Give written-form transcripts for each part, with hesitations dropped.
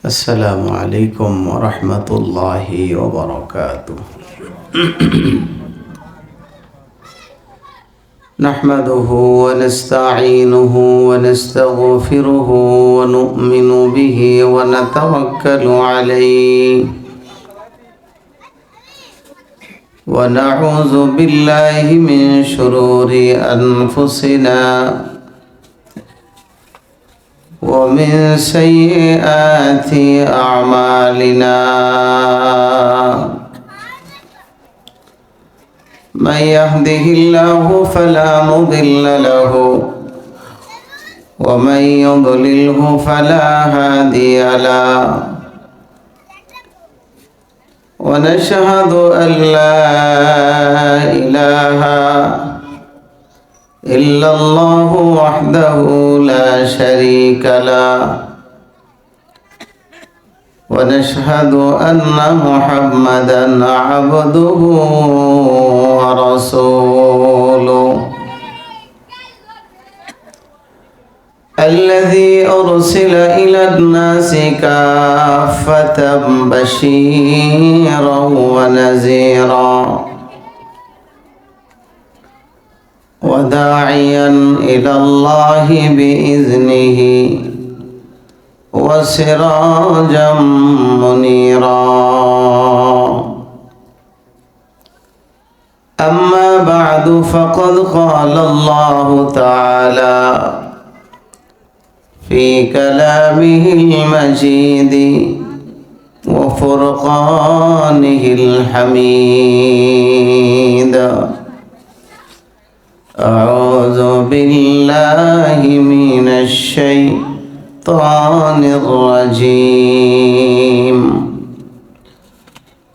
السلام عليكم ورحمة الله وبركاته. نحمده ونستعينه ونستغفره ونؤمن به ونتوكل عليه ونعوذ بالله من شرور أنفسنا ومن سيئات أعمالنا. من يهده الله فلا مضل له ومن يضلله فلا هادي له. ونشهد أن لا إله إلا الله وحده لا شريك له. ونشهد أن محمدا عبده ورسوله الذي أرسل إلى الناس كافة بشيرا ونذيرا وداعيا إلى الله بإذنه وسراجا منيرا. أما بعد فقد قال الله تعالى في كلامه المجيد وفرقانه الحميد: أعوذ بالله من الشيطان الرجيم.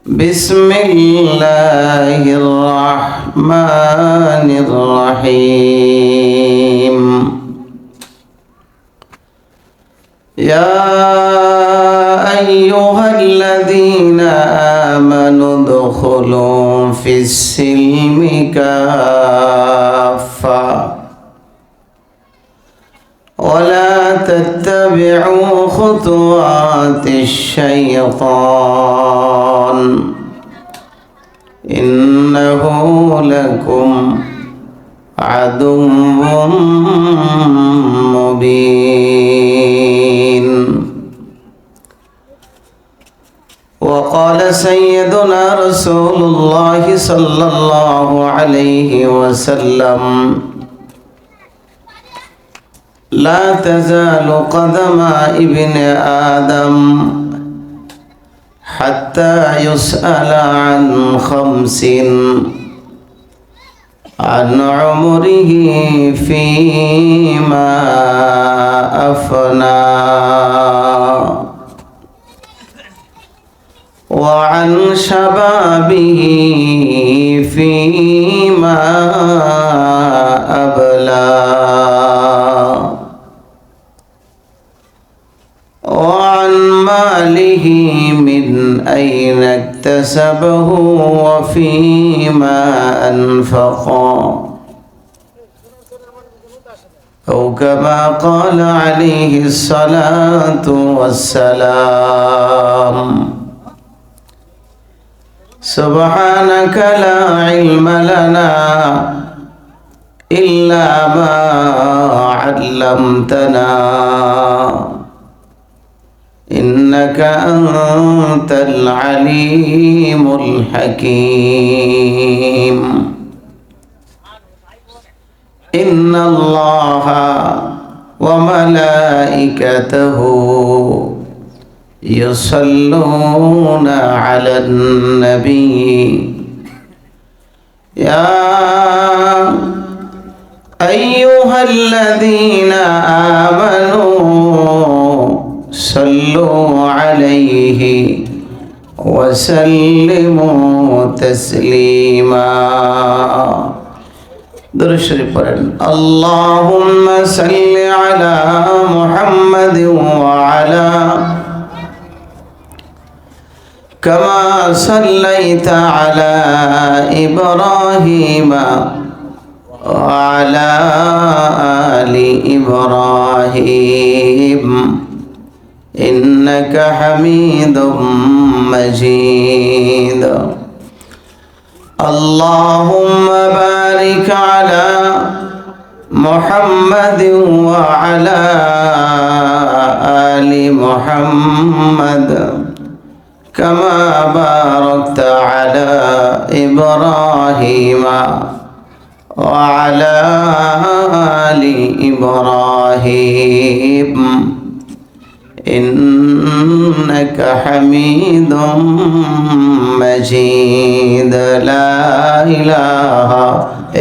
بسم الله الرحمن الرحيم. يا أيها الذين آمنوا ادخلوا في السلم كافة ولا تتبعوا خطوات الشيطان إنه لكم عدو مبين. وقال سيدنا رسول الله صلى الله عليه وسلم: لا تزال قدم ابن آدم حتى يسأل عن خمس: عن عمره فيما أفنى، وعن شبابه فيما أبلى، وعن ماله من أين اكتسبه وفيما أنفقه، أو كما قال عليه الصلاة والسلام. سبحانك لا علم لنا إلا ما علمتنا إنك أنت العليم الحكيم. إن الله وملائكته يصلون على النبي يا أيها الذين آمنوا صلوا عليه وسلموا تسليما. درود شريف পড়েন। اللهم صل على محمد وعلى كما صليت على إبراهيم وعلى آل إبراهيم إنك حميد مجيد اللهم بارك على محمد وعلى آل محمد كما باركت على إبراهيم وعلى آل إبراهيم إنك حميد مجيد لا إله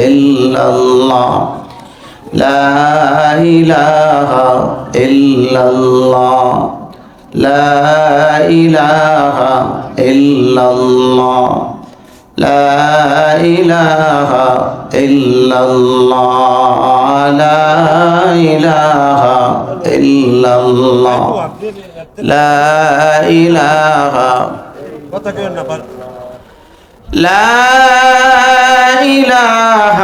إلا الله لا إله إلا الله لا إله إلا الله لا إله إلا الله لا إله إلا الله لا إله لا إله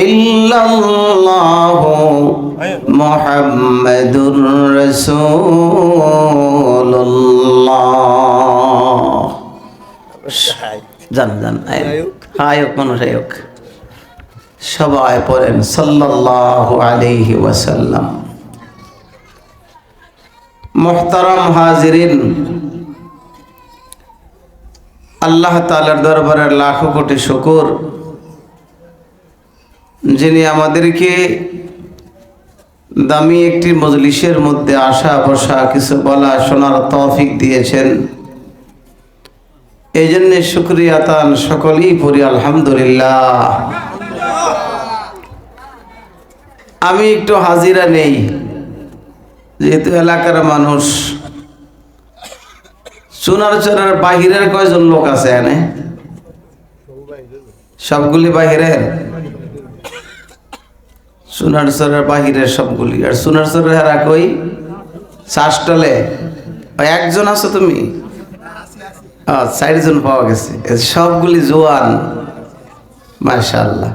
إلا الله محمد رسول الله জান জান আয়ক মানুষ আয়ক সবাই পড়েন সাল্লাল্লাহু আলাইহি ওয়াসাল্লাম। মুহতারাম হাজিরিন, আল্লাহ তাআলার দরবারে লাখো কোটি শুকর, যিনি আমাদেরকে দামি একটি মজলিসের মধ্যে আসা বসা কিছু বলা শোনার তৌফিক দিয়েছেন। এই জন্য শুকরিয়া তান সকলেই পড়ি আলহামদুলিল্লাহ। আমি একটু হাজিরা নেই, যেহেতু এলাকার মানুষ। চুনারচরের বাহিরের কয়জন লোক আছে এনে? সবগুলি বাহিরের? চুনারচরের বাহিরের সবগুলি। আর চুনারচরের হারা কই? শ্বাসটলে একজন আছো তুমি? 4 জন পাওয়া গেছে, সবগুলি জোয়ান মাশাআল্লাহ।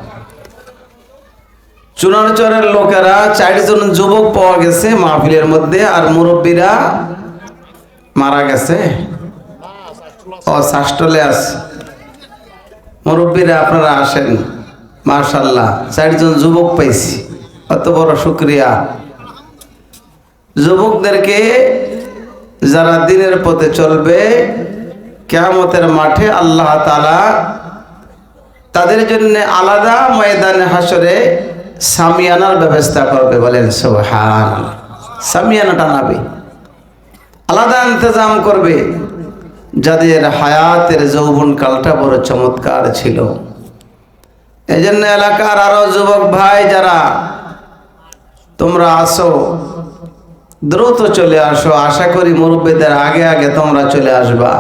চুনারচরের লোকেরা 4 জন যুবক পাওয়া গেছে মাহফিলের মধ্যে, আর মুরব্বীরা মারা গেছে। শ্বাসটলে আছে মুরব্বীরা, আপনারা আসেন মাশাআল্লাহ। 4 জন যুবক পাইছি, কত বড় শুকরিয়া। যুবকদেরকে যারা দিনের পথে চলবে, কিয়ামতের মাঠে আল্লাহ তাআলা তাদের জন্য আলাদা ময়দানে হাসরে সামিয়ানার ব্যবস্থা করবে। বলেন সুবহানাল্লাহ। সামিয়ানা টানাবে, আলাদা ইন্তজাম করবে, যাদের হায়াতের যৌবনকালটা বড় চমৎকার ছিল। এই জন্য এলাকার আরো যুবক ভাই যারা তোমরা আসো, দ্রুত চলে আসো। আশা করি মুরব্বীদের আগে আগে তোমরা চলে আসবা।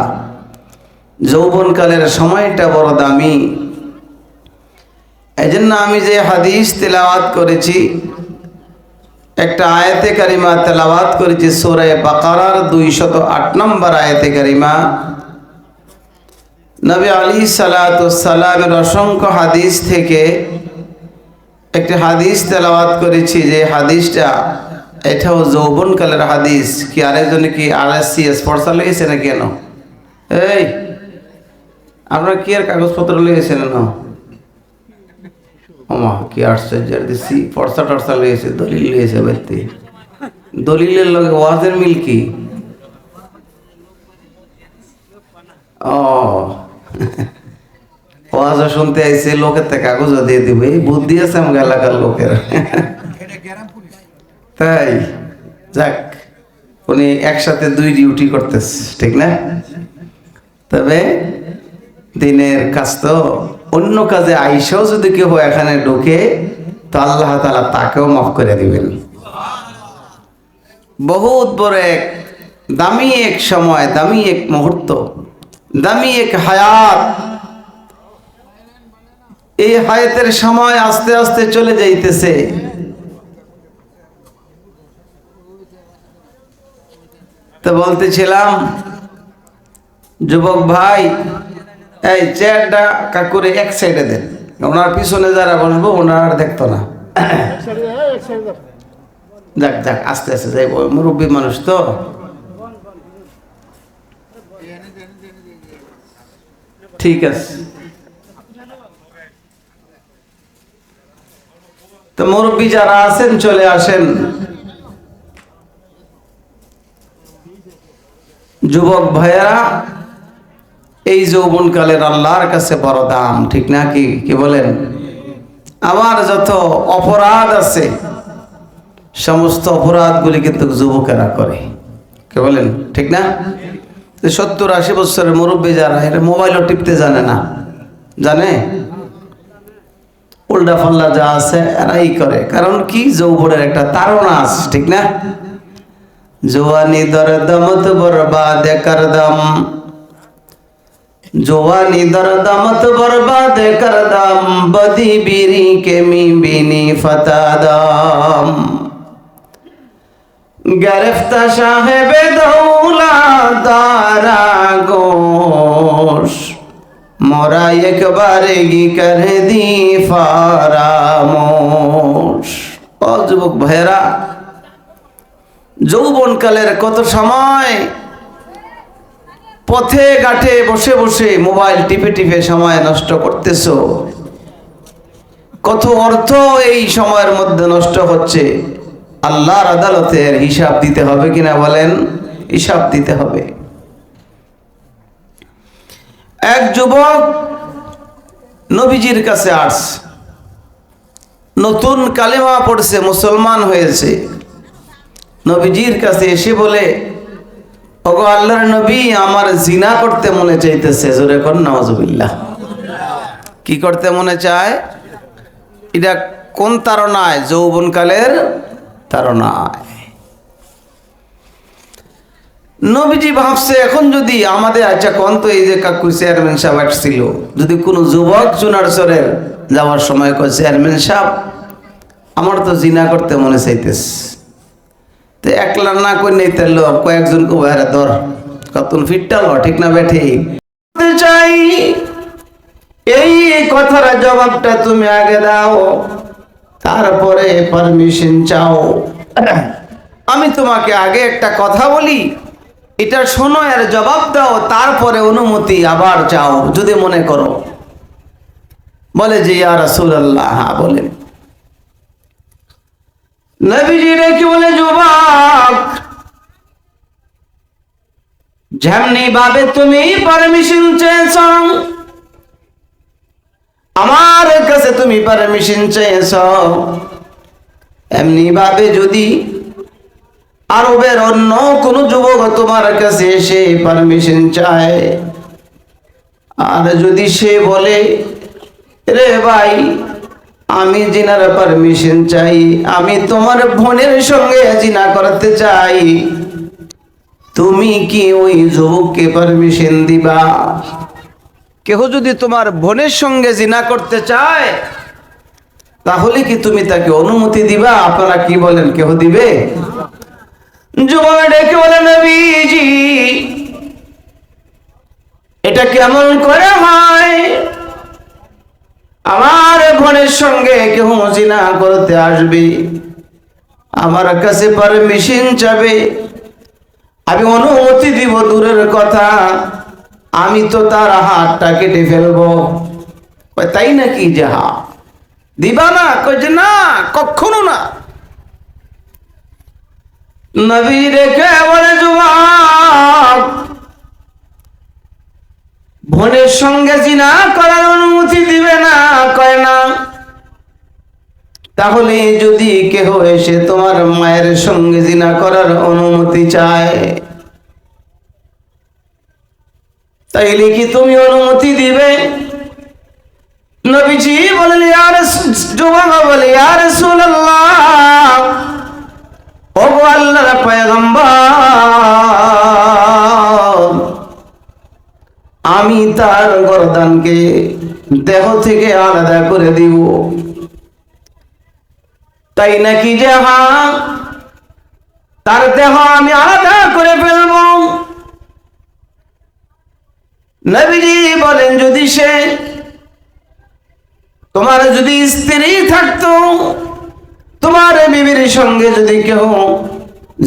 যৌবনকালের সময়টা বড় দামি। এই জন্য আমি যে হাদিস তেলাওয়াত করেছি, একটা আয়াতে কারিমা তেলাওয়াত করেছি সূরা বাকারার 208 নম্বর আয়াতে কারিমা। নবী আলাইহিসসালাতু ওয়াসসালামের অসংখ্য হাদিস থেকে একটি হাদিস তেলাওয়াত করেছি, যে হাদিসটা এটাও যৌবনকালের হাদিস। কি আরেকজনে কি RSCS পড়া লেগেছে না কেন? এই আপনারা কি আর কাগজপত্র লেগেছেন না? ওমা কি আশ্চর্যের দিছি, পড়সা টরসা লেগেছে, দলিল লেগেছে। ব্যক্তি দলিলের লগে ওয়াজের মিল কি? ও ওয়াজ শুনতে আইছে, লোকের থেকে কাগজও দিয়ে দিবে। বুদ্ধি আছে আমাকে এলাকার লোকের। তাই যাক, উনি একসাথে 2 ডিউটি করতেছে, ঠিক না? তবে দিনের কাজ তো, অন্য কাজে আইসাও যদি কেউ এখানে ঢোকে তো আল্লাহ তাআলা তাকেও মাফ করে দিবেন। বহুত বড় এক দামি এক সময়, দামি এক মুহূর্ত, দামি এক হায়াত। এই হায়াতের সময় আস্তে আস্তে চলে যাইতেছে। তো বলতেছিলাম, যুবক ভাই এই চেয়ারটা কাকুরে এক সাইডে দেন, ওনার পিছনে যারা বসবো ওনার দেখতো না। যাক যাক, আস্তে আস্তে যাইব, মুরব্বী মানুষ তো। ঠিক আছে, তো মুরব্বী যারা আছেন চলে আসেন। যুবক ভাইয়েরা, এই যৌবনকালের আল্লাহর কাছে বড় দাম, ঠিক না? কি কি বলেন? আমার যত অপরাধ আছে সমস্ত অপরাধগুলি কিন্তু যুবকেরা করে, কে বলেন? ঠিক না? 70-80 বছরের মুরব্বী যারা, এরা মোবাইলও টিপতে জানে না, জানে? উল্টা পাল্লা যা আছে এরাই করে। কারণ কি? যৌবনের একটা তাড়না আছে, ঠিক না? জওয়ানি দরদমত বরবাদ করদম, জওয়ানি দরদমত বরবাদ করদম, বদি বিরি কে মি বিনি ফতাদম, গরফত সাহেবে দৌলত দারা গোশ, মোরা একবারেগি করে দি ফারামোশ। ও যুবক ভাইয়েরা, যৌবনকালের কত সময় পথে ঘাটে বসে বসে মোবাইল টিপে টিপে সময় নষ্ট করতেছো। কত অর্থ এই সময়ের মধ্যে নষ্ট হচ্ছে। আল্লাহর আদালতের হিসাব দিতে হবে কিনা বলেন? হিসাব দিতে হবে। এক যুবক নবীজির কাছে আসছে, নতুন কালেমা পড়ছে, মুসলমান হয়েছে। নবীজির কাছে এসে বলে, ওগো আল্লাহর নবী, আমার জিনা করতে মনে চাইতেছে। জোরে কর নাউজুবিল্লাহ। কি করতে মনে চায়? এটা কোন তাড়নায়? যৌবনকালের তাড়নায়। নবীজি ভাবছে, এখন যদি আমাদের, আচ্ছা কোন তো, এই যে কাকু চেয়ারম্যান সাহেব আসছিল, যদি কোনো যুবক চুনারচরের যাওয়ার সময় কয়, চেয়ারম্যান সাহেব আমার তো জিনা করতে মনে চাইতেছে, তো একলা না কই নেই, তার লোক কয়েকজন কো বাইরে ধর, কতন ফিটটাল, ঠিক না বেঠি? চাই এই কথার জবাবটা তুমি আগে দাও, তারপরে পারমিশন চাও। আমি তোমাকে আগে একটা কথা বলি, এটা শোনো, এর জবাব দাও, তারপরে অনুমতি আবার চাও যদি মনে করো। বলে যে ইয়া রাসূলুল্লাহ, হ্যাঁ বলেন। নবীজি রেখে বলে, যুবক, যেমনি ভাবে তুমি পারমিশন চেয়েছ, আমার কাছে তুমি পারমিশন চেয়েছ, এমনি ভাবে যদি আরবের অন্য কোন যুবক তোমার কাছে এসে পারমিশন চায়, আর যদি সে বলে, রে ভাই, আমি জিনার পারমিশন চাই, আমি তোমার বোনের সঙ্গে জিনা করতে চাই, তুমি কি ওই যুবককে পারমিশন দিবা? কেহ যদি তোমার বোনের সঙ্গে জিনা করতে চায়, তাহলে কি তুমি তাকে অনুমতি দিবা? আপনারা কি বলেন, কেহ দিবে? যুবক ডেকে বলে, নবীজি, এটা কেমন করে হয়? আমার বোনের সঙ্গে কেউ জিনা করতে আসবে, আমার কাছে পারমিশন চাবে, আমি অনুমতি দিব দূরের কথা, আমি তো তার হাতটা কেটে ফেলবো। তাই নাকি? যাহা দিবা না? কই যে না, কখনো না। নবী রেখে বলে, যুবক, বোনের সঙ্গে জিনা করার অনুমতি দিবে না? কয় না। তাহলে যদি কেহ এসে তোমার মায়ের সঙ্গে জিনা করার অনুমতি চায়, তাইলে কি তুমি অনুমতি দিবে? নবীজি বলেন, যুবক বলে, ইয়া রাসূলুল্লাহ, ওগো আল্লাহর পয়গম্বর, আমি তার গর্দানকে দেহ থেকে আলাদা করে দিব। তাই নাকি? যে হ্যাঁ, তার দেহ আমি আলাদা করে ফেলব। নবীজি বলেন, যদি সে, তোমার যদি স্ত্রী থাকতো, তোমার বিবির সঙ্গে যদি কেউ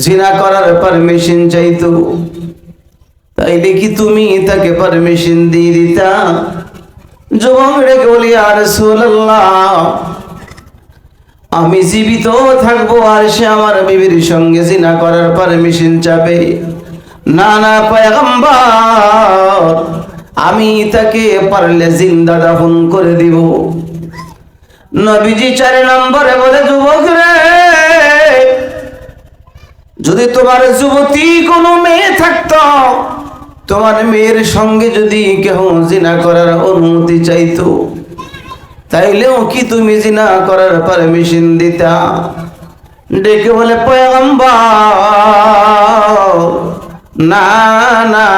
জিনা করার পারমিশন চাইতো, তাইলে কি তুমি তাকে পারমিশন দিয়ে দিতা? যুবক রেখে বলি, ইয়া রাসূলুল্লাহ, আমি জীবিত থাকবো আর সে আমার বিবির সঙ্গে জিনা করার পারমিশন চাবে? না না পয়গম্বর, আমি তাকে পারলে জিন্দা দাফন করে দিব। নবীজি 4 নম্বরে বলে, যুবক রে, যদি তোমার যুবতী কোনো মেয়ে থাকতো, তোমার মেয়ের সঙ্গে যদি কেউ জিনা করার অনুমতি চাইতো, তাইলেও কি তুমি জিনা করার পারমিশন দিতা? ডেকে বলে, পয়গম্বর, না না,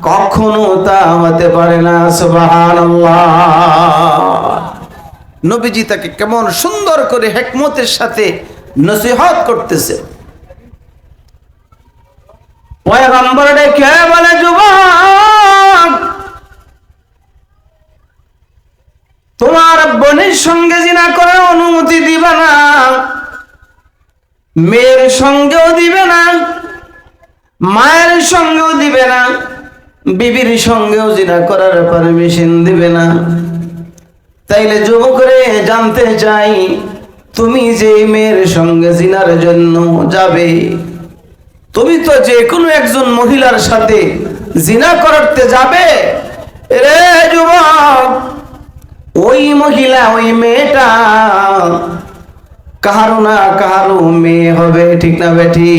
কখনো তা হতে পারে না। সুবহানাল্লাহ। নবীজি তাকে কেমন সুন্দর করে হিকমতের সাথে নসিহত করতেছে। পয়গম্বর ডেকে বলে, যুবক, তোমার বোনের সঙ্গে জিনা করার অনুমতি দিবে না, মেয়ের সঙ্গেও দিবে না, মায়ের সঙ্গেও দিবে না, বিবির সঙ্গেও জিনা করার পারমিশন দিবে না। তাইলে যুবক রে, জানতে চাই, তুমি যে মেয়ের সঙ্গে জিনার জন্য যাবে, তুমি তো যে কোনো একজন মহিলার সাথে জিনা করতে যাবে রে যুবক, ওই মহিলা, ওই মেয়েটা কাহারো না কাহারো মেয়ে হবে, ঠিক না বেঠি?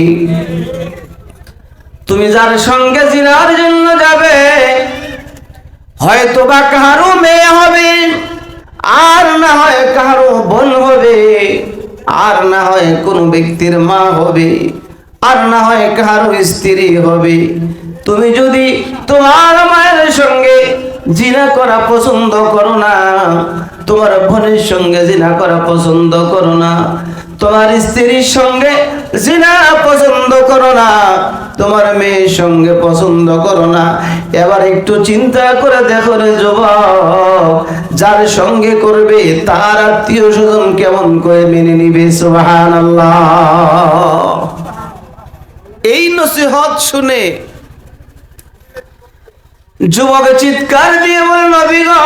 তুমি যার সঙ্গে জিনার জন্য যাবে, হয়তো বা কাহারো মেয়ে হবে, আর না হয় কাহারো বোন হবে, আর না হয় কোনো ব্যক্তির মা হবে, আর না হয় কাহারো স্ত্রী হবে। তুমি যদি তোমার মায়ের সঙ্গে জিনা করা পছন্দ করো না, তোমার বোনের সঙ্গে জিনা করা পছন্দ করো না, তোমার স্ত্রীর সঙ্গে জিনা পছন্দ করো না, তোমার মেয়ের সঙ্গে পছন্দ করো না, এবার একটু চিন্তা করে দেখো রে যুবক, যার সঙ্গে করবে তার আত্মীয় স্বজন কেমন করে মেনে নিবে? সুবহানাল্লাহ। এই নসিহত শুনে যুবক চিৎকার দিয়ে বলে, নবী গো,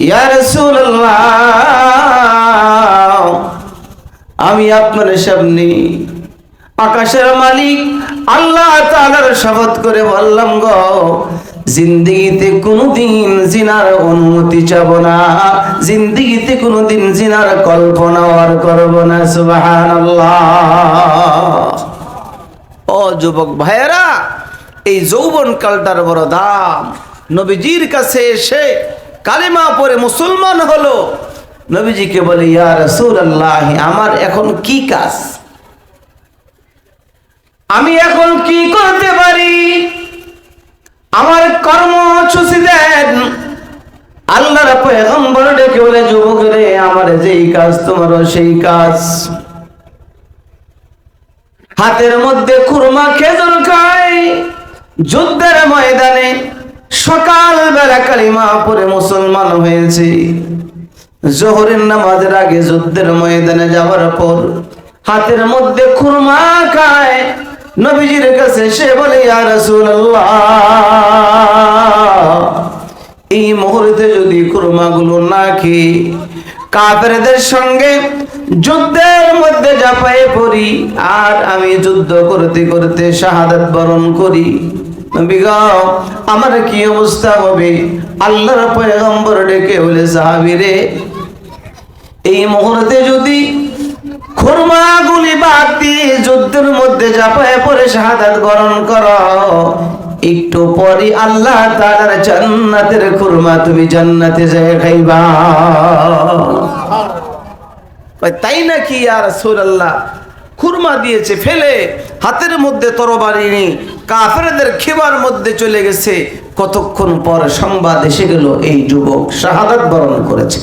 ইয়া রাসূলুল্লাহ, আমি আপনার সামনে আকাশের মালিক আল্লাহ তাআলার শপথ করে বললাম গো, জিন্দেগিতে কোনোদিন জিনার অনুমতি চাবো না, জিন্দেগিতে কোনোদিন জিনার কল্পনা আর করব না। সুবহানাল্লাহ। ও যুবক ভাইয়েরা, এই যৌবন কালটার বড় দাম। নবীজির কাছে এসে কালেমা পড়ে মুসলমান হলো, নবীজিকে বলে, ইয়া রাসূলুল্লাহ, আমার এখন কি কাজ, আমি এখন কি করতে পারি, আমার কর্মসূচি দেন। আল্লাহর পয়গম্বর ডেকে বলে, যুবক রে, আমার যেই কাজ তোমারও সেই কাজ। হাতের মধ্যে খুরমা খেজুর খায়, যুদ্ধের ময়দানে সকালবেলা কালিমা পড়ে মুসলমান হয়েছে, জোহরের নামাজের আগে যুদ্ধের ময়দানে যাওয়ার পর হাতের মধ্যে খুরমা খায়, নবীজির কাছে সে বলে, ইয়া রাসূলুল্লাহ, এই মুহূর্তে যদি খুরমাগুলো না খেয়ে কাফেরদের সঙ্গে যুদ্ধের মধ্যে ঝাঁপায়ে পড়ি, আর আমি যুদ্ধ করতে করতে শাহাদাত বরণ করি, নবী গো, আমার কি অবস্থা হবে? আল্লাহর পয়গম্বর ডেকে বলে, সাহাবী রে, এই মুহূর্তে যদি খুরমাগুলি বাদ দিয়ে যুদ্ধের মধ্যে ঝাঁপায়ে পড়ে শাহাদাত বরণ করো, একটু পরে আল্লাহ তাআলার জান্নাতের খুরমা তুমি জান্নাতে যায় খাইবা। তাই নাকি ইয়া রাসূলুল্লাহ? খুরমা দিয়েছে ফেলে, হাতের মধ্যে তরবারি নিয়ে কাফেরদের খিবার মধ্যে চলে গেছে। কতক্ষণ পর সংবাদ এসে গেল, এই যুবক শাহাদাত বরণ করেছে।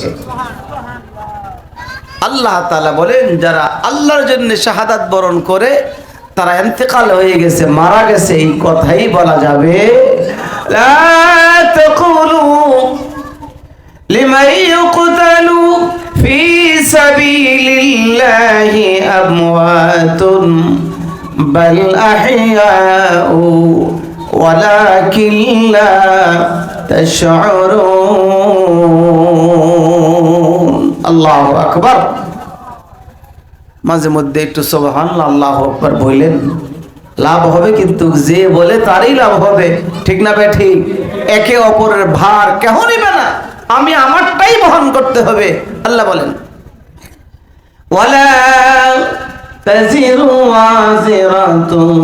আল্লাহ তাআলা বলেন, যারা আল্লাহর জন্য শাহাদাত বরণ করে তারা ইন্তেকাল হয়ে গেছে, মারা গেছে, এই কথাই বলা যাবে। লা তাকুলু লিমান ইউকতালু ফি সাবিলিল্লাহি আমওয়াতুন বাল আহইয়াউ ওয়ালাকিন লা তাশউরুন। আল্লাহু আকবার। মাঝে মধ্যে একটু সুবহানাল্লাহ আল্লাহু আকবার বললেন, লাভ হবে, কিন্তু যে বলে তারই লাভ হবে, ঠিক না ভাই? ঠিক। একে অপরের ভার কেহ নিবে না, আমি আমারটাই বহন করতে হবে। আল্লাহ বলেন, ওয়ালা তাজিরু ওয়াজিরাতুন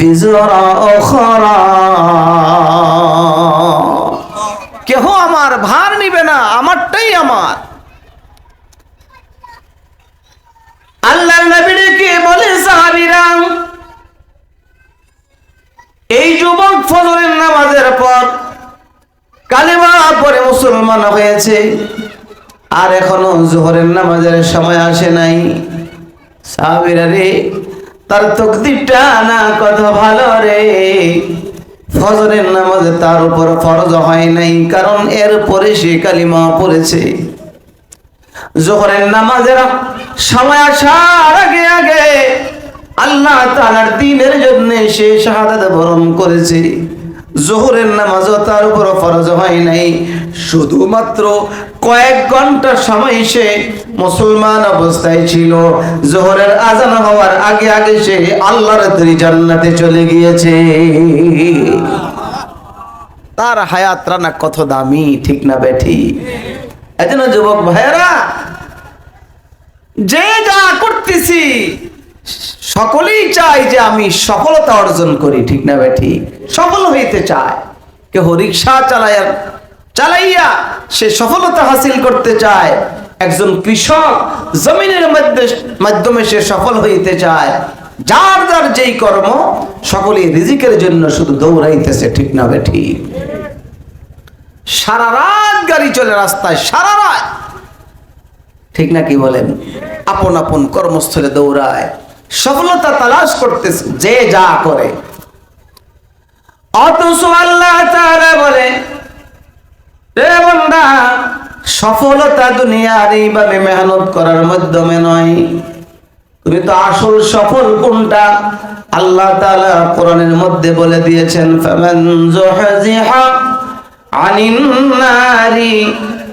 বিজরা উখরা, কেহ আমার ভার নিবে না, আমারটাই আমার। আল্লাহর নবীকে বলে সাহাবীরা, এই যুবক ফজরের নামাজের পর কালেমা পড়ে মুসলমান হয়েছে, আর এখনো যোহরের নামাজের সময় আসে নাই। সাহাবীরা রে, তার তাকদীরটা না কত ভালো রে। ফজরের নামাজে তার উপর ফরজ হয় নাই, কারণ এর পরে সে কালিমা পড়েছে। যোহরের নামাজের সময় আসার আগে আগে আল্লাহ তাআলার দ্বীনের জন্য সে শাহাদাত বরণ করেছে। যোহরের নামাজও তার উপর ফরজ হয় নাই, শুধুমাত্র কয়েক ঘন্টা সময় সে মুসলমান অবস্থায় ছিল। যোহরের আজান হওয়ার আগে আগে সে আল্লাহর তৈরি জান্নাতে চলে গিয়েছে। তার হায়াতটা না কত দামি, ঠিক না বেঠি? এজন্য যুবক ভাইয়েরা, যে যা করতেছি সকলেই চাই যে আমি সফলতা অর্জন করি, ঠিক না বেঠি? সফল হইতে চায়। কেউ রিক্সা চালাইয়া সে সফলতা হাসিল করতে চায়, একজন কৃষক জমিনের মাধ্যমে সে সফল হইতে চায়। যার যার যেই কর্ম, সকলেই রিজিকের জন্য শুধু দৌড়াইতেছে, ঠিক না বেঠি? সারা রাত গাড়ি চলে রাস্তায়, সারা রাত, ঠিক না? কি বলেন? আপন আপন কর্মস্থলে দৌড়ায়, সফলতা তালাশ করতেছে যে যা করে। অথচ আল্লাহ তাআলা বলে, রে বান্দা, সফলতা দুনিয়ার এইভাবে মেহনত করার মাধ্যমে নয়। তুমি তো আসল সফল কোনটা আল্লাহ তাআলা কোরআনের মধ্যে বলে দিয়েছেন, ফামান যুহজিহা আনিন নারি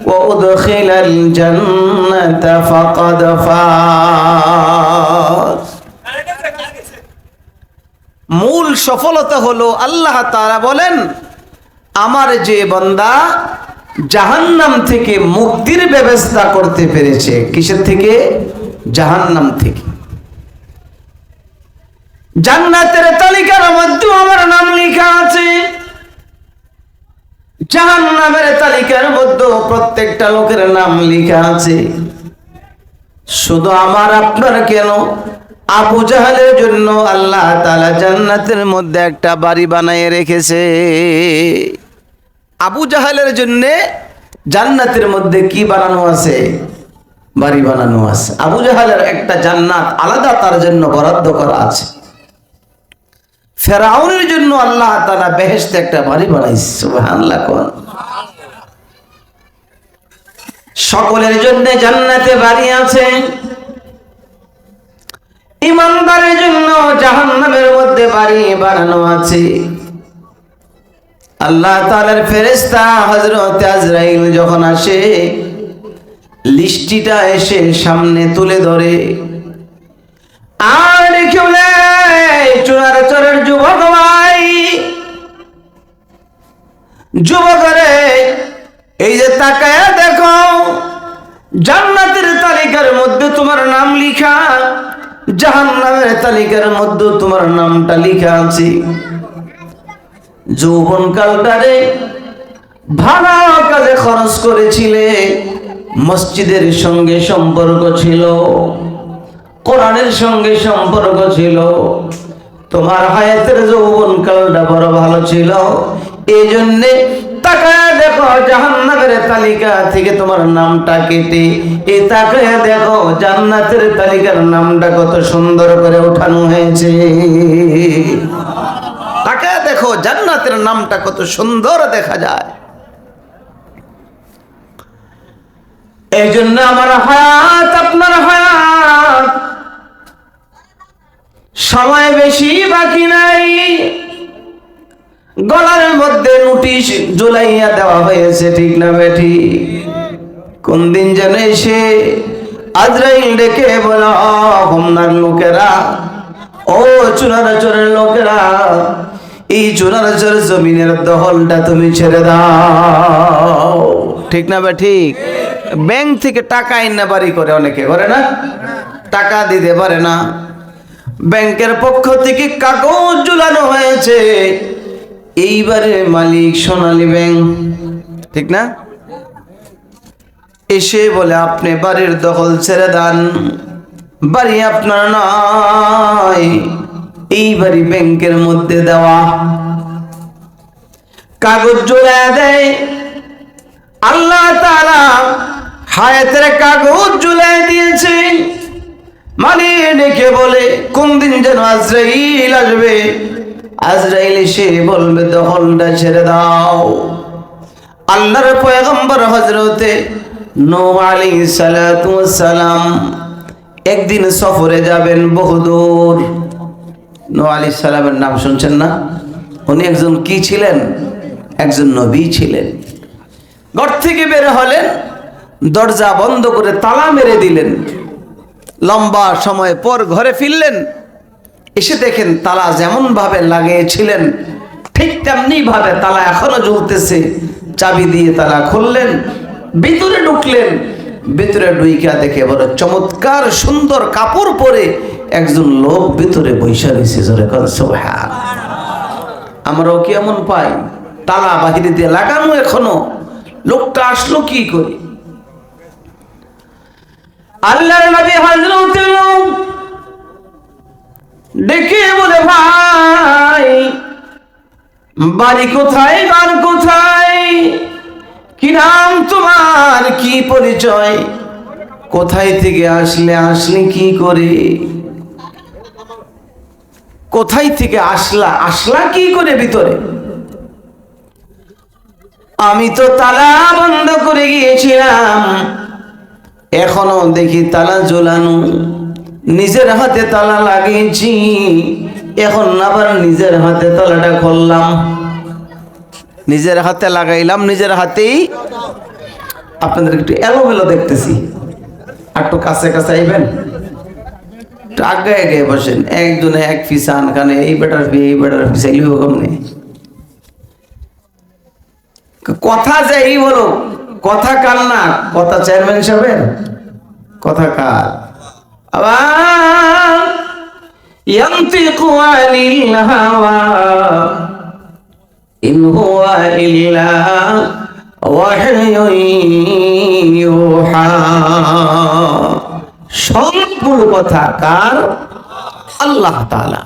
ওয়া উদখিলাল জান্নাতা ফাকাদ ফাজ। মূল সফলতা হলো, আল্লাহ তাআলা বলেন, আমার যে বান্দা জাহান্নাম থেকে মুক্তির ব্যবস্থা করতে পেরেছে। কিসের থেকে? জাহান্নাম থেকে। জান্নাতের তালিকার মধ্যে আমার নাম লেখা আছে, জাহান্নামের তালিকার মধ্যে প্রত্যেকটা লোকের নাম লেখা আছে। শুধু আমার আপনার কেন, আবু জাহালের জন্য আল্লাহ তাআলা জান্নাতের মধ্যে একটা বাড়ি বানিয়ে রেখেছে। আবু জাহালের জন্য জান্নাতের মধ্যে কি বানানো আছে? বাড়ি বানানো আছে। আবু জাহালের একটা জান্নাত আলাদা তার জন্য বরাদ্দ করা আছে। ফেরাউনের জন্য আল্লাহ তাআলা বেহেশতে একটা বাড়ি বানাইছে। সুবহানাল্লাহ। কোন সকলের জন্য জান্নাতে বাড়ি আছে। ইমানদারের জন্য জাহান্নামের মধ্যে বাড়ি বানানো আছে। আল্লাহ তাআলার ফেরেশতা হযরত আজরাইল যখন আসে, লিস্টিটা এসে সামনে তুলে ধরে, আর কেউ চুরার চরের যুবক ভাই, যুবকরে, এই যে তাকায়া দেখো, জান্নাতের তালিকার মধ্যে তোমার নাম লেখা, জাহান্নামের তালিকার মধ্যে তোমার নামটা লেখা আছে। যৌবন কালটারে ভালো কাজে খরচ করেছিলে, মসজিদের সঙ্গে সম্পর্ক ছিল, কোরআনের সঙ্গে সম্পর্ক ছিল, তোমার হায়াতের যৌবন কালটা বড় ভালো ছিল। এই জন্যে তাকায় দেখো জাহান্নামের তালিকা থেকে তোমার নামটা কেটে এই তাকায় দেখো জান্নাতের তালিকার নামটা কত সুন্দর করে ওঠানো হয়েছে। তাকায় দেখো জান্নাতের নামটা কত সুন্দর দেখা যায়। এই জন্য আমার হায়াত, আপনার হায়াত, সময় বেশি বাকি নাই। গলার মধ্যে নোটিশ ঝুলাইয়া দেওয়া হয়েছে, ঠিক না বেঠি? কোন দিন যেন এসে আজরাইল ডেকে বলা, হোমনার লোকেরা, ও চুনারচরের লোকেরা, এই চুনারচর জমিনের দখলটা তুমি ছেড়ে দাও, ঠিক না ঠিক? ব্যাংক থেকে টাকা আইনা বাড়ি করে, অনেকে করে না, টাকা দিতে পারে না, ব্যাংকের পক্ষ থেকে কাগজ ঝুলানো হয়েছে, এইবারে মালিক সোনালী ব্যাংক, ঠিক না? এসে বলে আপনি বাড়ির দখল ছেড়ে দেন, বাড়ি আপনার নয়, এই বাড়ি ব্যাংকের মধ্যে দেওয়া। কাগজ ঝুলায় দেয় আল্লাহ তাআলা, হায়াতের কাগজ ঝুলায় দিয়েছে। মানে ডেকে বলে কোন দিন যেন আজরাইল আসবে, আজরাইল এসে বলবে দখলটা ছেড়ে দাও। আল্লাহর পয়গম্বর হযরতে নূহ আলাইহিস সালাতু ওয়াস সালাম একদিন সফরে যাবেন বহুদূর। নূহ আলাইহিস সালামের নাম শুনছেন না? উনি একজন কি ছিলেন? একজন নবী ছিলেন। ঘর থেকে বের হলেন, দরজা বন্ধ করে তালা মেরে দিলেন। লম্বা সময় পর ঘরে ফিরলেন, এসে দেখেন তালা যেমন ভাবে লাগিয়েছিলেন ঠিক তেমনি ভাবে তালা এখনো ঝুলতেছে। চাবি দিয়ে তালা খুললেন, ভিতরে ঢুকলেন। ভিতরে ঢুইকা দেখে বড় চমৎকার সুন্দর কাপড় পরে একজন লোক ভিতরে বৈশা রয়েছে। জোরে কর সুবহান। আমরাও কি এমন পাই? তালা বাহিরে দিয়ে লাগানো এখনো, লোকটা আসলো কি করে? আল্লাহর নবী হযরত নূহ ডেকে বলে, ভাই বাড়ি কোথায়, ঘর কোথায়, কি নাম তোমার, কি পরিচয়, কোথায় থেকে আসলে কি করে, কোথায় থেকে আসলা কি করে ভিতরে? আমি তো তালা বন্ধ করে গিয়েছিলাম, এখনো দেখি তালা ঝোলানো, নিজের হাতে তালা লাগিয়েছি, এখন আবার নিজের হাতে তালাটা খুললাম, নিজের হাতে লাগাইলাম, নিজের হাতেই। আপনাদের একটু এলোমেলো দেখতেছি, একটু কাছে কাছে আইবেন, আগে আগে বসেন, একজনে এক ফিসান খানে, এই বেটার ফি এই বেটার ফিসাইলি ওরকম নেই। কথা যাই বলো, কথা কার না? কথা চেয়ারম্যান সাহেবের, কথা কার? আবার ইয়ান্তিকু আনিল হাওয়া ইন হুয়া ইল্লা ওয়াহয়ুন ইউহা। সম্পূর্ণ কথা কার? আল্লাহ তাআলা।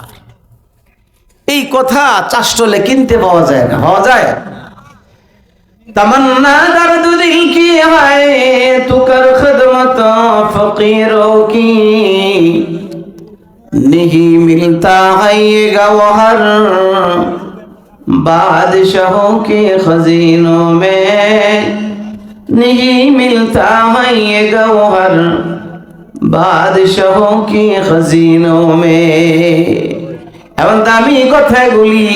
এই কথা চাষটলে কিনতে পাওয়া যায় না, পাওয়া যায়? तमन्ना दर्द दिल की है तू कर खिदमत फकीरों की, नहीं मिलता है ये गौहर बादशाहों के खजीनों में, नहीं मिलता है ये गौहर बादशाहों के खजीनों में। এমন দামি কথাগুলি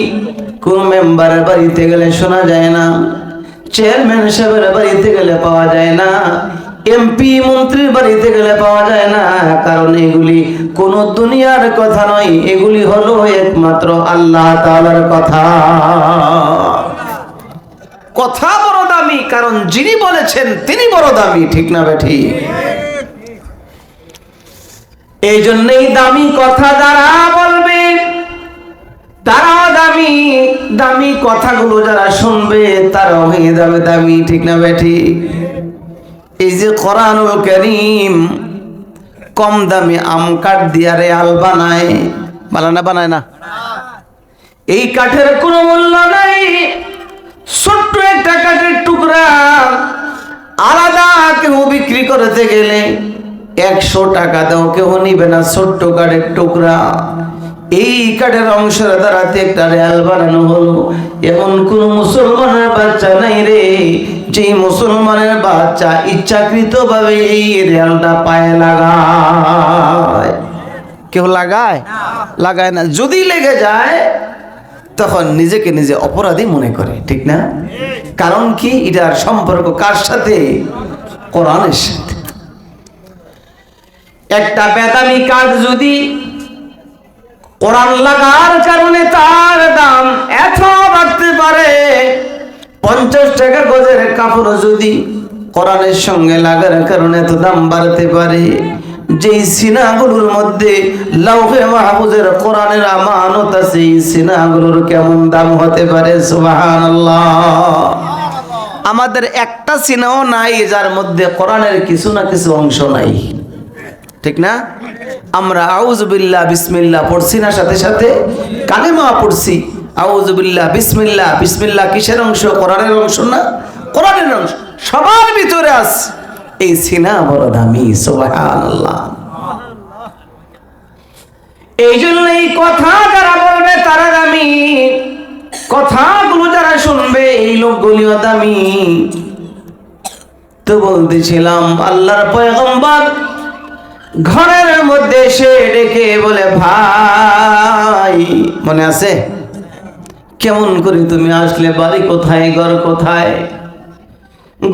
কোন মেম্বারের বাড়িতে গেলে শোনা যায় না, চেয়ারম্যান সাহেবের বাড়িতে গেলে পাওয়া যায় না, এমপি মন্ত্রীর বাড়িতে গেলে পাওয়া যায় না। কারণ এগুলি কোন দুনিয়ার কথা নয়, এগুলি হলো একমাত্র আল্লাহ তাআলার কথা। কথা বড় দামি, কারণ যিনি বলেছেন তিনি বড় দামি, ঠিক না বেঠি? এই জন্যই দামি কথা যারা বলবে তারা দামি, দামি কথাগুলো যারা শুনবে তারাও হয়ে যাবে দামি, ঠিক না বেঠি? এই যে কোরআনুল কারীম কম দামি আম কাঠ দিয়ে রেয়াল বানায়, বানায় না? এই কাঠের কোনো মূল্য নাই। ছোট্ট একটা কাঠের টুকরা আলাদা কেউ বিক্রি করতে গেলে 100 টাকা দাও, কেউ নিবে না। ছোট্ট কাঠের টুকরা, এই কাঠের অংশের দ্বারাতে একটা রেয়াল বানানো হলো। এমন কোন মুসলমানের বাচ্চা নাই রে যে মুসলমানের বাচ্চা ইচ্ছাকৃতভাবে এই রেলটা পায়ে লাগায়, কেউ লাগায়? লাগায় না। যদি লেগে যায় তখন নিজেকে নিজে অপরাধী মনে করে, ঠিক না? কারণ কি, এটার সম্পর্ক কার সাথে? কোরআনের সাথে। একটা বেদামি কাঠ যদি কোরআন লাগার কারণে তার দাম এত বাড়তে পারে, 50 টাকা গজের কাপড় যদি কোরআনের সঙ্গে লাগার কারণে এত দাম বাড়তে পারে, যেই সিনাগুলোর মধ্যে লাউহে মাহফুজের কোরআনের আমানত আছে, এই সিনাগুলোর কেমন দাম হতে পারে? সুবহানাল্লাহ। আমাদের একটা সিনাও নাই যার মধ্যে কোরআনের কিছু না কিছু অংশ নাই, ঠিক না? আমরা আউযু বিল্লাহ বিসমিল্লাহ পড়ছি না, সাথে সাথে কালেমা পড়ছি। আউযু বিল্লাহ বিসমিল্লাহ, বিসমিল্লাহ কিসের অংশ? কোরআনের অংশ না? কোরআনের অংশ সবার ভিতরে আছে। এই সিনা বড় দামি, সুবহানাল্লাহ। এই জন্য এই কথা যারা বলবে তারা দামি, কথাগুলো যারা শুনবে এই লোকগুলিও দামি। তো বলতেছিলাম, আল্লাহর পয়গম্বর ঘরের মধ্যে এসে ডেকে বলে, ভাই মনে আছে? কেমন করে তুমি আসলে? বাড়ি কোথায়, ঘর কোথায়?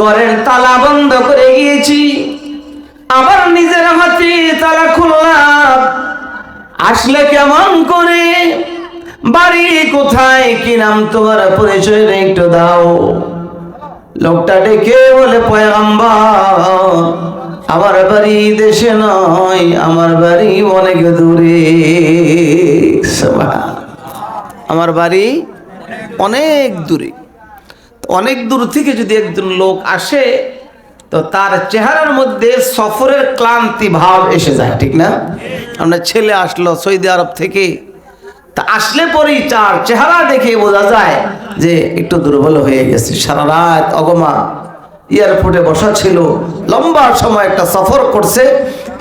ঘরের তালা বন্ধ করে গিয়েছি, আবার নিজের হাতে তালা খুললাম। আসলে কেমন করে? বাড়ি কোথায়? কি নাম তোমার? পরিচয় একটু দাও। লোকটা ডেকে বলে, পয়গম্বর আমার বাড়ি দেশে নয়, আমার বাড়ি অনেক দূরে। আমার বাড়ি অনেক দূরে। অনেক দূর থেকে যদি একজন লোক আসে তো তার চেহারার মধ্যে সফরের ক্লান্তি ভাব এসে যায়, ঠিক না? আমরা ছেলে আসলো সৌদি আরব থেকে, তা আসলে পরেই তার চেহারা দেখে বোঝা যায় যে একটু দুর্বল হয়ে গেছে। সারা রাত অগমা এয়ারপোর্টে বসা ছিল, লম্বা সময় একটা সফর করছে,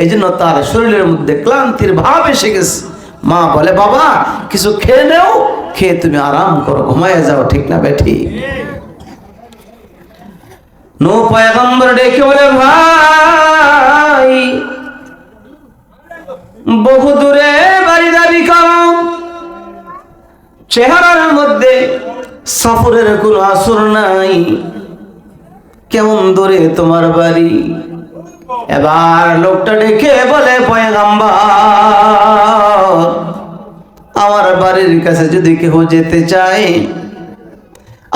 এই জন্য তার শরীরের মধ্যে ক্লান্তির ভাব এসে গেছে। মা বলে, বাবা কিছু খেয়ে নেও, খেয়ে তুমি আরাম করো, ঘুমায় যাও, ঠিক না বেঠি? নো পয়গম্বর ডেকে বলে, ভাই বহু দূরে বাড়ি দাবি করো, চেহারার মধ্যে সফরের কোনো আসর নাই, কেমন দূরে তোমার বাড়ি? এবার লোকটা ডেকে বলে, পয়গম্বর আমার বাড়ির কাছে যদি কেউ যেতে চায়,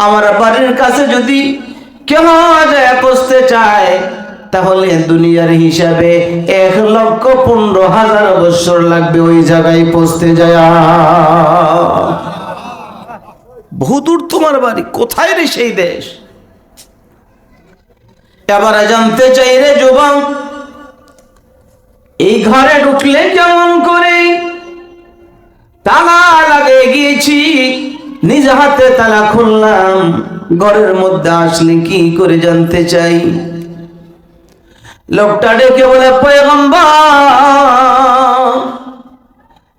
আমার বাড়ির কাছে যদি কেউ যায় পৌঁছতে চায়, তাহলে দুনিয়ার হিসাবে 1,15,000 বছর লাগবে ওই জায়গায় পৌঁছতে যায়। বহু দূর তোমার বাড়ি, কোথায় রে সেই দেশ? এবারে জানতে চাই রে যুবক, এই ঘরে ঢুকলে কেমন করে? তালা লাগিয়ে গিয়েছি, নিজ হাতে তালা খুললাম, ঘরের মধ্যে আসলে কি করে জানতে চাই। লোকটা ডেকে বলে, পয়গম্বর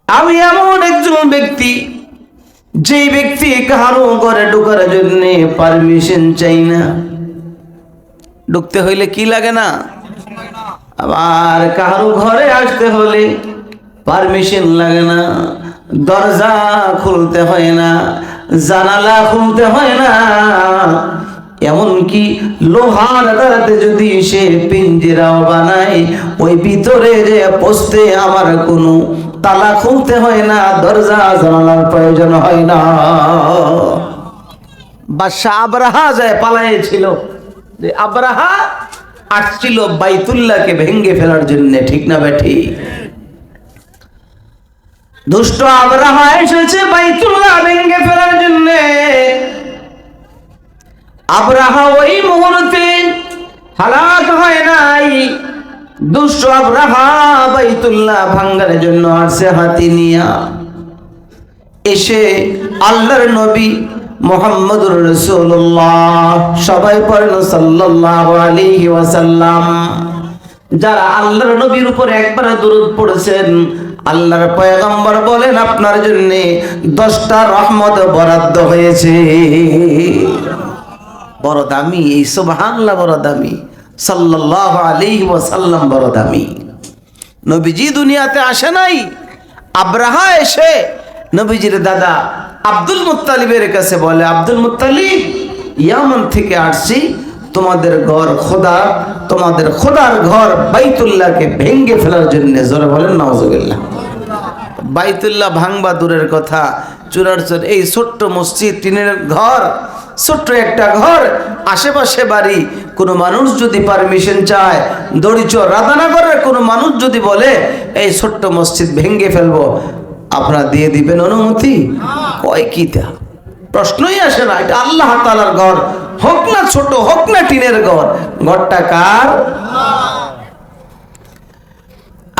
আমি এমন একজন ব্যক্তি, যে ব্যক্তি কারো ঘরে ঢোকার জন্য পারমিশন চাই না। ঢুকতে হইলে কি লাগে না? আবার কারো ঘরে আসতে হলে পারমিশন লাগে না, দরজা খুলতে হয় না, জানালা খুলতে হয় না। এমনকি লোহার দ্বারাতে যদি সে পিঞ্জিরাও বানায়, ওই ভিতরে যে পৌঁছতে আমার কোনো তালা খুলতে হয় না, দরজা জানালার প্রয়োজন হয় না। বাদশা আবরাহা যায় পালাইছিল, যে আবরাহা আসছিল বাইতুল্লাহকে ভেঙ্গে ফেলার জন্য, ঠিক না বেঠি? দুষ্ট আবরাহা এসেছে বাইতুল্লাহ ভেঙ্গে ফেলার জন্য। আবরাহা ওই মুহূর্তে হালাক হয় নাই, দুষ্ট আবরাহা বাইতুল্লাহ ভাঙ্গার জন্য আসছে হাতি নিয়া। এসে আল্লাহর নবী মুহাম্মদুর রাসূলুল্লাহ, সবাই পড়েন সাল্লাল্লাহু আলাইহি ওয়াসাল্লাম। যারা আল্লাহর নবীর উপর একবার দরুদ পড়েছেন, আল্লাহর পয়গম্বর বলেন আপনার জন্য 10টা রহমত বরাদ্দ হয়েছে। বড় দামি, এই সুবহানাল্লাহ বড় দামি, সাল্লাল্লাহু আলাইহি ওয়াসাল্লাম বড় দামি। নবীজি দুনিয়াতে আসে নাই, আব্রাহা এসে নবীজির দাদা আব্দুল মুত্তালিবের কাছে বলে, আব্দুল মুত্তালিব, ইয়ামান থেকে আসছি, তোমাদের ঘর খোদা, তোমাদের খোদার ঘর বাইতুল্লাহকে ভেঙ্গে ফেলার জন্য। জোরে বলেন নাউজুবিল্লাহ। বাইতুল্লাহ ভাঙবা দূরের কথা, চূড়ার এই ছোট্ট মসজিদ, টিনের ঘর, ছোট্ট একটা ঘর, আশেপাশে বাড়ি, কোনো মানুষ যদি পারমিশন চায়, দড়িচর রাধানগরের কোনো মানুষ যদি বলে এই ছোট্ট মসজিদ ভেঙ্গে ফেলবো, আপনারা দিয়ে দিবেন অনুমতি? কয় কিটা, প্রশ্নই আসে না। এটা আল্লাহ তাআলার ঘর, হোক না ছোট, হোক না টিনের ঘর, ঘরটা কার?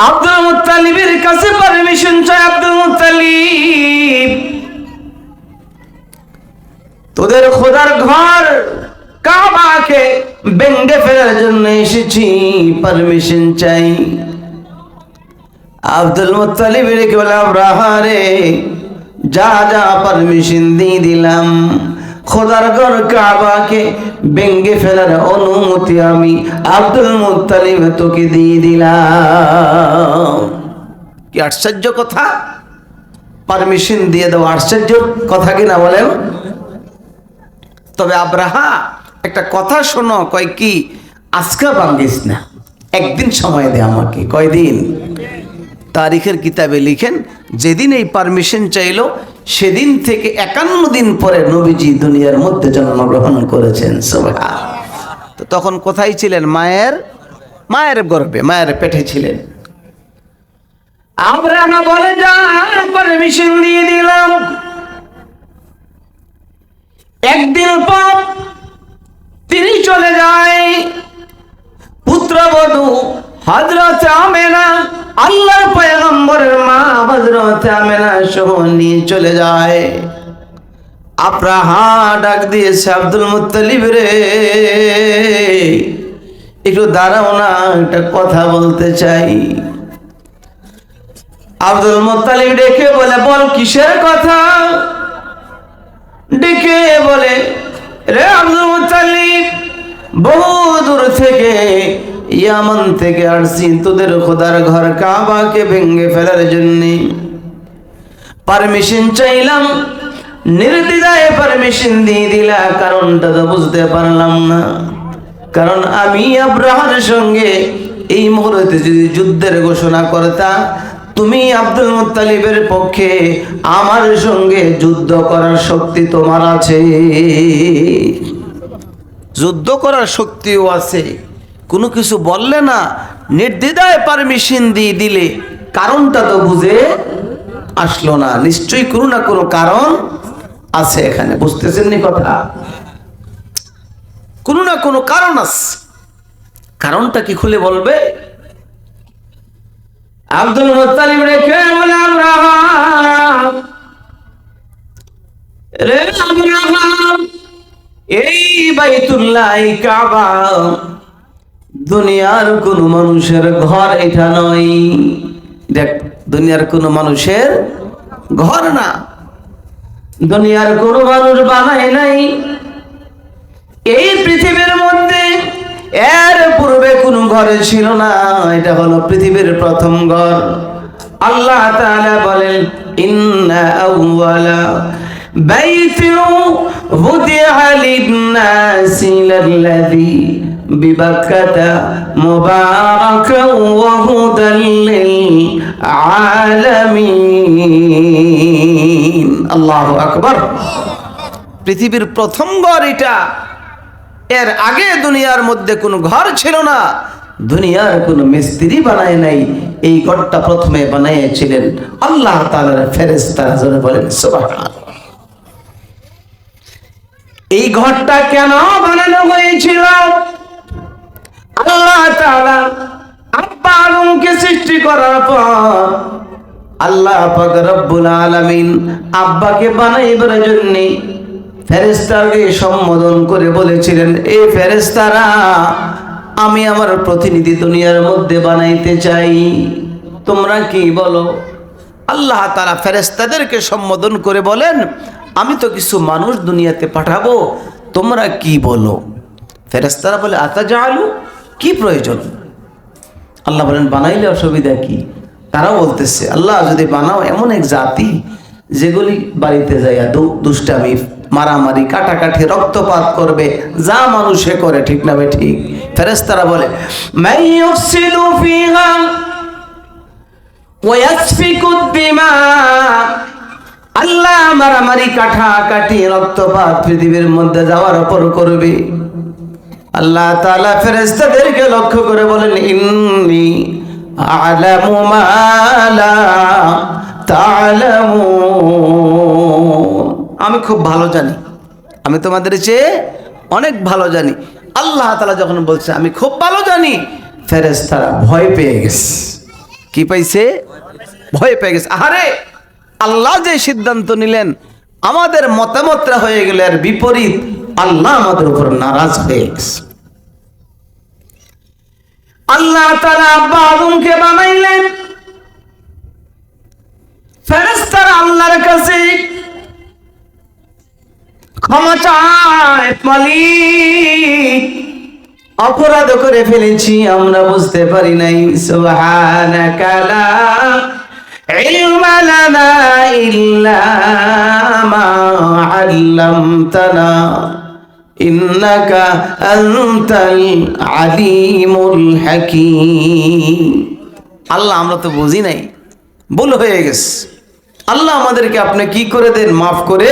আব্দুল মুত্তালিবের কাছে পারমিশন চায়, আব্দুল মুত্তালিব, তোদের খোদার ঘর কাবাকে ভেঙ্গে ফেলার জন্য এসেছি, পারমিশন চাই। আব্দুল মুত্তালিব রেখে বলে, আব্রাহা রে, যা যা পারমিশন দিয়ে দিলাম, খোদার ঘর কাবাকে ভেঙ্গে ফেলার অনুমতি আমি আব্দুল মুত্তালিব তোকে দিয়ে দিলাম। কি আশ্চর্য কথা! পারমিশন দিয়ে দাও, আশ্চর্য কথা কিনা বলেন? তবে আব্রাহা একটা কথা শোনো, কয় কি, আজকে ভাঙ্গিস না, একদিন সময় দে আমাকে। কয়দিন? তারিখের কিতাবে লিখেন, যেদিন এই পারমিশন চাইলো সেদিন থেকে 51 দিন পরে নবীজি দুনিয়ার মধ্যে জন্মগ্রহণ করেছেন। সুবহানাল্লাহ। তো তখন কোথায় ছিলেন? মায়ের গর্ভে, মায়ের পেটে ছিলেন। আব্রাহা বলে, যা পারমিশন দিয়ে দিলাম। একদিন পর তিনি চলে যায়, পুত্রবধূ হযরত আমেনা, আল্লাহর পয়গম্বরের মা হযরত আমেনা সহ নিয়ে চলে যায়। আব্রাহা ডাক দিয়েছে, আব্দুল মুত্তালিব রে, একটু দাঁড়াও না, একটা কথা বলতে চাই। আব্দুল মুত্তালিব ডেকে বলে, বল, কিসের কথা? ডেকে বলে, রে আব্দুল মুত্তালিব, বহু দূর থেকে, ইয়ামান থেকে আসছি, তোদের খোদার ঘর কাবাকে ভেঙ্গে ফেলার জন্য পারমিশন চাইলাম, নির্দ্বিধায় পারমিশন দিয়ে দিলা, কারণটা তো বুঝতে পারলাম না। কারণ আমি আব্রাহার সঙ্গে এই মুহূর্তে যদি যুদ্ধের ঘোষণা করতা, তুমি আব্দুল মুত্তালিবের পক্ষে আমার সঙ্গে যুদ্ধ করার শক্তি তোমার আছে, যুদ্ধ করার শক্তিও আছে। কোনো কিছু বললে না, নির্দ্বিধায় পারমিশন দিয়ে দিলে, কারণটা তো বুঝে আসলো না, নিশ্চয়ই কোনো না কোনো কারণ আছে এখানে। বুঝতেছেন নি কথা? কোনো না কোনো কারণ আছে। কারণটা কি খুলে বলবে? আব্দুল মুত্তালিব রেখে বলে, আব্রাহা রে, আব্রাহা, এই বাইতুল্লাহ, এই কাবা দুনিয়ার কোন মানুষের ঘর এটা নয়। দেখ, দুনিয়ার কোন মানুষের ঘর না, দুনিয়ার কোন মানুষ বানায় নাই। এই পৃথিবীর মধ্যে এর পূর্বে কোন ঘরে ছিল না, এটা হলো পৃথিবীর প্রথম ঘর। আল্লাহ তাআলা বলেন, ইন্না আউওয়ালা বাইতিন wudi'a lin-nasi lalladhi বিবাক্কাতা মুবারাকান ওয়া হুদাল লিল-আলামিন। আল্লাহু আকবার। পৃথিবীর প্রথম ঘর এটা। এর আগে দুনিয়ার মধ্যে কোনো ঘর ছিল না, দুনিয়ার কোনো মিস্ত্রি বানায় নাই। এই ঘরটা প্রথমে বানিয়েছিলেন আল্লাহ তাআলার ফেরেশতারা। যারা বলেন সুবহানাল্লাহ। এই ঘরটা কেন বানানো হয়েছিল? আল্লাহ তাআলা আব্বা আদমকে সৃষ্টি করার পর আল্লাহ পাক রব্বুল আলামিন আব্বাকে বানাইবার জন্য ফেরেশতাকে সম্বোধন করে বলেছিলেন, এ ফেরেশতারা, আমি আমার প্রতিনিধি দুনিয়ার মধ্যে বানাইতে চাই, তোমরা কি বলো? আল্লাহ তাআলা ফেরেশতাদেরকে সম্বোধন করে বলেন, আমি তো কিছু মানুষ দুনিয়াতে পাঠাবো, তোমরা কি বলো? ফেরেশতারা বলে আতাজালু, কি প্রয়োজন? আল্লাহ বলেন বানাইলে অসুবিধা কি? তারাও বলতেছে আল্লাহ যদি বানাও এমন এক জাতি যেগুলি বাড়িতে যাইয়া দুষ্টামি, মারামারি, কাটাকাটি, রক্তপাত করবে, যা মানুষে করে, ঠিক না বে ঠিক? ফেরেশতারা বলে মাইয়ুফসিদু ফিহা ওয়া ইয়াসফিকু দিমা, আল্লাহ মারামারি, কাটাকাটি, রক্তপাত পৃথিবীর মধ্যে যাওয়ার উপর করবে। আল্লাহ তাআলা ফেরেশতাদেরকে লক্ষ্য করে বলেন ইন্নী আ'লামু মা লা তা'লামুন, আমি খুব ভালো জানি, আমি তোমাদের চেয়ে অনেক ভালো জানি। আল্লাহ তাআলা যখন বলছে আমি খুব ভালো জানি, ফেরেশতারা ভয় পেয়ে গেছে। কি পাইছে? ভয় পেয়ে গেছে। আরে আল্লাহ যে সিদ্ধান্ত নিলেন, আমাদের মতামতটা হয়ে গেল এর বিপরীত, আল্লাহ আমাদের উপর নারাজ হয়ে গেছে। আল্লাহ তাআলা আব্বা আদমকে বানাইলেন, ফেরেশতারা আল্লাহর কাছে ক্ষমা চায়, মালিক অপরাধ করে ফেলেছি, আমরা বুঝতে পারি নাই। সুবহানাকা লা ইলমা লানা ইল্লা মা আল্লামতানা ইন্নাকা আনতাল আলিমুল হাকীম। আল্লাহ আমরা তো বুঝি নাই, ভুল হয়ে গেছে, আল্লাহ আমাদেরকে আপনি কি করে দেন, মাফ করে।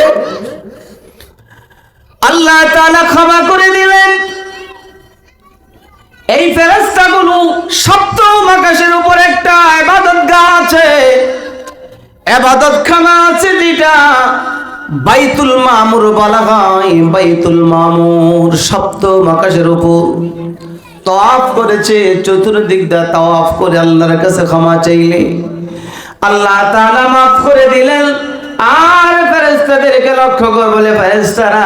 আল্লাহ তাআলা ক্ষমা করে দিলেন। এই ফেরেশতাগুলো সপ্তম আকাশের উপর একটা ইবাদতগাহ আছে, ইবাদতখানা আছে, যেটা বাইতুল মামুর বলা হয়। বাইতুল মামুর সপ্তম আকাশের উপর তাওয়াফ করেছে, চতুর্দিক দিয়ে তাওয়াফ করে আল্লাহর কাছে ক্ষমা চাইলে আল্লাহ তাআলা মাফ করে দিলেন। আর ফেরেশতাদেরকে লক্ষ্য করে বলে ফেরেশতারা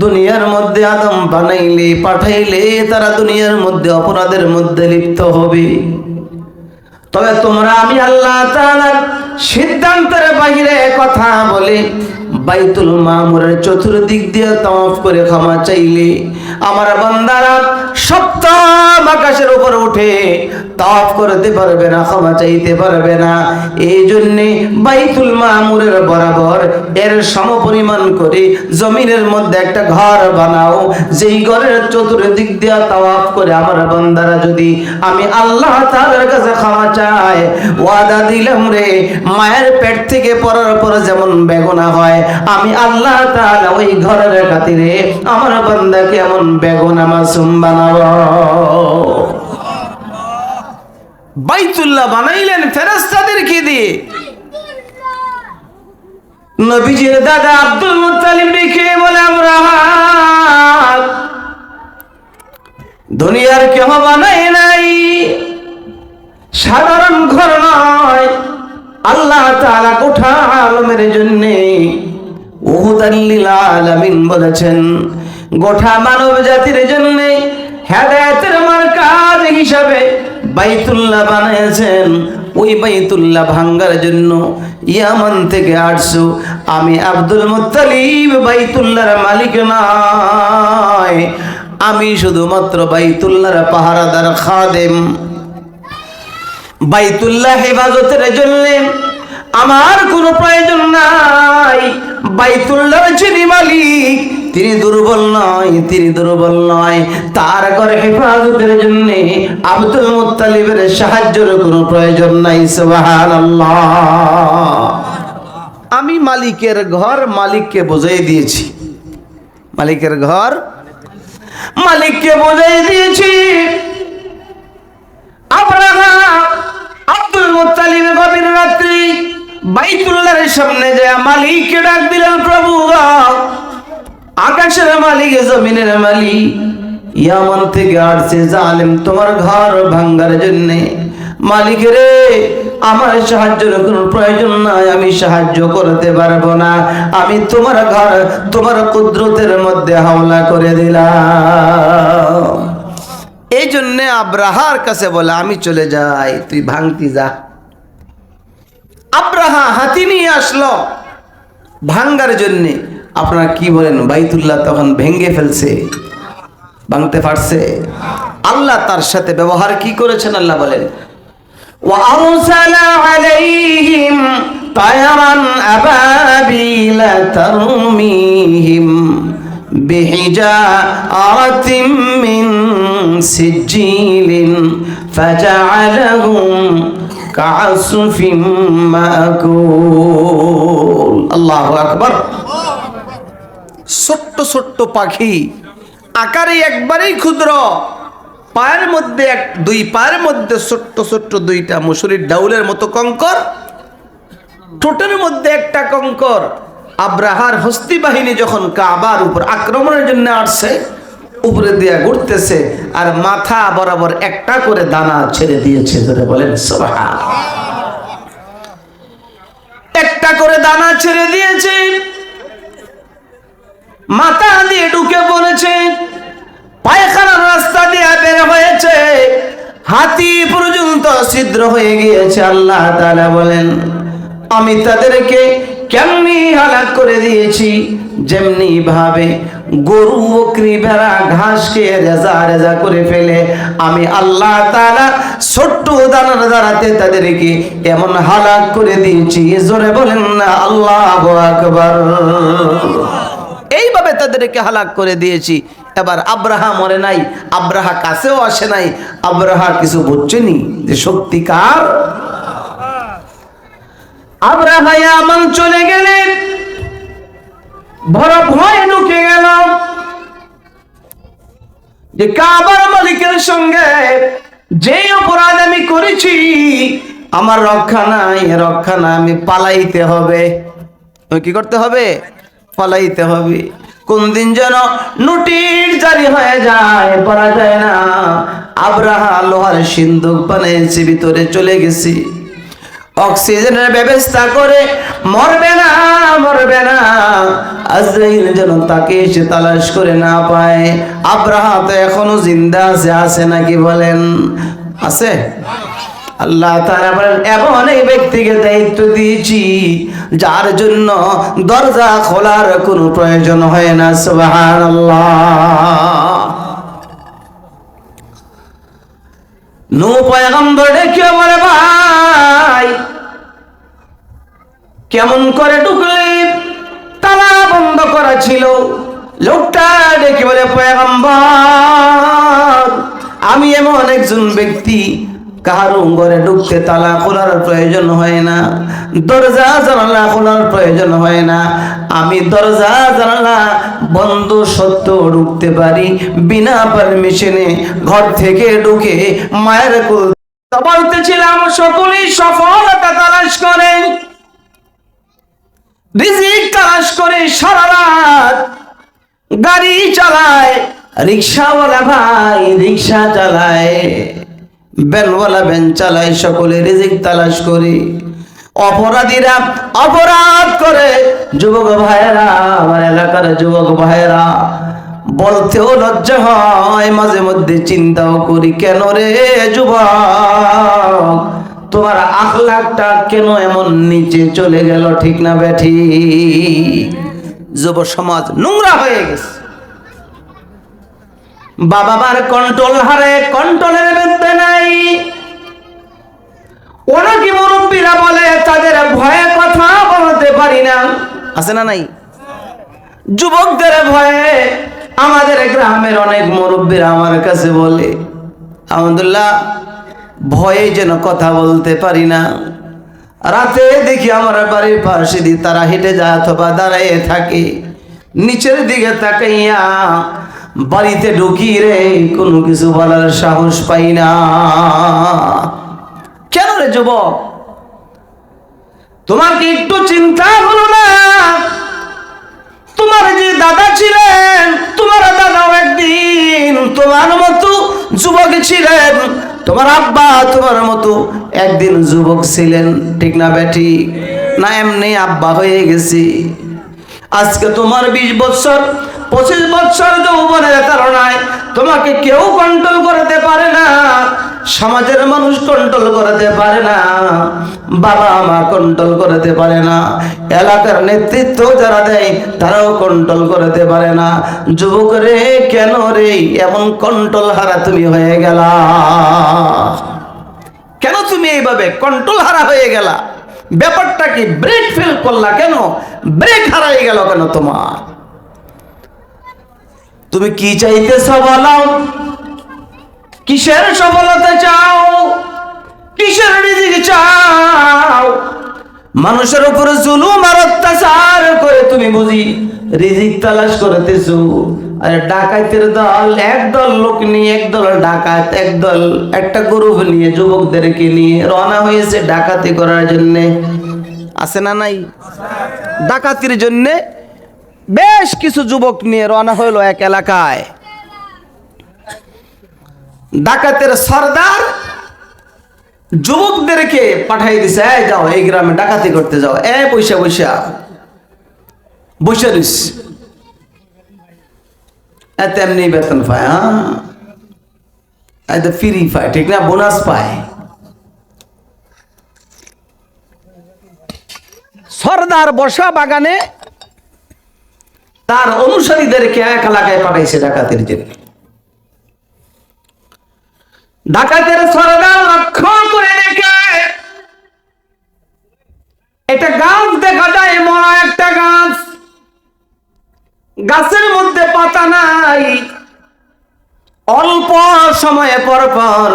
দুনিয়ার মধ্যে আদম বানাইলে, পাঠাইলে তারা দুনিয়ার মধ্যে অপরাধের মধ্যে লিপ্ত হবে, তবে তোমরা আমি আল্লাহ তাআলার সিদ্ধান্তের বাইরে কথা বলে বাইতুল মামুরের চতুর্দিক দিয়ে তাওয়াফ করে ক্ষমা চাইলে আমার বান্দারা সপ্তম আকাশের উপর উঠে তাওয়াফ করতে পারবে না, ক্ষমা চাইতে পারবে না। এই জন্যে বাইতুল মামুরের বরাবর এর সমপরিমাণ করে জমিনের মধ্যে একটা ঘর বানাও, যেই ঘরের চতুর্দিক দিয়ে তাওয়াফ করে আমার বান্দারা যদি আমি আল্লাহ তাআলার কাছে ক্ষমা চায়, ওয়াদা দিলাম রে, মায়ের পেট থেকে পড়ার পর যেমন বেগুনা হয়, আমি আল্লাহ তাআলা ওই ঘরের খাতিরে আমার বান্দাকে এমন বেগুনা মাসুম বানাবো। বাইতুল্লাহ বানাইলেন ফেরেশতাদেরকে দিয়ে। নবীজির দাদা আব্দুল মুত্তালিব দেখে বলে আমরা দুনিয়ার কেউ বানাই নাই, সাধারণ ঘর নয়, আল্লাহ তাআলা গোটা আলমের জন্য উহুদাল লিল আলামিন বলেছেন, গোটা মানব জাতির জন্য হেদায়েতের মার্কাজ হিসাবে বাইতুল্লাহ বানিয়েছেন। ওই বাইতুল্লাহ ভাঙ্গার জন্য ইয়ামান থেকে 800, আমি আব্দুল মুত্তালিব বাইতুল্লাহর মালিক নয়, আমি শুধুমাত্র বাইতুল্লাহর পাহারাদার খাদেম। বাইতুল্লাহ হেফাজতের জন্য আমার কোনো প্রয়োজন নাই। বাইতুল্লাহর যিনি মালিক তিনি দুর্বল নয়, তিনি দুর্বল নয়। তার ঘরে হেফাজতের জন্য আব্দুল মুত্তালিবের সাহায্যের কোনো প্রয়োজন নাই। সুবহানাল্লাহ। আমি মালিকের ঘর মালিককে বুঝাই দিয়েছি, মালিকের ঘর মালিককে বুঝাই দিয়েছি। আব্রাহা আব্দুল মুত্তালিবের গভীর রাত্রি বাইতুল্লাহর সামনে যায় মালিককে ডাক দিলেন, প্রভু আকাশের মালিক, জমিনের মালিক, ইয়ামান থেকে আসছে জালেম তোমার ঘর ভাঙ্গার জন্য। মালিক রে, আমার সাহায্যের কোনো প্রয়োজন নাই, আমি সাহায্য করতে পারবো না, আমি তোমার ঘর তোমার কুদরতের মধ্যে হামলা করে দিলাম। এই জন্য আব্রাহার কাছে বলে আমি চলে যাই, তুই ভাঙতি যা। আব্রাহা হাতি নিয়ে আসলো ভাঙ্গার জন্যে, আপনারা কি বলেন? বাইতুল্লাহ তখন ভেঙে ফেলছে, ভাঙতে পারছে? আল্লাহ তার সাথে ব্যবহার কি করেছেন? আল্লাহ বলেন وَأَرْسَلَ عَلَيْهِمْ طَيْرًا أَبَابِيلَ تَرْمِيهِمْ بِحِجَارَةٍ مِّن سِجِّيلٍ فَجَعَلَهُمْ كَعَصْفٍ مَّأْكُولٍ আল্লাহু আকবার। ছোট্ট ছোট্ট পাখি, আকারে একবারেই ক্ষুদ্র, পায়ের মধ্যে দুই পায়ের মধ্যে ছোট্ট ছোট্ট দুইটা মুসুরির ডাউলের মতো কঙ্কর, ঠোঁটের মধ্যে একটা কঙ্কর। আব্রাহার হস্তি বাহিনী যখন কাবার উপর আক্রমণের জন্য আসছে, উপরে দিয়া ঘুরতেছে, আর মাথা বরাবর একটা করে দানা ছেড়ে দিয়েছে। ধরে বলেন সুবহানাল্লাহ। একটা করে দানা ছেড়ে দিয়েছে, মাথা দিয়ে ঢুকে পড়েছে, পায়খানার রাস্তা দিয়ে বের হয়েছে, হাতি পর্যন্ত ছিদ্র হয়ে গিয়েছে। আল্লাহ তাআলা বলেন আমি তাদেরকে কেমনি হালাক করে দিয়েছি, যেমনি ভাবে গরু বকরি ভেড়া ঘাস খেয়ে রেজা রেজা করে ফেলে, আমি আল্লাহ তাআলা ছোট্ট দানার দ্বারাতে তাদেরকে এমন হালাক করে দিয়েছি। জোরে বলেন না আল্লাহু আকবার। এইভাবে তাদেরকে হালাক করে দিয়েছি। এবার আব্রাহা মরে নাই, আব্রাহা কাছেও আসে নাই, আব্রাহা কিছু বুঝছেনি যে শক্তি কার। আব্রাহা ইয়ামান চলে গেলেন, বড় ভয় ঢুকে গেল যে কাবার মালিকের সঙ্গে যে অপরাধ আমি করেছি, আমার রক্ষা নাই, রক্ষা নাই, আমি পালাইতে হবে। কি করতে হবে? পালাইতে হবে। কোন দিন যেন নোটিশ জারি হয়ে যায়, পড়া যায় না। আব্রাহা লোহার সিন্দুক বানিয়েছে, ভিতরে চলে গেছি, অক্সিজেনের ব্যবস্থা করে মরবে না, মরবে না, আজরাইল যেন তাকে এসে তালাশ করে না পায়। আব্রাহা তো এখনো জিন্দা আছে, আছে নাকি বলেন? আছে। আল্লাহ তাআলা বলেন এমন এই ব্যক্তিকে দায়িত্ব দিয়েছি যার জন্য দরজা খোলার কোনো প্রয়োজন হয় না। সুবহানাল্লাহ। নূহ পয়গম্বর ডেকে বলে ভাই কেমন করে ঢুকলে? তালা বন্ধ করা ছিল। লোকটা ডেকে বলে পয়গম্বর আমি এমন একজন ব্যক্তি, কারো ঘরে ঢুকতে তালা খোলার প্রয়োজন হয় না, দরজা জানালা খোলার প্রয়োজন হয় না, আমি দরজা জানালা বন্ধ সত্ত্বেও ঢুকতে পারি, বিনা পারমিশনে ঘর থেকে ঢুকে মায়ের কোল। বলতেছিলাম সকলেই সফলতা তালাশ করে, রিজিক তালাশ করে, সারা রাত গাড়ি চালায়, রিক্সাওয়ালা ভাই রিক্সা চালায়, ভ্যানওয়ালা ভ্যান চালায়, সকলে রিজিক তালাশ করে। অপরাধীরা অপরাধ করে, যুবক ভাইয়েরা, আমার এলাকার যুবক ভাইয়েরা বলতেও লজ্জা হয়, মাঝে মধ্যে চিন্তাও করি, কেন রে যুবক তোমার আখলাকটা কেন এমন নিচে চলে গেল? ঠিক না বেঠি? যুব সমাজ নোংরা হয়ে গেছে, বাবা মার কন্ট্রোল হারে, কন্ট্রোলের মধ্যে নাই। অনেকে মুরব্বীরা বলে তাদের ভয়ে কথা বলতে পারি না, আছে না নাই? যুবকদের ভয়ে আমাদের গ্রামের অনেক মুরব্বীরা আমার কাছে বলে আলহামদুলিল্লাহ ভয়ে যেন কথা বলতে পারি না। রাতে দেখি আমার বাড়ির পাশে দিয়ে তারা হেঁটে যায় অথবা দাঁড়িয়ে থাকে, নিচের দিকে তাকাইয়া বাড়িতে ঢুকি রে কোনো কিছু বলার সাহস পাই না। কেন রে যুবক, তোমার কি একটু চিন্তা হলো না? তোমার যে দাদা ছিলেন, তোমার দাদাও একদিন তোমার মতো যুবক ছিলেন, তোমার আব্বা তোমার মতো একদিন যুবক ছিলেন, ঠিক না বেটি? না এমনি আব্বা হয়ে গেছি। আজকে তোমার 20 বছর, 25 বছর যৌবনের তাড়নায় তোমাকে কেউ কন্ট্রোল করতে পারে না, সমাজের মানুষ কন্ট্রোল করতে পারে না, বাবা মা কন্ট্রোল করতে পারে না, এলাকার নেতৃত্ব যারা দেয় তারাও কন্ট্রোল করতে পারে না। যুবক রে, কেন রে এমন কন্ট্রোল হারা তুমি হয়ে গেলা? কেন তুমি এইভাবে কন্ট্রোল হারা হয়ে গেলা? ব্যাপারটা কি? ব্রেক ফেল করলা কেন? ব্রেক হারাই গেল কেন তোমার? তুমি কি চাইতেছ বলো? কিসের সফলতা চাও? কিসের রিজিক চাও? মানুষের উপরে জুলুম আর অত্যাচার করে তুমি বুঝি রিজিক তালাশ করতেছো? আর ডাকাতের দল, একদল লোক নিয়ে, একদল ডাকাত, একদল একটা গ্রুপ নিয়ে যুবকদেরকে নিয়ে রওনা হয়েছে ডাকাতি করার জন্য। আছে না নাই? ডাকাতির জন্য বেশ কিছু যুবক নিয়ে রওনা হলো এক এলাকায়। ডাকাতের সর্দার যুবকদেরকে পাঠাই দিছে, এই যাও এই গ্রামে ডাকাতি করতে যাও। পয়সা পয়সা বসে দিস, তেমনি বেতন পায়, হ্যাঁ ফ্রি পায়, ঠিক না? বোনাস পায়। সর্দার বসা বাগানে তার অনুসারীদেরকে এক এলাকায় পাঠাইছে ডাকাতির জন্য। ডাকাতের সর্দার লক্ষ্য করে দেখে একটা গাছ দেখা যায়, মরা একটা গাছ, গাছের মধ্যে পাতা নাই। অল্প সময় পর পর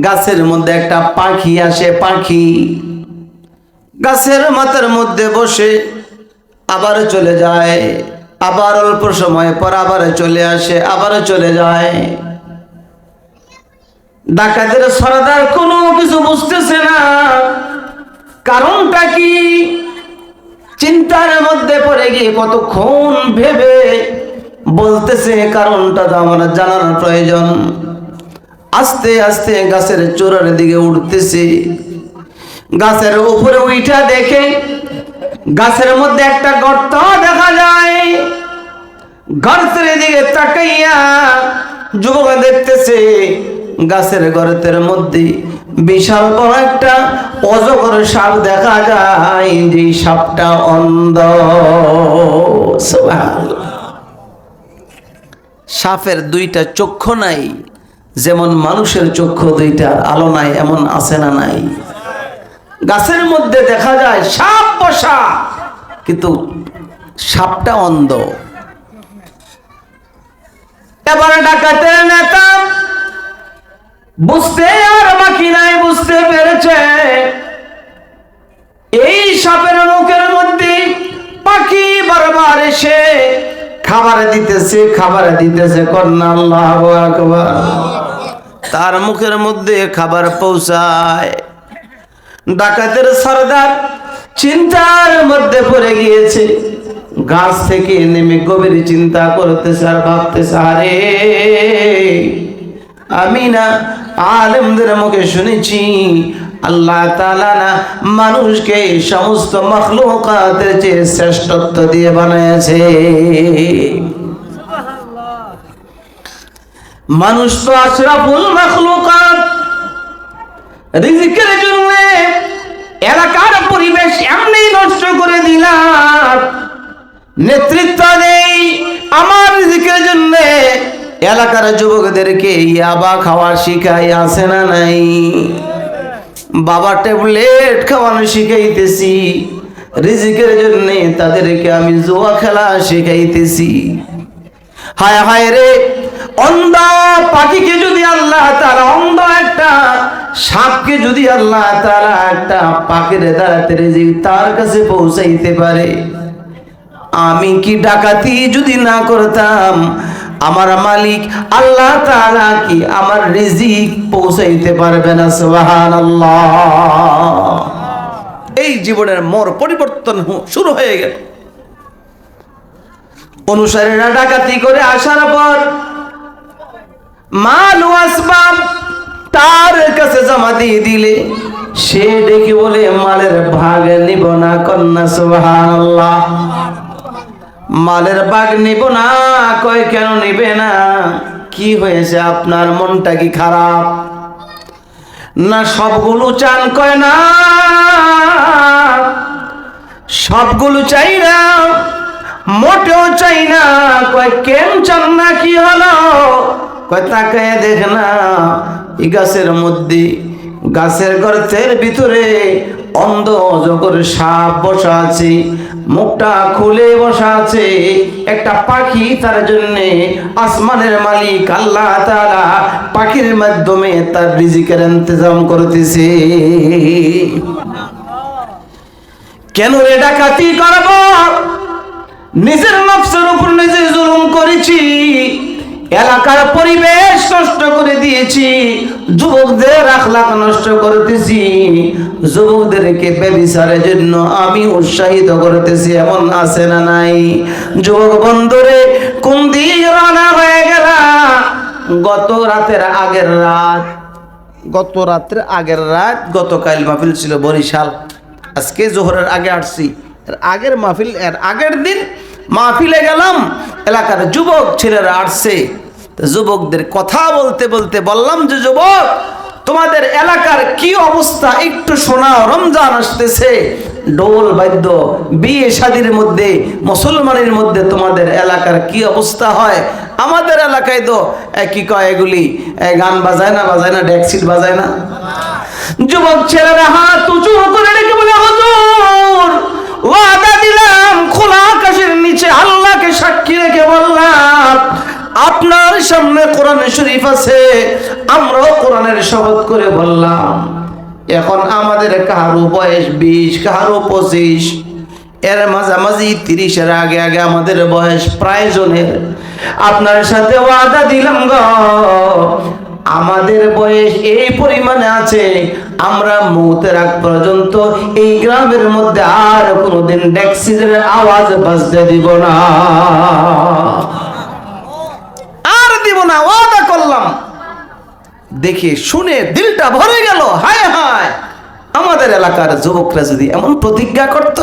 গাছের মধ্যে একটা পাখি আসে। পাখি গাছের মাথার মধ্যে বসে আবার চলে যায়, আবার অল্প সময় পর আবার চলে আসে, আবার চলে যায়। ডাকাতের সর্দার কোনো কিছু বুঝতেছে না, কারণটা কি? চিন্তার মধ্যে পড়ে গিয়ে কতক্ষণ ভেবে বলতেছে, কারণটা তো আমার জানার প্রয়োজন। আস্তে আস্তে গাছের চূড়ার দিকে উঠতেছে। গাছের উপরে উঠা দেখে গাছের মধ্যে একটা গর্ত দেখা যায়। গর্তের দিকে তাকাইয়া যুবক দেখতেছে গাছের গর্তের মধ্যে বিশাল বড় একটা অজগর সাপ দেখা যায়, যে সাপটা অন্ধ। সাপের দুইটা চক্ষু নাই, যেমন মানুষের চক্ষু দুইটা, আলো নাই, এমন আছে না নাই? গাছের মধ্যে দেখা যায় সাপ বসা, কিন্তু সাপটা অন্ধ। এবারে ডাকাতের নেতা বুঝতে আর বাকি নাই, বুঝতে পেরেছে এই সাপের মুখের মধ্যে পাখি বারবার এসে খাবার দিতেছে, খাবার দিতেছে। কন্যা আল্লাহু আকবার। তার মুখের মধ্যে খাবার পৌঁছায়। ডাকাতের সর্দার চিন্তার মধ্যে পড়ে গিয়েছে। গাছ থেকে নেমে গভীর চিন্তা করতেছে আর ভাবতেছে, আরে আমি না আলেমদের মুখে শুনেছি আল্লাহ তাআলা না মানুষকে সমস্ত মাখলুকাতের চেয়ে শ্রেষ্ঠত্ব দিয়ে বানিয়েছে। মানুষ তো আশরাফুল মাখলুকাত। রিজিকের জন্য এলাকার পরিবেশ এমনি নষ্ট করে দিলাম, নেতৃত্ব নেই আমার রিজিকের জন্য। এলাকার যুবকদেরকে ইয়াবা খাওয়া শিখাই, আছে না নাই? বাবা ট্যাবলেট খাওয়ানো শিখাইতেছি, রিজিকের জন্য তাদেরকে আমি জুয়া খেলা শিখাইতেছি। হায় হায় রে, অন্ধ পাখিকে যদি আল্লাহ তাআলা, অন্ধ একটা সাপকে যদি আল্লাহ তাআলা একটা পাখির দ্বারাতে রিজিক তার কাছে পৌঁছাইতে পারে, আমি কি ডাকাতি যদি না করতাম আমার মালিক আল্লাহ তাআলা কি আমার রিজিক পৌঁছাইতে পারবে না? সুবহানাল্লাহ। এই জীবনের মোর পরিবর্তন শুরু হয়ে গেল। অনুসারীরা ডাকাতি করে আসার পর মাল ও আসবাব তার কাছে জমা দিয়ে দিলে সে ডেকে বলে মালের ভাগ নিব না। কন্যা সুবহানাল্লাহ। মালের ভাগ নিব না। কয় কেন নিবে না? কি হয়েছে আপনার, মনটা কি খারাপ? না সবগুলো চান? কয় না সবগুলো চাই না, মোটেও চাই না। কয় কেন চান না, কি হলো? কয় তাকায় দেখ না, এই গাছের মধ্যে, গাছের গর্তের ভিতরে অন্ধ অজগর সাপ বসা আছে, মুখটা খুলে বসা আছে। একটা পাখি তার জন্য আসমানের মালিক আল্লাহ তাআলা পাখির মাধ্যমে তার রিজিকের ইন্তজাম করতেছে। কেন রে ডাকাতি করব? নিজের নফসের উপর নিজে জুলুম করেছি, এলাকার পরিবেশ নষ্ট করে দিয়েছি, যুবকদের আখলাক নষ্ট করতেছি, যুবকদেরকে ব্যভিচারের জন্য আমি উৎসাহিত করতেছি। এমন আছে না নাই? যুবক বন্ধুরে, কোন দিন রওনা হয়ে গেল? গত রাতের আগের রাত, গতকাল মাহফিল ছিল বরিশাল, আজকে জোহরের আগে আসছি। আগের মাহফিল, এর আগের দিন মাহফিলে গেলাম, এলাকার যুবক ছেলেরা আসছে। যুবকদের কথা বলতে বলতে বললাম যে যুবক, তোমাদের এলাকার কি অবস্থা একটু শোনাও। রমজান আসতেছে, ঢোল বাদ্য, বিয়ে শাদীর মধ্যে, মুসলমানের মধ্যে তোমাদের এলাকার কি অবস্থা হয়? আমাদের এলাকায় তো কি কয় এগুলি, গান বাজায় না, ডেকসিট বাজায় না। যুবক ছেলেরা হাত উঁচু করে রেখে বলে, হুজুর ওয়াদা দিলাম, খোলা আকাশের নিচে আল্লাহকে সাক্ষী রেখে বললাম, আপনার সামনে কোরআন শরীফ আছে, আমরাও কোরআনের শপথ করে বললাম। এখন আমাদের কারো বয়স 20, কারো 25, এর মাঝামাঝি 30-এর আগে আগে আমাদের বয়স প্রায় জনের। আপনার সাথে ওয়াদা দিলাম গো, আমাদের বয়স এই পরিমাণে আছে, আমরা মৌতের আগ পর্যন্ত এই গ্রামের মধ্যে আর কোনোদিন ডেক্সিদের আওয়াজ বাজতে দিব না, আর দিব না, ওয়াদা করলাম। দেখে শুনে দিলটা ভরে গেল। হায় হায়, আমাদের এলাকার যুবকরা যদি এমন প্রতিজ্ঞা করত,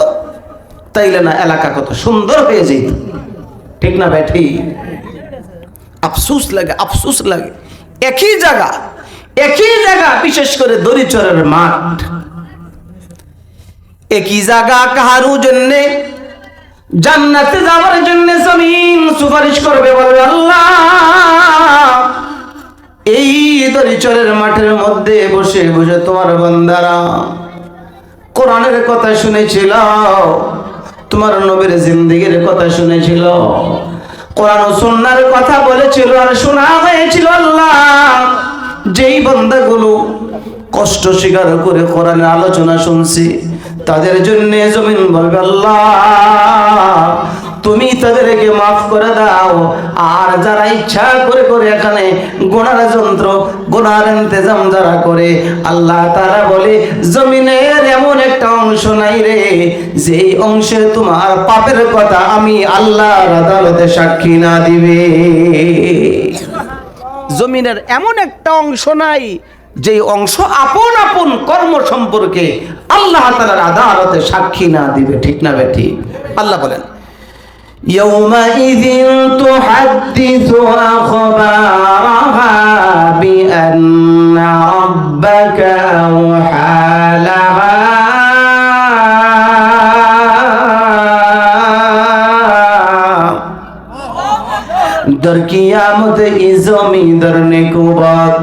তাইলে না এলাকা কত সুন্দর হয়ে যেত। ঠিক না ভাই? ঠিক। আফসোস লাগে। একই জায়গা, বিশেষ করে দরিচরের মাঠ, একই জায়গা কাহারু জন্য জান্নাতে যাওয়ার জন্য জমিন সুপারিশ করবে, বলবে আল্লাহ এই দরিচরের মাঠের মধ্যে বসে বসে তোমার বান্দারা কোরআনের কথা শুনেছিল, তোমার নবীর জিন্দেগীর কথা শুনেছিল, কোরআন ও সুন্নাহর কথা বলেছিল আর শোনা হয়েছিল। আল্লাহ, যেই বান্দাগুলো কষ্ট স্বীকার করে কোরআনের আলোচনা শুনছি, তাদের জন্য জমিন বলবে আল্লাহ তুমি তাদেরকে মাফ করে দাও। আর যারা ইচ্ছা করে করে এখানে গুনার যন্ত্র, গুনার ইন্তজাম যারা করে, আল্লাহ তারা বলে জমিনের এমন একটা অংশ নাই রে, যেই অংশে তোমার পাপের কথা আমি আল্লাহর আদালতে সাক্ষী না দিবে। জমিনের এমন একটা অংশ নাই যে অংশ আপন আপন কর্ম সম্পর্কে আল্লাহ তাআলার আদালতে সাক্ষী না দিবে। ঠিক না বেঠি? আল্লাহ বলেন, ইয়াউমাইযিন তুহাদ্দিসু আখবারাহা বিআন্না রাব্বাকা আওহালাহা। দর কিয়ামত ইজমি দরনে কুবাদ,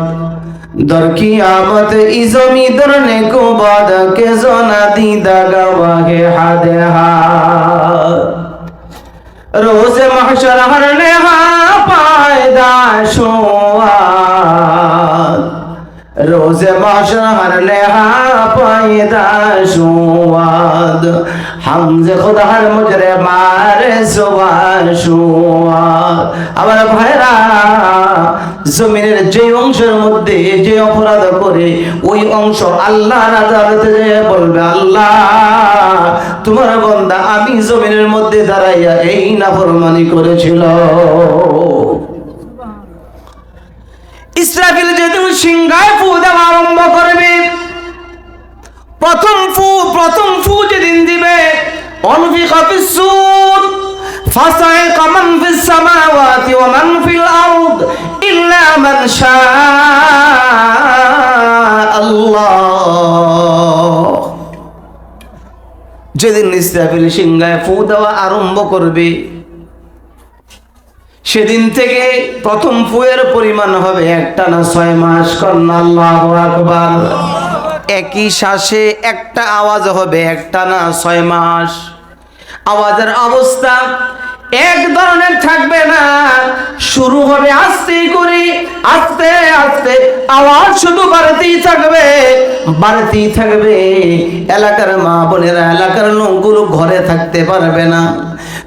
দর কিয়ামত ইজমি দরনে কুবাদ কে জনা দিদা গওয়াহে হাদেহা। रोज महशर हर नेहा पायदा शुआद, रोज महशर हर नेहा पायदा शुआद, हमजे खुदा हर मुजरे मारे सुबह शुआद। আবার ভাইরা, জমিনের যে অংশের মধ্যে যে অপরাধ করে ওই অংশ আল্লাহর আদালতে বলবে আল্লাহ তোমার বান্দা আমি জমিনের মধ্যে দাঁড়াইয়া এই নাফরমানি করেছিল। ইসরাফিল যেদিন সিংহায় ফু দেওয়া আরম্ভ করবে, প্রথম ফু যেদিন দিবে, অনফিখা ফিস-সূর فصعق من في السماوات ومن في الأرض إلا من شاء الله। যেদিন ইসরাফিল সিংহায় ফু দেওয়া আরম্ভ করবে সেদিন থেকে প্রথম ফুয়ের পরিমাণ হবে একটানা 6 মাস। কন্যা আল্লাহু আকবার। একই শ্বাসে একটা আওয়াজ হবে একটানা 6 মাস। আওয়াজের অবস্থা এক ধরনের থাকবে না, শুরু হবে আস্তে করে, আস্তে আস্তে আওয়াজ শুধু বাড়তেই থাকবে, বাড়তেই থাকবে। এলাকার মা বোনেরা, এলাকার লোকগুলো ঘরে থাকতে পারবে না।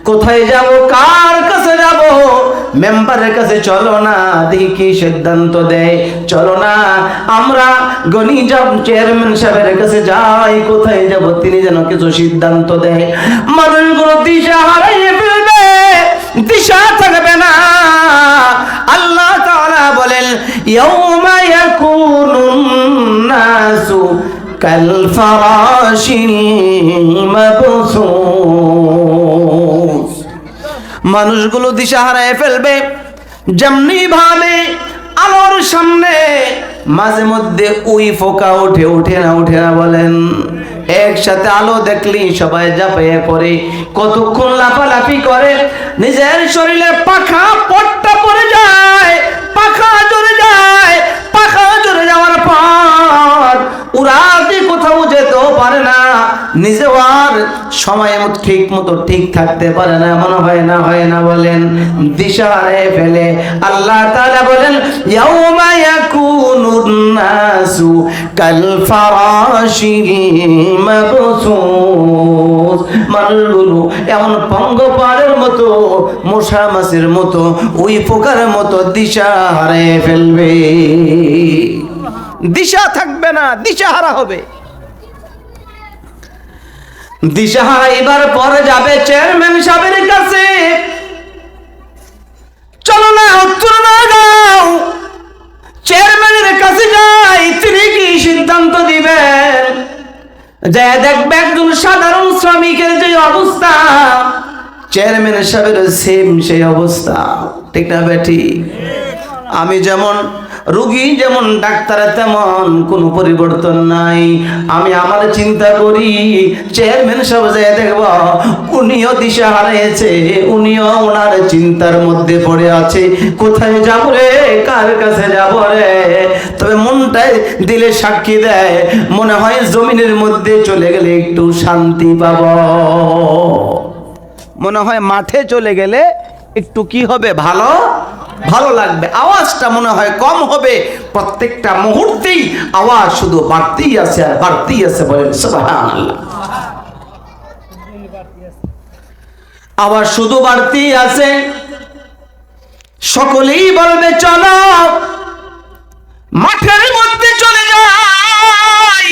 কোথায় যাব, কার কাছে যাব? মেম্বারের কাছে চলো না, দেখি কি সিদ্ধান্ত দেয়। চলো না আমরা গনি যাব চেয়ারম্যান সাহেবের কাছে যাই, কোথায় যাব তিনি যেন কিছু সিদ্ধান্ত দেয়। মানুষগুলো দিশা হারিয়ে ফেলবে, দিশা থাকবে না। আল্লাহ তাআলা বলেন ইয়াউমা ইয়াকুনুন নাসু কাল ফারাশিল মাবসুস। মানুষগুলো দিশা হারিয়ে ফেলবে যেমনি ভাবে আলোর সামনে মাঝে মধ্যে উই ফোকা ওঠে, ওঠে না বলেন? একসাথে আলো দেখলি সবাই ঝাঁপিয়ে পড়ে, কতক্ষণ লাফালাফি করে, নিজের শরীরে পাখা পট্টা পড়ে যায়, পাখা জড়ে যায়। পাখা জড়ে যাওয়ার পর উড়াতে কোথাও যেতেও পারে না, নিজেও আর সময় মতো ঠিক থাকতে পারে না। মনে হয় না বলেন? দিশা হারিয়ে ফেলে। আল্লাহ তাআলা বলেন ইয়াউমা ইয়াকুনুন নাসু কাল ফারাশিল মাবসুস। মানুষগুলো এমন পঙ্গপালের মতো, মশা মাছির মতো, ওই পোকার মতো দিশা হারিয়ে ফেলবে। দিশা থাকবে না, দিশাহারা হবে। দিশাহারা এবার পরে যাবে চেয়ারম্যান সাহেবের কাছে। চলো না, উত্তর না দাও, চেয়ারম্যানের কাছে যাই, তিনি কি সিদ্ধান্ত দিবেন। যে দেখবে একজন সাধারণ শ্রমিকের যে অবস্থা, চেয়ারম্যান সাহেবের সেম সেই অবস্থা। ঠিক না বেটি? আমি যেমন রোগী, যেমন ডাক্তারের তেমন কোনো পরিবর্তন নাই। আমি আমার চিন্তা করি চেয়ারম্যান সাহেব যে দেখব উনিও দিশা হারিয়েছে, উনিও ওনার চিন্তার মধ্যে পড়ে আছে, কোথায় যাব রে, কার কাছে যাব রে। তবে মনটাই দিলে সাক্ষী দেয়, মনে হয় জমিনের মধ্যে চলে গেলে একটু শান্তি পাব, মনে হয় মাঠে চলে গেলে একটু কি হবে, ভালো লাগবে। আওয়াজটা মনে হয় কম হবে, প্রত্যেকটা মুহূর্তেই আওয়াজ শুধু বাড়তেই আছে আর বাড়তেই আছে। বলেন সুবহানাল্লাহ। আওয়াজ শুধু বাড়তেই আছে। সকলেই বলবে চলো মাঠের মধ্যে চলে যাই,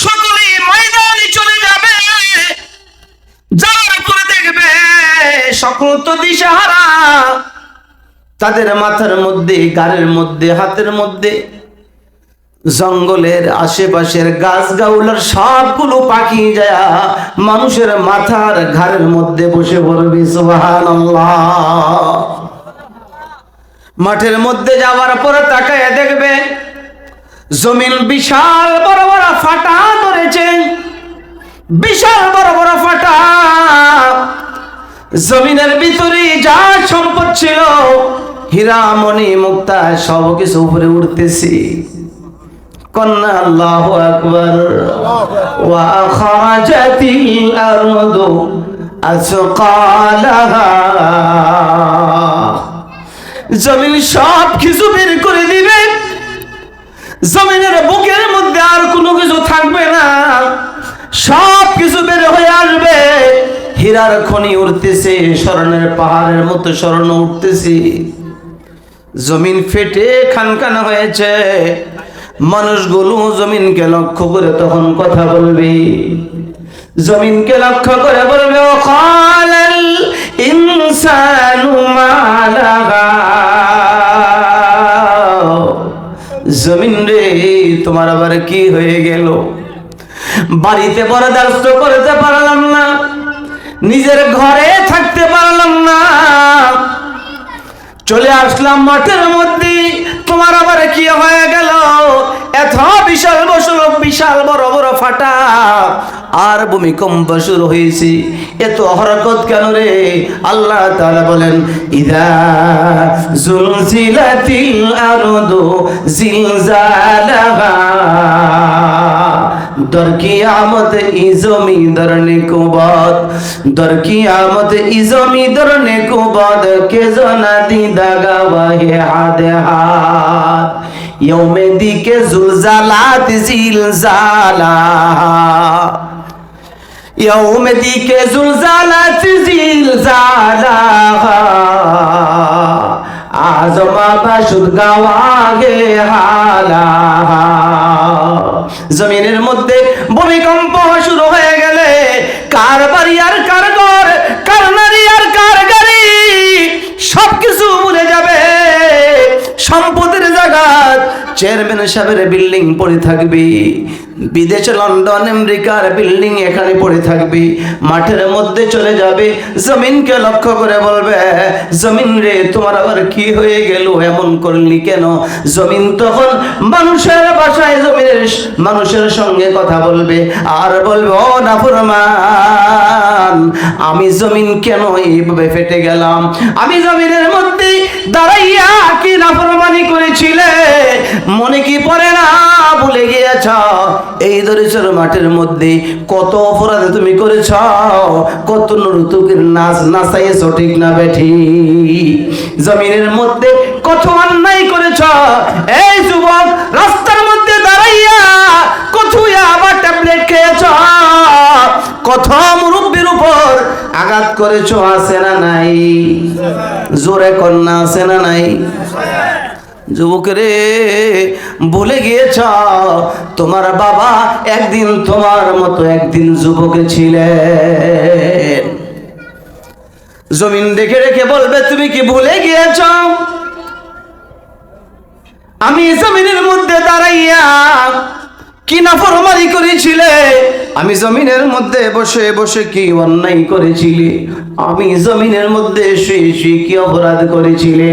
সকলেই ময়দানে চলে যাবে। যারা করে দেখবে সকল তো দিশাহারা, তাদের মাথার মধ্যে, গাড়ির মধ্যে, হাতের মধ্যে জঙ্গলের আশেপাশের গাছ গাউলার সবগুলো পাখি যায় মানুষের মাথার ঘাড়ের মধ্যে বসে পড়বে। সুবহানাল্লাহ। মাঠের মধ্যে যাওয়ার পরে তাকায় দেখবে জমিন বিশাল বড় বড় ফাটা ধরেছে, বিশাল বড় বড় ফাটা। জমিনের ভিতরে যা সম্পদ ছিল, হীরা মণি মুক্তা, সব কিছু উপরে উঠতেছি। কন্যা আল্লাহু আকবার। ওয়া খারাজাতিল আরদু আসকালাহা। জমিন সব কিছু বের করে দিবে, জমিনের বুকের মধ্যে আর কোনো কিছু থাকবে না, সব কিছু বের হয়ে আসবে। হীরার খনি উঠতেছে, স্বর্ণের পাহাড়ের মতো স্বর্ণ উঠতেছে। জমিন ফেটে খানখান হয়েছে। মানুষগুলো জমিনকে লক্ষ্য করে তখন কথা বলবে, জমিনকে লক্ষ্য করে বলবে ওয়াকালাল ইনসানু মা লাহা। জমিন রে, তোমার আবার কি হয়ে গেল? বাড়িতে বরদাস্ত করতে পারলাম না, নিজের ঘরে থাক চলে আসলাম মাঠের মধ্যে, তোমার আবার কি হয়ে গেল? এত বিশাল বড় বড় ফাটা আর ভূমিকম্প শুরু হয়েছে, এত হরকত কেন রে? আল্লাহ তাআলা বলেন, ইদা জুলজিলাতিল আরদু জিলজালাহা, দর কিয়ামত ই জমি দরনে কুবাদ, দর কিয়ামত ই জমি দরনে কুবাদ, কে জানা দি দাগা ওয়াহে হাদে হাত, ইয়ৌমে দিকে জুলজালাত জিলজালা, ইয়ৌমে দিকে জুলজালাত জিলজালা, আজমা বাসুদ গাওয়াগে হালা। জমিনের মধ্যে ভূমিকম্প শুরু হয়ে গেলে কার বাড়ি আর কার ঘর, কার নারী আর কার গাড়ি, সবকিছু উড়ে যাবে। সম্পদের জায়গাত চেয়ারম্যান সাহেবের বিল্ডিং পড়ে থাকবে, বিদেশে লন্ডন আমেরিকার বিল্ডিং এখানে পড়ে থাকবে, মাঠের মধ্যে চলে যাবে। জমিনকে লক্ষ্য করে বলবে, জমিন রে তোমার আবার কি হয়ে গেল, এমন করলি কেন? জমিন তখন মানুষের ভাষায় জমিনের মানুষের সঙ্গে কথা বলবে আর বলবে, ও নাফরমান, আমি জমিন কেন এইভাবে ফেটে গেলাম? আমি জমিনের মধ্যে দাঁড়াইয়া কি নাফরমানি করেছিলে, মনে কি পড়ে না? ভুলে গিয়েছ? এই দরিদ্র মাঠের মধ্যে কত অপরাধ তুমি করেছ, কত নর্তকীর নাচ নাচাইয়েছ, ঠিক না বেঠি? জমিনের মধ্যে কত অন্যায় করেছ। এই যুবক, রাস্তার মধ্যে দাঁড়াইয়া কত আবার ট্যাবলেট খেয়েছ, কত মুরব্বির উপর আঘাত করেছ, আছে না নাই? জোরে কন্যা আছে না নাই? যুবকরে, ভুলে গিয়েছ তোমার বাবা একদিন তোমার মতো একদিন যুবক ছিলেন। জমিন দেখে রেখে বলবে, তুমি কি ভুলে গিয়েছ? আমি জমিনের মধ্যে দাঁড়াইয়া কি নাফরমানি করেছিলে, আমি জমিনের মধ্যে বসে বসে কি অন্যায় করেছিলে, আমি জমিনের মধ্যে শুয়ে শুয়ে কি অপরাধ করেছিলে,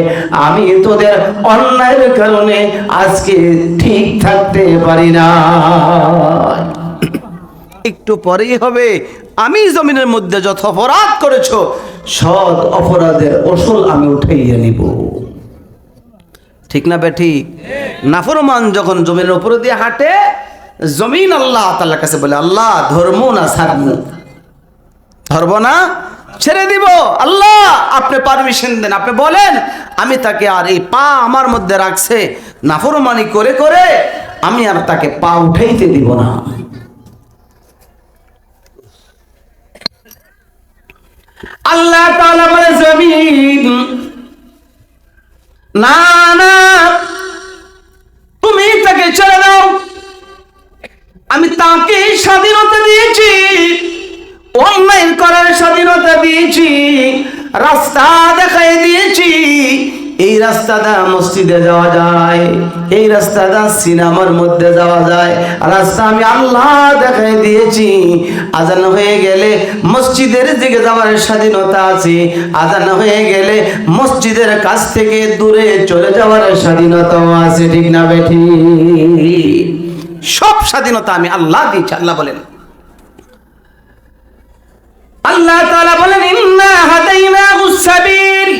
আমি তোদের অন্যায়ের কারণে আজকে ঠিক থাকতে পারি না। একটু পরেই হবে আমি জমিনের মধ্যে যত অপরাধ করেছো সৎ অপরাধের ওসল আমি উঠাইয়া নিব, ঠিক না বেঠিক? নাফরমান যখন জমিনের উপরে দিয়ে হাঁটে, জমিন আল্লাহ তাআলার কাছে বলে, আল্লাহ ধর্ম না ছাড়বো, ধরবো না, ছেড়ে দিব। আল্লাহ আপনি পারমিশন দেন, আপনি বলেন আমি তাকে আর এই পা আমার মধ্যে রাখছে নাফরমানি করে করে, আমি আর তাকে পা উঠাইতে দিব না। আল্লাহ তাআলা বলে, জমিন না না, তুমি তাকে ছেড়ে দাও, আমি তাকে স্বাধীনতা দিয়েছি, অন্যায় করার স্বাধীনতা দিয়েছি, রাস্তা দেখাই দিয়েছি। এই রাস্তাটা মসজিদে যাওয়া যায়, এই রাস্তাটা সিনেমার মধ্যে যাওয়া যায়, রাস্তা আমি আল্লাহ দেখাই দিয়েছি। আজান হয়ে গেলে মসজিদের দিকে যাওয়ার স্বাধীনতা আছে, আজান হয়ে গেলে মসজিদের কাছ থেকে দূরে চলে যাওয়ার স্বাধীনতাও আছে, ঠিক না বেঠি? সব স্বাধীনতা আমি আল্লাহ দিয়েছি। আল্লাহ বলেন, আল্লাহ তাআলা বলেন, ইন্না হাদাইনাহুস সাবিল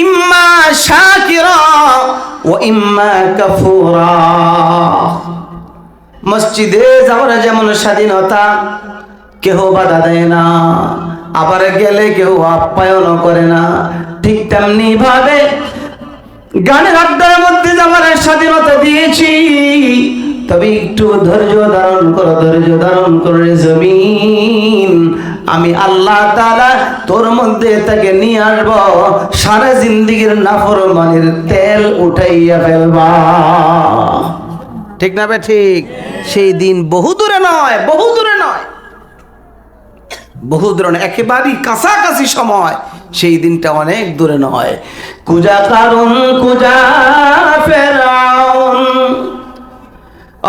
ইম্মা শাকিরা ওয়া ইম্মা কাফুরা। মসজিদে যাওয়ার যেমন স্বাধীনতা, কেউ বাধা দেয় না, আবার গেলে কেউ আপ্যায়ন করে না, ঠিক তেমনি ভাবে গানের আড্ডার মধ্যে যাওয়ার স্বাধীনতা দিয়েছি। তবে একটু ধৈর্য ধারণ করো, ধৈর্য ধারণ করে জমিন, আমি আল্লাহ তাআলা তোর মধ্যে তাকে নিয়ে আসবো, সারা জিন্দেগীর নাফরমানির তেল উঠাইয়া ফেলবা, ঠিক না বে ঠিক? সেই দিন বহু দূরে নয়, বহু দূরে নয়, বহু দূরে নয়, একেবারেই কাছাকাছি সময়, সেই দিনটা অনেক দূরে নয়। কুজা কারুন কুজা ফেরাউন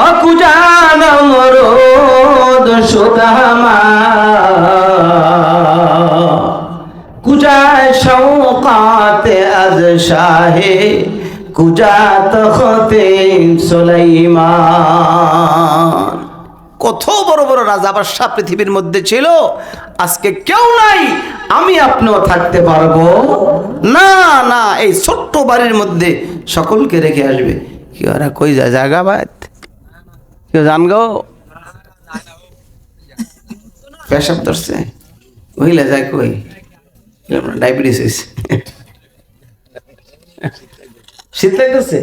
অকুজা নমরুদ সুদামা, কুজায় শওকাত বাতে আজ শাহে কুজাত হতে সুলাইমান। কত বড় বড় রাজা বাদশাহ পৃথিবীর মধ্যে ছিল, আজকে কেউ নাই, আমি আপনিও থাকতে পারবো না। না, এই ছোট্ট বাড়ির মধ্যে সকলকে রেখে আসবে। কি ওরা কই যায় জায়গা বাদ, কেউ জান গো? পেশাব ধরছে, ওইলা যায় কই? ডায়াবেটিস। শীত লাগতেছে?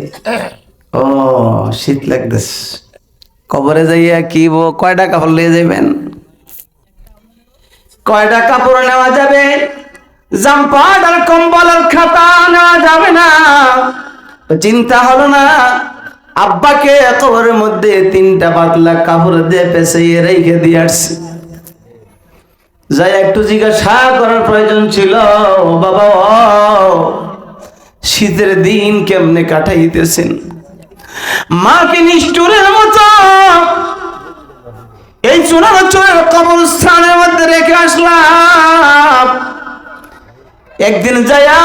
ও শীত লাগতেছে। কবরে যাইয়া কি কয়টা কাপড় নিয়ে যাবেন? কয়টা কাপড় নেওয়া যাবে? জাম্পার আর কম্বল আর খাতা নেওয়া যাবে না। চিন্তা হলো না, আব্বাকে কবরের মধ্যে 3টা পাতলা কাপড় দিয়ে পেঁচাইয়ে রেখে দিয়ে আসছি। যাই একটু জিজ্ঞাসা করার প্রয়োজন ছিল, বাবা শীতের দিন কেমনে কাটাইতেছেন? মাকে নিষ্ঠুরের মতো এই চুনার কবরস্থানের মধ্যে রেখে আসলাম। একদিন যাইয়া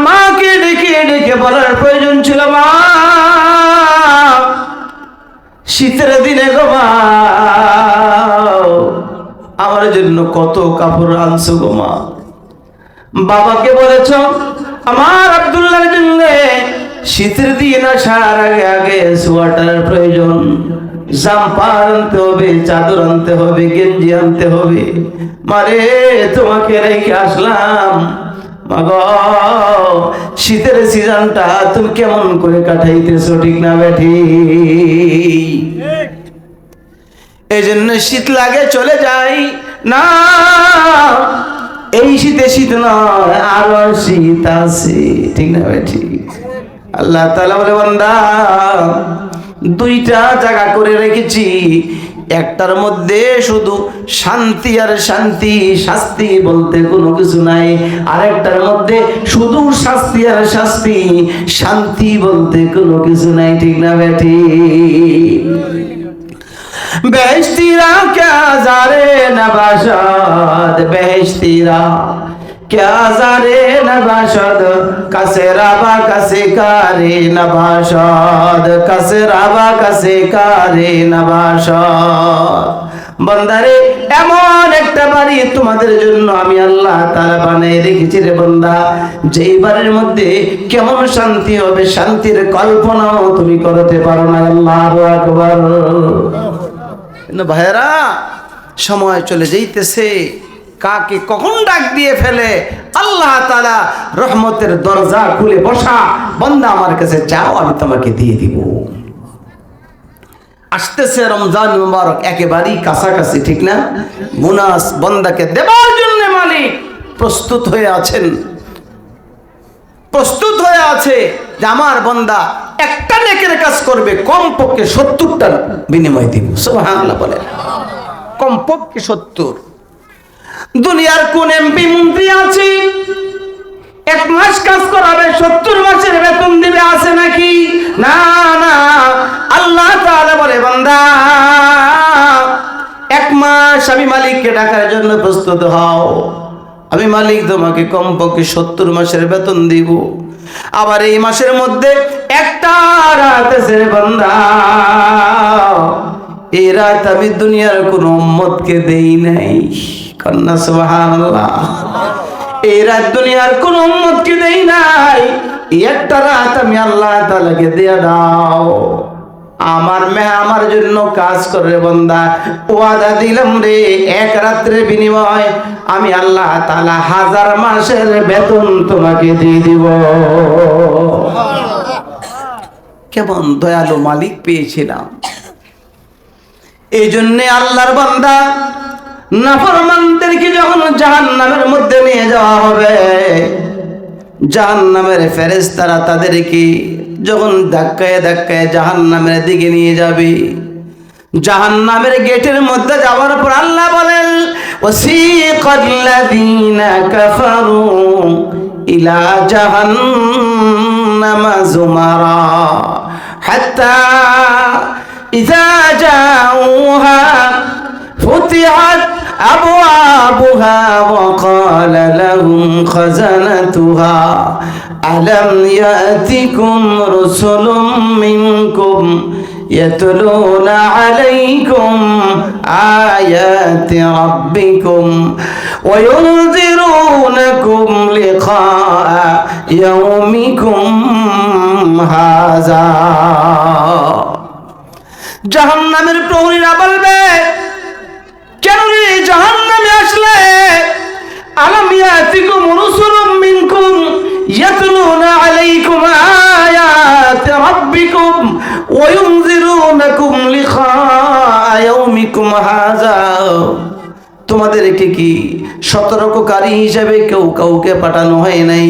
মাকে ডেকে ডেকে বলার প্রয়োজন ছিল, মা শীতের দিনে গো মা আমার জন্য কত কাপড় আনছো গো মা। বাবাকে বলেছ আমার আব্দুল্লাহর জন্য শীতের দিন আসার আগে আগে সোয়াটারের প্রয়োজন, জাম্পার আনতে হবে, চাদর আনতে হবে, গেঞ্জি আনতে হবে। মারে তোমাকে রেখে আসলাম, মাগো শীতের সিজনটা তুমি কেমন করে কাটাইতেছো, ঠিক না বেঠি? এই জন্য শীত লাগে চলে যাই না, এই শীতে শীত নয়, আরো শীত আছে, ঠিক না বেঠি? আল্লাহ তাআলা বলে, বান্দা 2টা জায়গা করে রেখেছি, একটার মধ্যে শুধু শান্তি আর শান্তি, শাস্তি বলতে কোনো কিছু নাই। আরেকটার মধ্যে শুধু শাস্তি আর শাস্তি, শান্তি বলতে কোনো কিছু নাই, ঠিক না বেঠি? বেহেশতিরা ক্যা জারে নবাশাদ, বেহেশতিরা ক্যা জারে নবাশাদ, কাসে রাবা কাসে কারে নবাশাদ, কাসে রাবা কাসে কারে নবাশাদ। বান্দারে এমন একটা বাড়ি তোমাদের জন্য আমি আল্লাহ তাআলা বানিয়ে রেখেছি রে বান্দা, যেই বাড়ির মধ্যে কেমন শান্তি হবে, শান্তির কল্পনাও তুমি করতে পারো না। আল্লাহু আকবার। ভাইয়েরা, সময় চলে যাইতেছে, কাকে কখন ডাক দিয়ে ফেলে আল্লাহ তাআলা রহমতের দরজা খুলে বসা, বান্দা আমার কাছে চাও আমি তোমাকে দিয়ে দিব। আসতেছে রমজান মুবারক, একেবারেই কাছাকাছি, ঠিক না? বোনাস বান্দাকে দেবার জন্য মালিক প্রস্তুত হয়ে আছেন, প্রস্তুত হয়ে আছে যে আমার বান্দা একটা নেকের কাজ করবে, কমপক্ষে 70টার বিনিময় দিব। সুবহানাল্লাহ বলে, কমপক্ষে 70। দুনিয়ার কোন এমপি মন্ত্রী আছে 1 মাস কাজ করাবে 70 মাসের বেতন দিবে? আছে নাকি? না না। আল্লাহ তাআলা বলে, বান্দা 1 মাস আমি মালিককে ডাকার জন্য প্রস্তুত হও, আমি মালিক তোমাকে কমপক্ষে 70 মাসের বেতন দিব। আবার এই মাসের মধ্যে একটা রাত আছে বান্দা, এই রাত আমি দুনিয়ার কোন উম্মতকে দেই নাই। কন্যা সুবহানাল্লাহ। এই রাত দুনিয়ার কোন উম্মতকে দেই নাই, একটা রাত আমি আল্লাহ তাআলাকে দিয়ে দাও। আমার মেয়ে আমার জন্য কাজ করে বান্দা, ওয়াদা দিলাম রে 1 রাত্রের বিনিময় আমি আল্লাহ তাআলা 1000 মাসের বেতন তোমাকে দিয়ে দিব। কেমন দয়ালু মালিক পেয়েছিলাম। এই জন্য আল্লাহর বান্দা নাফরমানদেরকে যখন জাহান্নামের মধ্যে নিয়ে যাওয়া হবে, জাহান্নামের ফেরেশতারা তাদেরকে যখন ধাক্কায় ধাক্কায় জাহান্নামের দিকে নিয়ে যাবে, জাহান্নামের গেটের মধ্যে যাওয়ার পর আল্লাহ বলেন, ওয়াসিকাল্লাযীনা কাফারু ইলা জাহান্নামা যুমারা হাত্তা ইযা জাউহা ফুতিহাত আবওয়াবুহা ওয়া ক্বালা লাহুম খাযানাতুহা আলাম ইয়াতিকুম রাসূলুম মিনকুম ইয়াতলুনা আলাইকুম আয়াতি রাব্বিকুম ওয়া ইউনযিরুনাকুম লিকাআ ইয়াউমিকুম হাযা। জাহান্নামের প্রহরীরা বলবে, কেন রে জাহান্নামে আসলে? আলাম ইয়াতিকুম রাসূলুম মিনকুম ইয়াতলুনা আলাইকুম আয়াতি রাব্বিকুম ওয়া ইউনযিরুনাকুম লিকাআ ইয়াউমিকুম হাযা। তোমাদেরকে কি সতর্ককারী হিসেবে কেউ কাউকে পাঠানো হয় নাই?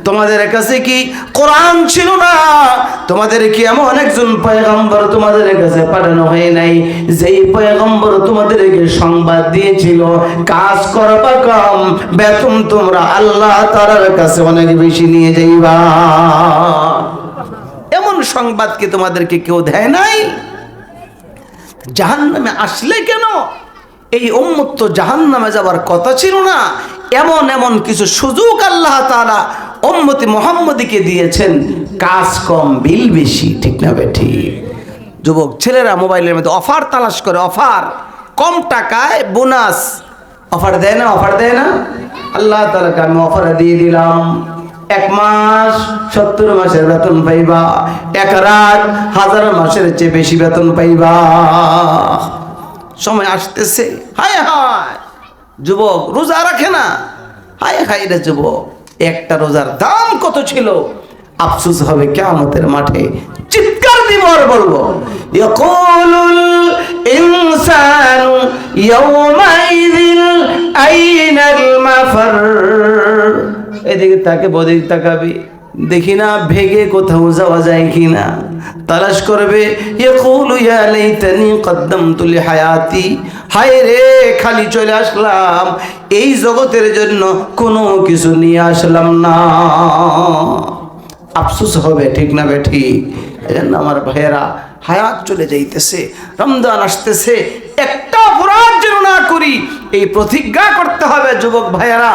তোমাদের কাছে কি কোরআন ছিল না? তোমাদের কি এমন একজন পয়গম্বর তোমাদের কাছে পাঠানো হয় নাই, যেই পয়গম্বর তোমাদেরকে সংবাদ দিয়েছিল কাজ করবা কম, বেতন তোমরা আল্লাহ তাআলার কাছে অনেক বেশি নিয়ে যাইবা? এমন সংবাদ কি তোমাদেরকে কেউ দেয় নাই? জাহান্নামে আসলে কেন? এই উম্মত তো জাহান্নামে যাবার কথা ছিল না। এমন এমন কিছু সুযোগ আল্লাহ তাআলা উম্মতি মুহাম্মদীকে দিয়েছেন, কাজ কম বিল বেশি, ঠিক না বেঠিক? যুবক ছেলেরা মোবাইলের মধ্যে অফার তালাশ করে, অফার কম টাকায় বোনাস অফার দেয় না? অফার দেয় না? আল্লাহ তাআলাকে আমি অফার দিয়ে দিলাম, 1 মাস 70 মাসের বেতন পাইবা, 1 রাত 1000 মাসের চেয়ে বেশি বেতন পাইবা। সময় আসতেছে, হায় হায় যুবক রোজা রাখে না, হায় হায় রে যুবক, একটা রোজার দাম কত ছিল? আফসোস হবে কিয়ামতের মাঠে, চিৎকার দিব আর বলবো, ইয়াকুলুল ইনসানু ইয়াওমাইযিন আইনাল মাফার। এদিকে তাকে বদিকে তাকাবি, দেখি না ভেগে কোথাও যাওয়া যায় কিনা, তালাশ করবে। ইয়াকুলু ইয়া লাইতানি কদ্দামতু লিহায়াতি, হায় রে খালি চলে আসলাম, এই জগতের জন্য কোনো কিছু নিয়ে আসলাম না। আফসোস হবে, ঠিক না বেঠিক? এজন্য আমার ভাইয়েরা, হায়াত চলে যাইতেছে, রমজান আসতেছে, একটা অপরাধ যেন না করি এই প্রতিজ্ঞা করতে হবে। যুবক ভাইয়েরা,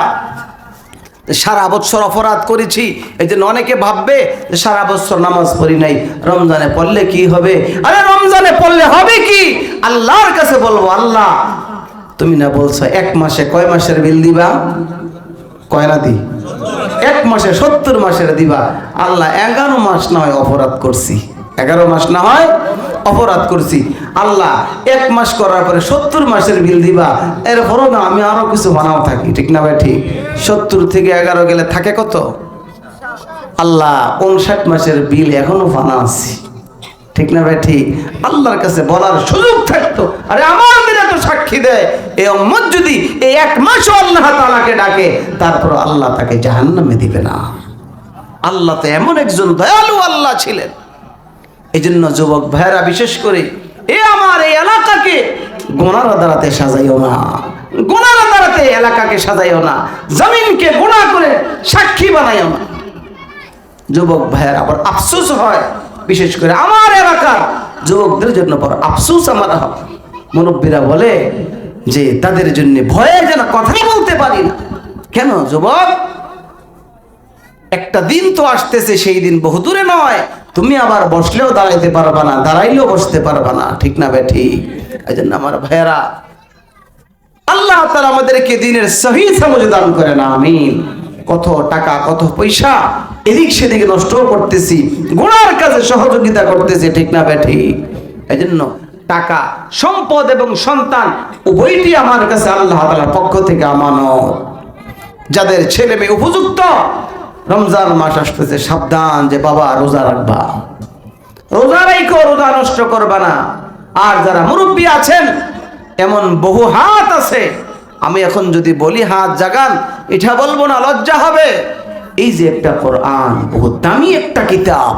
সারা বছর অপরাধ করেছি, এই জন্য অনেকে ভাববে যে সারা বছর নামাজ পড়ি নাই, রমজানে পড়লে কি হবে? আরে রমজানে পড়লে হবে কি? আল্লাহর কাছে বলবো, আল্লাহ তুমি না বলছো 1 মাসে কয় মাসের বিল দিবা? কয় না দি? 1 মাসে 70 মাসের দিবা। আল্লাহ 11 মাস না হয় অপরাধ করছি, 11 মাস না হয় অপরাধ করছি, আল্লাহ 1 মাস করার পরে 70 মাসের বিল দিবা। এরপরও না আমি আরো কিছু বানাও থাকি, ঠিক না ভাই? ঠিক। 70 থেকে 11 গেলে থাকে কত? আল্লাহ 59 মাসের বিল এখনো বানা আছি, ঠিক না ভাই? ঠিক। আল্লাহর কাছে বলার সুযোগ থাকতো, আরে আমার দিনে তো সাক্ষী দেয়, এই উম্মত যদি এই 1 মাসও আল্লাহ তাআলাকে ডাকে, তারপর আল্লাহ তাকে জাহান্নামে দিবে না। আল্লাহ তো এমন একজন দয়ালু আল্লাহ ছিলেন। এই জন্য যুবক ভাইয়েরা, বিশেষ করে আমার এই এলাকাকে গোনার দ্বারাতে সাজাইও না, গোনার দ্বারাতে এলাকাকে সাজাইও না, জমিনকে গোনা করে সাক্ষী বানাইও না। যুবক ভাইয়েরা, আবার আফসোস হয়, বিশেষ করে আমার এলাকার যুবকদের জন্য বড় আফসোস আমার হয়। মুরব্বীরা বলে যে তাদের জন্য ভয়ে যেন কথাই বলতে পারি না। কেন যুবক? একটা দিন তো আসতেছে, সেই দিন বহু দূরে নয়, তুমি আবার বসলেও দাঁড়াইতে পারবা না, দাঁড়াইলেও বসতে পারবা না, ঠিক না বে ঠিক? এই জন্য আমার ভাইয়েরা, আল্লাহ তাআলা আমাদেরকে দ্বীনের সহি সমঝ দান করেন, আমিন। কত টাকা কত পয়সা এদিক সেদিকে নষ্ট করতেছি, গুনার কাজে সহযোগিতা করতেছি, ঠিক না বে ঠিক? এই জন্য টাকা, সম্পদ এবং সন্তান উভয়টি আমার কাছে আল্লাহ তাআলার পক্ষ থেকে আমানত। যাদের ছেলে মেয়ে উপযুক্ত, রমজান মাস আসতেছে, সাবধান যে বাবা রোজা রাখবা, রোজা রাখো, রোজা নষ্ট করবা না। আর যারা মুরব্বী আছেন, এমন বহু হাত আছে, আমি এখন যদি বলি হাত জাগান, এটা বলবো না, লজ্জা হবে। এই যে একটা কোরআন, বহু দামি একটা কিতাব,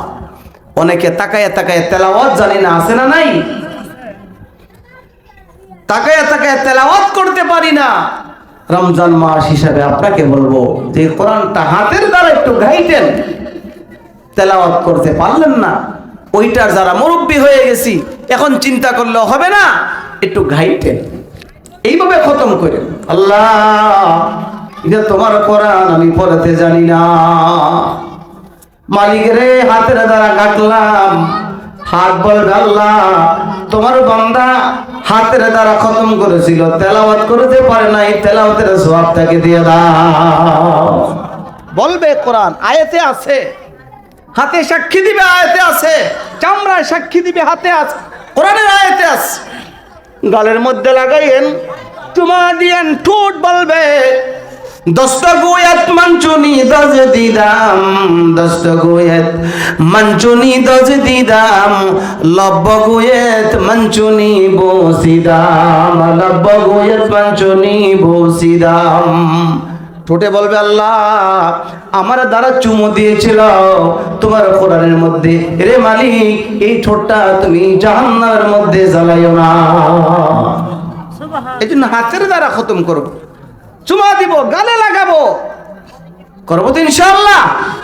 অনেকে তাকায় তাকায় তেলাওয়াত জানি না, আছে না নাই? তাকায় তাকায় তেলাওয়াত করতে পারি না। রমজান মাস হিসাবে আপনাকে বলবো যে কোরআনটা হাতের দ্বারা একটু ঘাইটেন, তেলাওয়াত করতে পারলেন না, ওইটার যারা মুরব্বী হয়ে গেছি, এখন চিন্তা করলে হবে না, একটু ঘাইটেন, এইভাবে খতম করেন। আল্লাহ, এটা তোমার কোরআন, আমি পড়াতে জানি না, মালিকের হাতের দ্বারা কাটলাম, হাত বলবে আল্লাহ তোমার বান্দা হাতের দ্বারা খতম করেছিল, তেলাওয়াত করতে পারে নাই, তেলাওয়াতের সওয়াবটাকে দিয়ে দাও। বলবে কোরআন আয়াতে আছে, হাতে সাক্ষী দিবে আয়াতে আছে, চামড়ায় সাক্ষী দিবে হাতে আছে, কোরআনের আয়াতে আছে। গালের মধ্যে লাগাইয়েন, চুমা দিয়েন, ঠোঁট বলবে দস্তগোয়াত মাঞ্চুনি দজ দিদাম, দস্তগোয়াত মাঞ্চুনি দজ দিদাম, লব্বগোয়াত মাঞ্চুনি বসিদাম, লব্বগোয়াত মাঞ্চুনি বসিদাম। ঠোঁটে বলবে আল্লাহ আমার দ্বারা চুমু দিয়েছিল তোমার কোরআনের মধ্যে, রে মালিক এই ঠোঁটটা তুমি জাহান্নামের মধ্যে জ্বালাইও না। এই জন্য হাতের দ্বারা খতম করবো, চুমা দিব, গালে লাগাবো, করবো তো ইনশাআল্লাহ।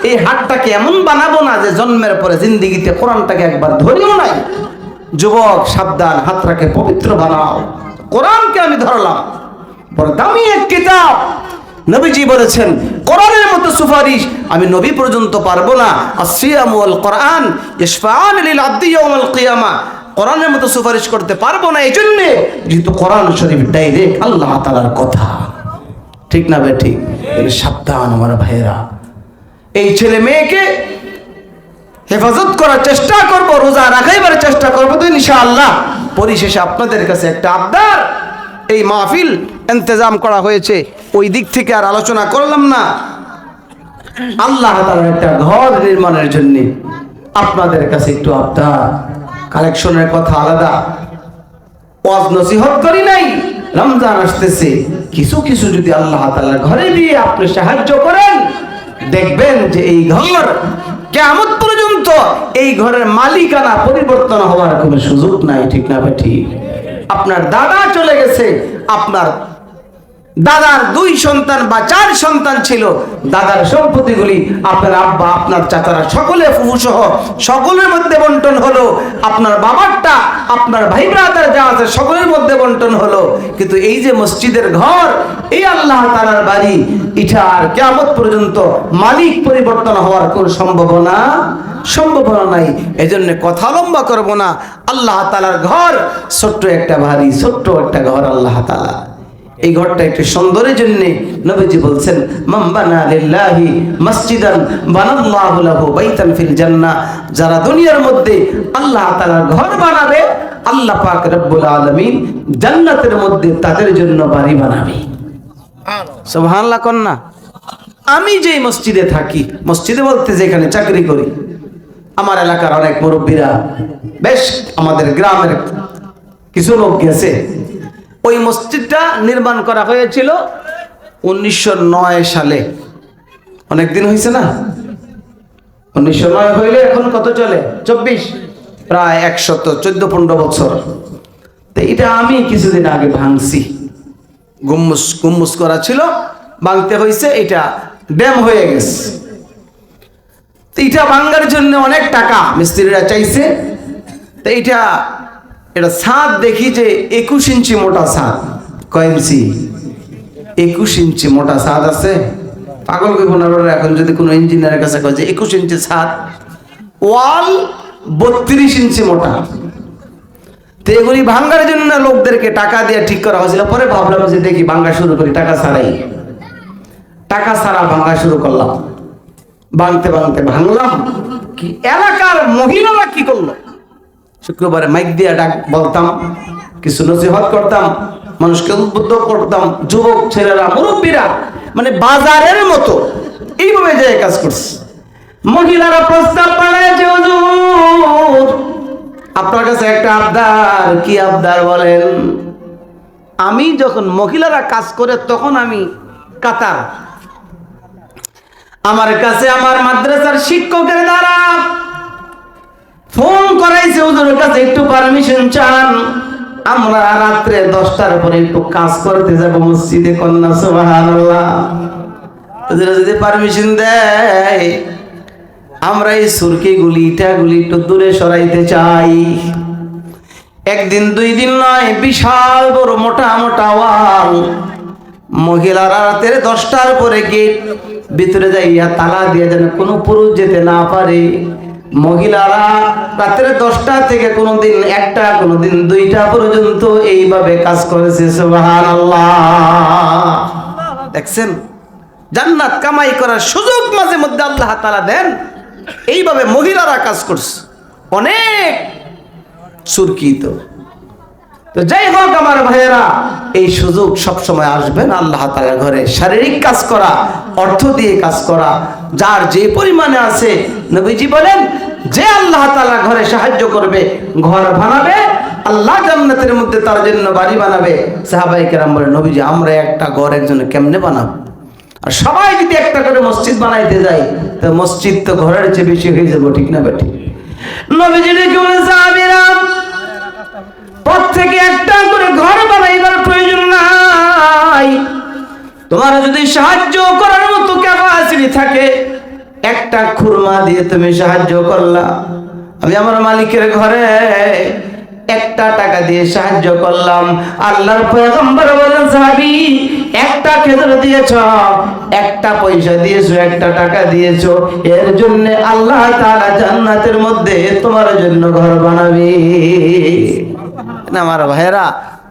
এই হাতটাকে এমন বানাবো না যে জন্মের পরে জিন্দিগিতে কোরআনটাকে একবার ধরিও নাই। যুবক সাবধান, হাতটাকে পবিত্র বানাও। কোরআনকে আমি ধরলাম, বড় দামি এক কিতাব। নবীজি বলেছেন কোরআনের মতো সুপারিশ আমি নবী পর্যন্ত পারবো না। আসিয়াম ওয়াল কোরআন ইশফাআন লিল আবদি ইয়াউমাল কিয়ামা, কোরআনের মতো সুপারিশ করতে পারবো না। এই জন্য যেহেতু কোরআন শরীফ ডাইরেক্ট আল্লাহ তাআলার কথা, ঠিক না বে ঠিক? সাবধান আমার ভাইয়েরা, এই ছেলে মেয়েকে হেফাজত করার চেষ্টা করব, রোজা রাখাইবার চেষ্টা করবো তো ইনশাআল্লাহ। পরিশেষে আপনাদের কাছে একটা আবদার, এই মাহফিল ইন্তজাম করা হয়েছে, ওই দিক থেকে আর আলোচনা করলাম না। আল্লাহ তাআলার একটা ঘর নির্মাণের জন্য আপনাদের কাছে একটু আবদার। কালেকশনের কথা আলাদা, ওয়াজ নসিহত করি নাই, রমজান আসতেছে, কিছু কিছু যদি আল্লাহ তাআলার ঘরে দিয়ে আপনি সাহায্য করেন, দেখবেন যে এই ঘর কিয়ামত পর্যন্ত এই ঘরের মালিকানা পরিবর্তন হওয়ার কোনো সুযোগ নাই, ঠিক না ঠিক? আপনার দাদা চলে গেছে, আপনার দাদার 2 সন্তান বা 4 সন্তান ছিল, দাদার সম্পত্তিগুলি আপনার আব্বা আপনার চাচারা সকলে ফুফু সহ সকলের মধ্যে বন্টন হলো। আপনার বাবারটা আপনার ভাই ব্রাদার যা আছে সকলের মধ্যে বন্টন হলো। কিন্তু এই যে মসজিদের ঘর, এই আল্লাহ তাআলার বাড়ি, এটা আর কিয়ামত পর্যন্ত মালিক পরিবর্তন হওয়ার কোনো সম্ভাবনা নাই। এজন্য কথা লম্বা করব না। আল্লাহ তাআলার ঘর ছোট্ট একটা বাড়ি, ছোট্ট একটা ঘর আল্লাহ তাআলা। এই ঘরটা একটু সুন্দরের জন্য নবীজি বলছেন মান বানা লিল্লাহি মসজিদান বানাল্লাহু লাহু বাইতান ফিল জান্নাহ, যারা দুনিয়ার মধ্যে আল্লাহ তাআলার ঘর বানাবে, আল্লাহ পাক রব্বুল আলামিন জান্নাতের মধ্যে তাদের জন্য বাড়ি বানাবে। সুবহানাল্লাহ কন্না। আমি যে মসজিদে থাকি, মসজিদে বলতে যেখানে চাকরি করি, আমার এলাকার অনেক মুরব্বীরা, বেশ আমাদের গ্রামের কিছু লোক গেছে, ওই মসজিদটা নির্মাণ করা হয়েছিল 1909 সালে। অনেক দিন হয়েছে না? 1909 হইলে এখন কত চলে? 24, প্রায় 114-15 বছর। তো এটা আমি কিছুদিন আগে ভাঙছি, গুম্বুজ করা ছিল, ভাঙতে হয়েছে, এটা ড্যাম হয়ে গেছে। তো এটা ভাঙার জন্য অনেক টাকা মিস্ত্রিরা চাইছে। তো এটা ছাদ দেখি যে 21 ইঞ্চি মোটা ছাদ। কয় ইঞ্চি? 21 ইঞ্চি মোটা ছাদ আছে। পাগল কইব না এখন যদি কোনো ইঞ্জিনিয়ারের কাছে কয় যে 21 ইঞ্চি ছাদ, ওয়াল 32 ইঞ্চি মোটা। তো এগুলি ভাঙ্গার জন্য লোকদেরকে টাকা দিয়ে ঠিক করা হয়েছিল। পরে ভাবলাম যে দেখি ভাঙ্গা শুরু করি, টাকা ছাড়া ভাঙ্গা শুরু করলাম। ভাঙতে ভাঙলাম কি, এলাকার মহিলারা কি করলো, শুক্রবারে মাইক দিয়ে ডাক বলতাম, কিছু নসিহত করতাম, মানুষকে উদ্বুদ্ধ করতাম, যুবক ছেলেরা মুরব্বীরা মানে বাজারের মতো এইভাবে যে কাজ করছে। মহিলারা প্রস্তাব পাঠায় যে হুজুর আপনার কাছে একটা আবদার। কি আবদার বলেন? আমি যখন মহিলারা কাজ করে তখন আমি কাতার, আমার কাছে আমার মাদ্রাসার শিক্ষকের দ্বারা ফোন করাইছে, হুজুরের কাছে একটু পারমিশন চান, আমরা রাত্রে 10টার পরে একটু কাজ করতে যাব মসজিদে। কন্যা সুবহানাল্লাহ। হুজুর যদি পারমিশন দেয়, আমরা এই সুরকিগুলি ইটাগুলি একটু দূরে সরাইতে চাই। একদিন 2 দিন নয়, বিশাল বড় মোটা মোটা ওয়াল, মহিলারা রাতের 10টার পরে গেট ভিতরে যাইয়া তালা দিয়ে যেন কোনো পুরুষ যেতে না পারে। মহিলারা রাতের 10টা থেকে কোনোদিন 1টা, কোনোদিন 2টা পর্যন্ত এইভাবে কাজ করেছে। সুবহানাল্লাহ। দেখছেন, জান্নাত কামাই করার সুযোগ মাঝে মধ্যে আল্লাহ তাআলা দেন। এইভাবে মহিলারা কাজ করছে, অনেক সুরকিত। তো যাই হোক আমার ভাইয়েরা, এই সুযোগ সব সময় আসবে না আল্লাহ তাআলার ঘরে। শারীরিক কাজ করা, অর্থ দিয়ে কাজ করা, যার যে পরিমাণে আছে, নবীজি বলেন যে আল্লাহ তাআলা ঘরে সাহায্য করবে, ঘর বানাবে, আল্লাহ জান্নাতের মধ্যে তার জন্য বাড়ি বানাবে। সাহাবায়ে কেরাম বলেন, নবীজি আমরা একটা ঘরের জন্য কেমনে বানাবো? আর সবাই যদি একটা করে মসজিদ বানাইতে যায়, তো মসজিদ তো ঘরের চেয়ে বেশি হয়ে যাবো, ঠিক না বেটি? নবীজি ডেকে বলেন, সাহাবীরা প্রত্যেকে একটা করে ঘর বানাইবার প্রয়োজন নাই। তোমার যদি সাহায্য করার মতো ক্যাপাসিটি থাকে, একটা খুরমা দিয়ে তুমি সাহায্য করলা। আমি আমার মালিকের ঘরে 1টা টাকা দিয়ে সাহায্য করলাম। আল্লাহর পয়গম্বর বলেন, সাহাবী একটা খেজুর দিয়েছো, 1টা পয়সা দিয়েছো, 1টা টাকা দিয়েছো, এর জন্য আল্লাহ তাআলা জান্নাতের মধ্যে তোমার জন্য ঘর বানাবে। না আমার ভাইয়েরা,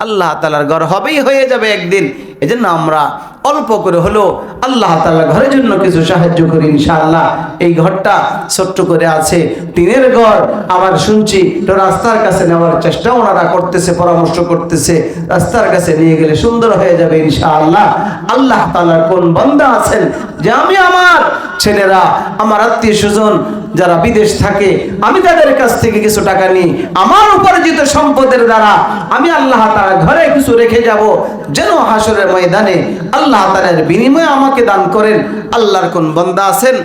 আল্লাহ তাআলার ঘর হবেই, হয়ে যাবে একদিন। এজন্য আমরা অল্প করে হলো আল্লাহ তাআলার ঘরের জন্য কিছু সাহায্য করি ইনশাআল্লাহ। এই ঘরটা ছোট্ট করে আছে, টিনের ঘর। আবার শুনছি তো রাস্তার কাছে নেওয়ার চেষ্টা ওনারা করতেছে, পরামর্শ করতেছে, রাস্তার কাছে নিয়ে গেলে সুন্দর হয়ে যাবে ইনশাআল্লাহ। আল্লাহ তাআলার কোন বান্দা আছেন যে আমি আমার ছেলেরা, আমার আত্মীয় স্বজন যারা বিদেশ থাকে, আমি তাদের কাছ থেকে কিছু টাকা নিই, আমার উপার্জিত সম্পদের দ্বারা আমি আল্লাহ তাআলার ঘরে কিছু রেখে যাব, যেন হাসরের ময়দানে আল্লাহ তাআলার বিনিময়ে আমাকে দান করেন। আল্লাহর কোন বান্দা আছেন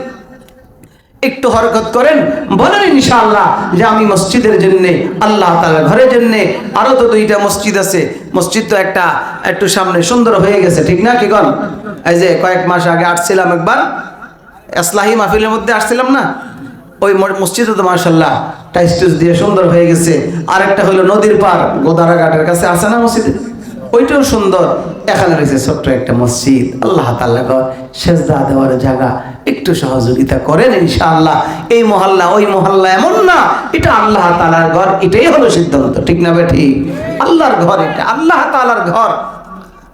একটু হরকত করেন, বলেন ইনশাআল্লাহ যে আমি মসজিদের জন্য, আল্লাহ তাআলার ঘরের জন্য। আরো তো 2টা মসজিদ আছে, মসজিদ তো একটা একটু সামনে সুন্দর হয়ে গেছে, ঠিক না? কি কোন? এই যে কয়েক মাস আগে আসছিলাম একবার, ইসলাহি মাহফিলের মধ্যে আসছিলাম না, ওই মসজিদে তো মাশাআল্লাহ টাইলস দিয়ে সুন্দর হয়ে গেছে। আরেকটা হলো নদীর পার গোদারাঘাটের কাছে আছে না মসজিদ, ওইটাও সুন্দর। এখানে রয়েছে ছোট্ট একটা মসজিদ, আল্লাহ তাআলা ঘর, সেজদা দেওয়ার জায়গা। একটু সহযোগিতা করেন ইনশাআল্লাহ। এই মহল্লা ওই মহল্লা এমন না, এটা আল্লাহ তাআলার ঘর, এটাই হলো সিদ্ধান্ত, ঠিক না বেঠি? আল্লাহর ঘর, এটা আল্লাহ তাআলার ঘর,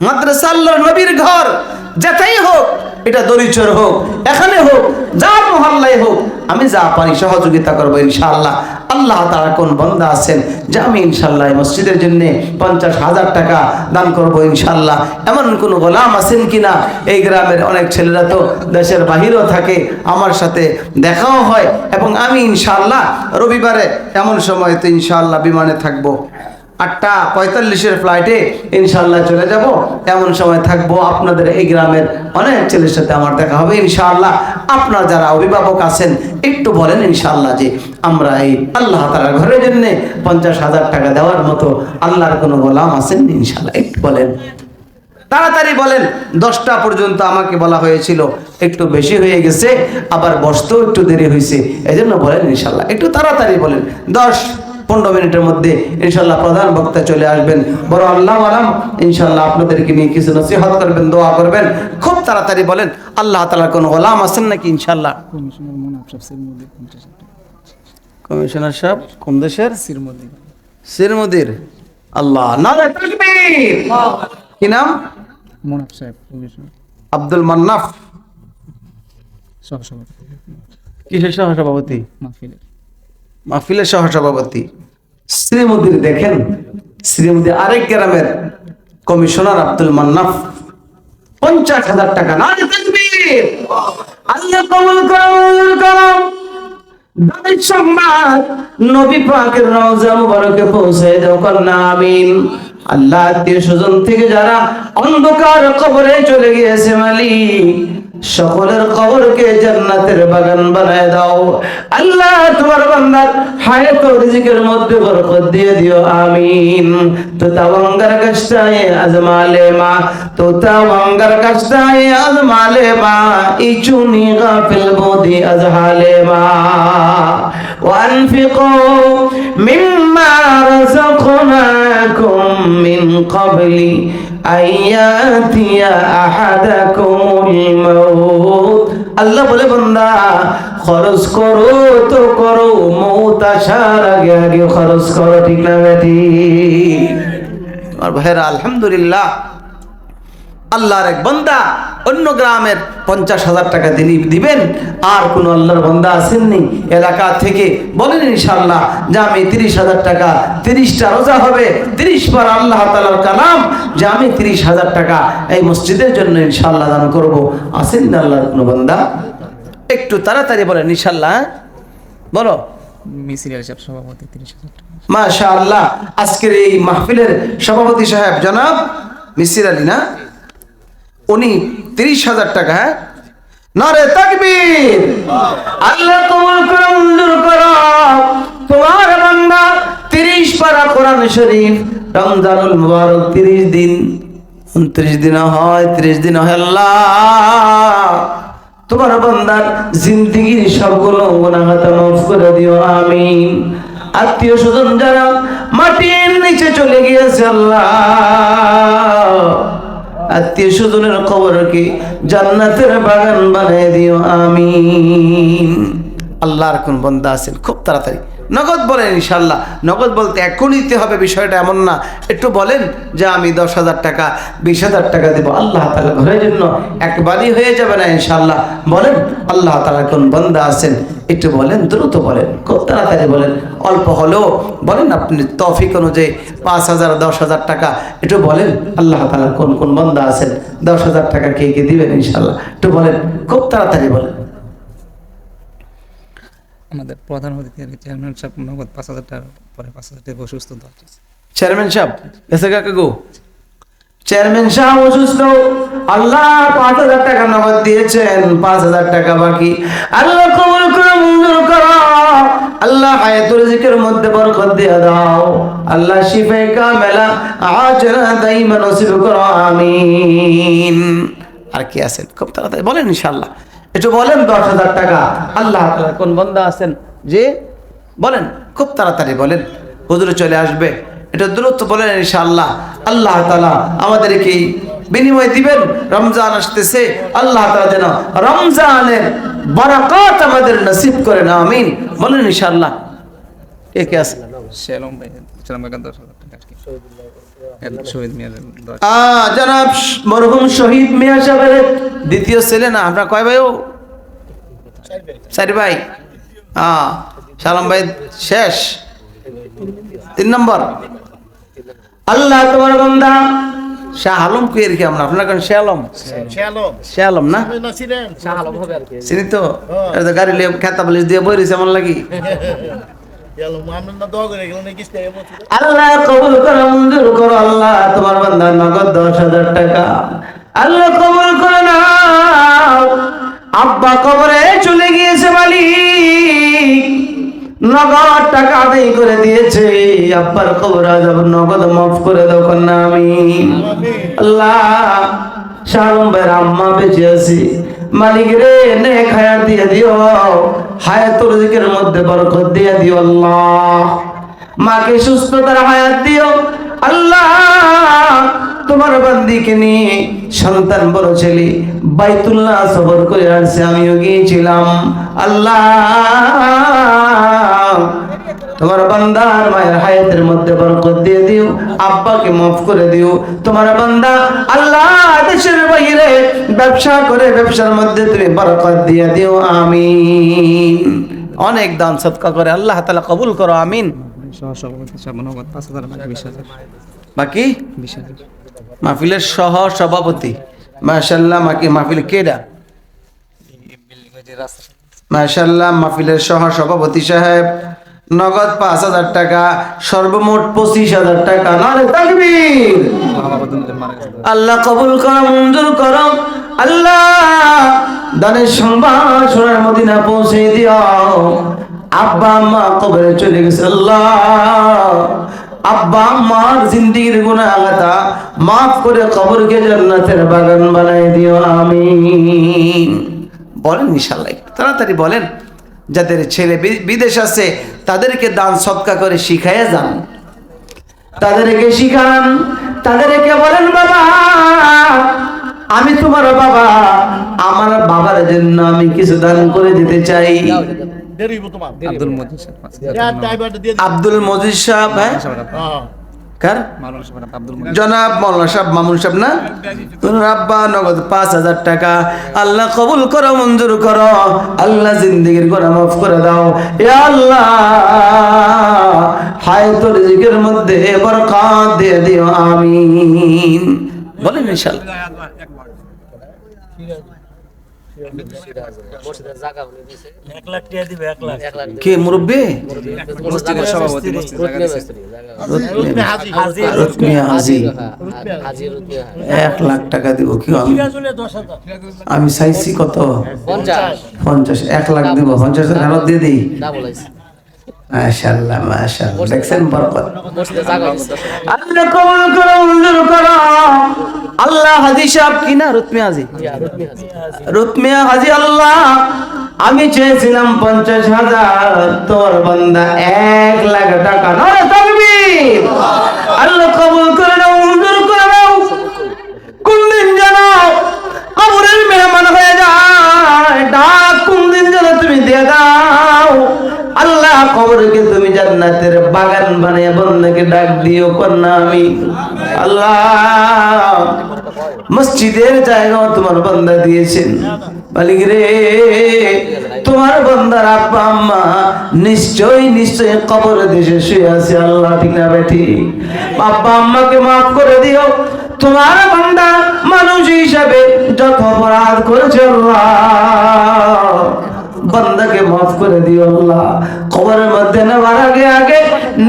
মাদ্রাসা আল্লাহর নবীর ঘর। যেটাই হোক, এটা দরিচর হোক, এখানে হোক, যার মহল্লায় হোক, আমি যা পারি সহযোগিতা করবো ইনশাআল্লাহ। আল্লাহ তাআলা কোন বান্দা আছেন যে আমি ইনশাআল্লাহ মসজিদের জন্য 50,000 টাকা দান করবো ইনশাআল্লাহ, এমন কোন গোলাম আছেন কিনা? এই গ্রামের অনেক ছেলেরা তো দেশের বাহিরেও থাকে, আমার সাথে দেখাও হয়, এবং আমি ইনশাআল্লাহ রবিবারে এমন সময় তো ইনশাআল্লাহ বিমানে থাকবো, 8:45-এর ফ্লাইটে ইনশাআল্লাহ চলে যাব। এমন সময় থাকবো, আপনাদের এই গ্রামের অনেক ছেলের সাথে আমার দেখা হবে ইনশাআল্লাহ। আপনারা যারা অভিভাবক আছেন একটু বলেন ইনশাআল্লাহ যে আমরা এই আল্লাহ তাআলার ঘরের জন্য 50,000 টাকা দেওয়ার মতো আল্লাহর কোনো গোলাম আছেন ইনশাআল্লাহ, একটু বলেন, তাড়াতাড়ি বলেন। 10টা পর্যন্ত আমাকে বলা হয়েছিল, একটু বেশি হয়ে গেছে, আবার বসতেও একটু দেরি হয়েছে, এজন্য বলেন ইনশাআল্লাহ, একটু তাড়াতাড়ি বলেন। 10-15 মিনিটের মধ্যে ইনশাআল্লাহ প্রধান বক্তা চলে আসবেন, বড় আল্লাহ আলাম ইনশাআল্লাহ আপনাদেরকে নিয়ে কিছু নসিহত করবেন, দোয়া করবেন। খুব তাড়াতাড়ি বলেন, আল্লাহ তাআলার কোন গোলাম আছেন নাকি ইনশাআল্লাহ? কমিশনার সাহেব কোন দেশের? সিরমুদির। আল্লাহ, নারে তাকবীর। কি নাম? মুনাফ সাহেব, কমিশনার আব্দুল মান্নাফ। সহসভাপতি। কিসের সহসভাপতি? মাহফিলের সহসভাপতি শ্রীমুদির। দেখেন, শ্রীমুদির আরেক গ্রামের কমিশনার আব্দুল মান্নাফ 50,000 টাকা। নারে তাকবীর। আল্লাহ কবুল করুন। দানের সংবাদ নবী পাকের রওজা মুবারকে পৌঁছে দাও, কন্যা আমিন। আল্লাহ আত্মীয় স্বজন থেকে যারা অন্ধকার কবরে চলে গিয়েছে, মালিক সকলের কবরকে জান্নাতের বাগান বানায় দাও। আল্লাহ তোমার বান্দার হায়াত ও রিজিকের মধ্যে বরকত দিয়ে দিও, আমিন। তো তাওয়াঙ্গার কাছটায় আজমালে মা, তো তাওয়াঙ্গার কাছটায় আজমালে মা, ইচুনি গাফিল বদি আজহালে মা। وأنفقوا مما رزقناكم من قبل আইয়াতিয়া আহাদাকুমুল মাউত। আল্লাহ বলে বান্দা খরচ করো তো করো, মৌত আসার আগে আগে খরচ করো, ঠিক না বেটি? আর ভাইরা আলহামদুলিল্লাহ, আল্লাহর এক বান্দা অন্য গ্রামের 50,000 টাকা তিনি দিবেন, আর কোন আল্লাহর বান্দা আসেননি এলাকা থেকে বলেন ইনশাআল্লাহ যে আমি 30,000 টাকা, 30টা রোজা হবে, 30 বার আল্লাহ তাআলার কালাম, যে আমি 30,000 টাকা এই মসজিদের জন্য ইনশাআল্লাহ দান করব। আসেন না আল্লাহর কোন বান্দা? একটু তাড়াতাড়ি বলেন ইনশাআল্লাহ, বলো। মিছিল সাহেব সভাপতি 30,000 টাকা। মাশাআল্লাহ, আজকের এই মাহফিলের সভাপতি সাহেব জনাব মিসির আলী, না? উনি 30,000 টাকা। হ্যাঁ, নারে তাকবীর। আল্লাহ কবুল করো, মঞ্জুর করো। তোমার বান্দা 30 পারা কোরআন শরীফ, রমজানুল মুবারক 30 দিন, 29 দিন হয়, 30 দিন হয়। আল্লাহ তোমার বান্দার জিন্দেগির সবগুলো গুনাহ মাফ করে দিও, আমিন। আত্মীয় স্বজন যারা মাটির নিচে চলে গিয়েছে, আল্লাহ আত্মীয় স্বজনের কবরকে জান্নাতের বাগান বানিয়ে দিও, আমিন। আল্লাহর কোন বান্দা আছেন খুব তাড়াতাড়ি নগদ বলেন ইনশাআল্লাহ। নগদ বলতে এখনই দিতে হবে বিষয়টা এমন না, একটু বলেন যে আমি 10,000 টাকা, 20,000 টাকা দেবো আল্লাহ তাআলা ঘরের জন্য, একবারই হয়ে যাবে না ইনশাআল্লাহ। বলেন আল্লাহ তাআলা কোন বান্দা আছেন একটু বলেন, দ্রুত বলেন, খুব তাড়াতাড়ি বলেন, অল্প হলেও বলেন, আপনি তৌফিক অনুযায়ী 5,000, 10,000 টাকা একটু বলেন। আল্লাহ তাআলা কোন কোন বান্দা আছেন 10,000 টাকা কে কে দিবেন ইনশাআল্লাহ, একটু বলেন, খুব তাড়াতাড়ি বলেন। আমাদের প্রধান অতিথি চেয়ারম্যান সাহেব নগদ 5,000 টাকা, পরে 5,000 টাকা অসুস্থ দল। চেয়ারম্যান সাহেব এসে কাকে গো? চেয়ারম্যান সাহেব অসুস্থ, আল্লাহ 5,000 টাকা নগদ দিয়েছেন, 5,000 টাকা বাকি। আল্লাহ কবুল করো, মঞ্জুর করো। আল্লাহ হায়াতুল রিজিকের মধ্যে বরকত দিয়ে দাও। আল্লাহ শিফায়ে কামেলা আজরা দাইমা নসিব করো, আমিন। আর কি আছেন খুব তাড়াতাড়ি বলেন ইনশাআল্লাহ, একটু বলেন। 10,000 টাকা আল্লাহ তাআলা কোন বান্দা আছেন যে বলেন, খুব তাড়াতাড়ি বলেন, হুজুরে চলে আসবে, এটা দ্রুত বলেন ইনশাআল্লাহ। আল্লাহ তাআলা আমাদেরকে বিনিময় দিবেন। রমজান আসতেছে, আল্লাহ তাআলা যেন রমজানের বারাকাত আমাদের নসিব করেন, আমিন। বলেন ইনশাআল্লাহ। কে কে আছে? শেলম ভাই, শেলম ভাই 10,000 টাকা আর কি। শহীদ মিয়া জনাব মরহুম শহীদ মিয়া সাহেবের দ্বিতীয় ছেলে না? আমরা কয় ভাই? ও 4 ভাই। শালম ভাই শেষ, 3 নম্বর। আল্লাহ তোমার বান্দা শাহ আলম কে রেখে আমরা আপনার কারণ শাহ আলম না চিনি তো, গাড়ি লিয়ে খেতা বলিস দিয়ে বই রয়েছে এমন লাগি। আল্লাহ কবুল করো, মঞ্জুর করো। আল্লাহ তোমার বান্দা নগদ 10,000 টাকা আল্লাহ কবুল করে নাও। আব্বা কবরে চলে গিয়েছে, মালিক নগদ টাকা আদায় করে দিয়েছে, আব্বার কবর আযাব নগদ মাফ করে দাও, কন্যা আমিন। আল্লাহ শালম ভাইয়ের আম্মা বেঁচে আছি, মালিক রে নেক হায়াত দিয়ে দিও, হায়াতুর রিজিকের মধ্যে বরকত দিয়ে দিও আল্লাহ। মাকে সুস্থতার হায়াত দিও আল্লাহ। তোমার বান্দিকে নিয়ে সন্তান বড় ছেলে বাইতুল্লাহ সফর করে আসছে, আমিও গিয়েছিলাম। আল্লাহ তোমার বান্দার মায়ের হায়াতের মধ্যে বরকত দিয়ে দিও, আব্বাকে মাফ করে দিও। তোমার বান্দা আল্লাহ দেশের বাইরে ব্যবসা করে, ব্যবসার মধ্যে তুমি বরকত দিয়ে দিও, আমিন। অনেক দান সদকা করে আল্লাহ তাআলা কবুল করো, আমিন। সহসভাপতি সাহেব নগদ 5,000 টাকা, 20,000 বাকি 20,000 মাহফিলের সহ সভাপতি মাশাআল্লাহ। মাহফিল কেডা? মাশাআল্লাহ, মাহফিলের সহ সভাপতি সাহেব নগদ 5,000 টাকা, সর্বমোট 25,000 টাকা। নারে তাকবীর। আল্লাহ কবুল করো, মঞ্জুর করো। আল্লাহ দানের সংবাদ সোনার মদিনা পৌঁছে দিও। আব্বা আম্মা কবরে চলে গেছে, আল্লাহ আব্বা আম্মার জিন্দেগির গুনাহ আগাতা মাফ করে কবরকে জান্নাতের বাগান বানাই দিও, আমিন। বলেন ইনশাআল্লাহ, তাড়াতাড়ি বলেন। যাদের ছেলে বিদেশ আছে তাদেরকে দান সদকা করে শিখাইয়া যান, তাদেরকে শিখান, তাদেরকে বলেন, বাবা আমি তোমার বাবা, আমার বাবার জন্য আমি কিছু দান করে দিতে চাই। আব্দুল মজিদ সাহেব আব্দুল মজিদ সাহেব, হ্যাঁ কার? মাওলানা সাহেব আব্দুল মজিদ জনাব মাওলানা সাহেব, মামুন সাহেব না? ওনার আব্বা নগদ 5,000 টাকা। আল্লাহ কবুল করো, মঞ্জুর করো, আল্লাহ জিন্দেগির গুনাহ মাফ করে দাও। এ আল্লাহ হায়াতুর রিজিকের মধ্যে বরকত দিয়ে দিও, আমিন। বলেন ইনশাআল্লাহ। কে মুরব্বী? মসজিদের সভাপতি রুতমিয়া হাজি 1 লাখ টাকা দিব। কি আমি চাইছি কত? 50। 1 লাখ দিব। 50 ফেরত দিয়ে দিই। মাশাআল্লাহ মাশাআল্লাহ, দেখছেন বরকত। আল্লাহ কবুল করো, মঞ্জুর করো। আল্লাহ হাজি সাহেব কি না? রুতমিয়া হাজি, রুতমিয়া হাজি। আল্লাহ আমি চেয়েছিলাম 50,000, তোর বান্দা 1 লাখ টাকা। নারে তাকবীর। আল্লাহ কবুল করে নাও, মঞ্জুর করে নাও। কোন দিন জানো কবরের মেহমান হয়ে যায়, ডাক কোন দিন যেন তুমি দিয়ে দাও। আল্লাহ কবরকে তুমি জান্নাতের বাগান বানিয়ে বন্দাকে ডাক দিও, কন্যা আমি। আল্লাহ মসজিদের জায়গাও তোমার বান্দা দিয়েছেন মালিক রে। তোমার বান্দার আব্বা আম্মা নিশ্চয়ই নিশ্চয়ই কবর দেশে শুয়ে আছে। আল্লাহ ঠিক না বেঠি? আব্বা আম্মাকে মাফ করে দিও। তোমার বান্দা মানুষ হিসাবে যত অপরাধ করেছে আল্লাহ, বান্দাকে মাফ করে দিও আল্লাহ। কবরের মধ্যে নেওয়ার আগে আগে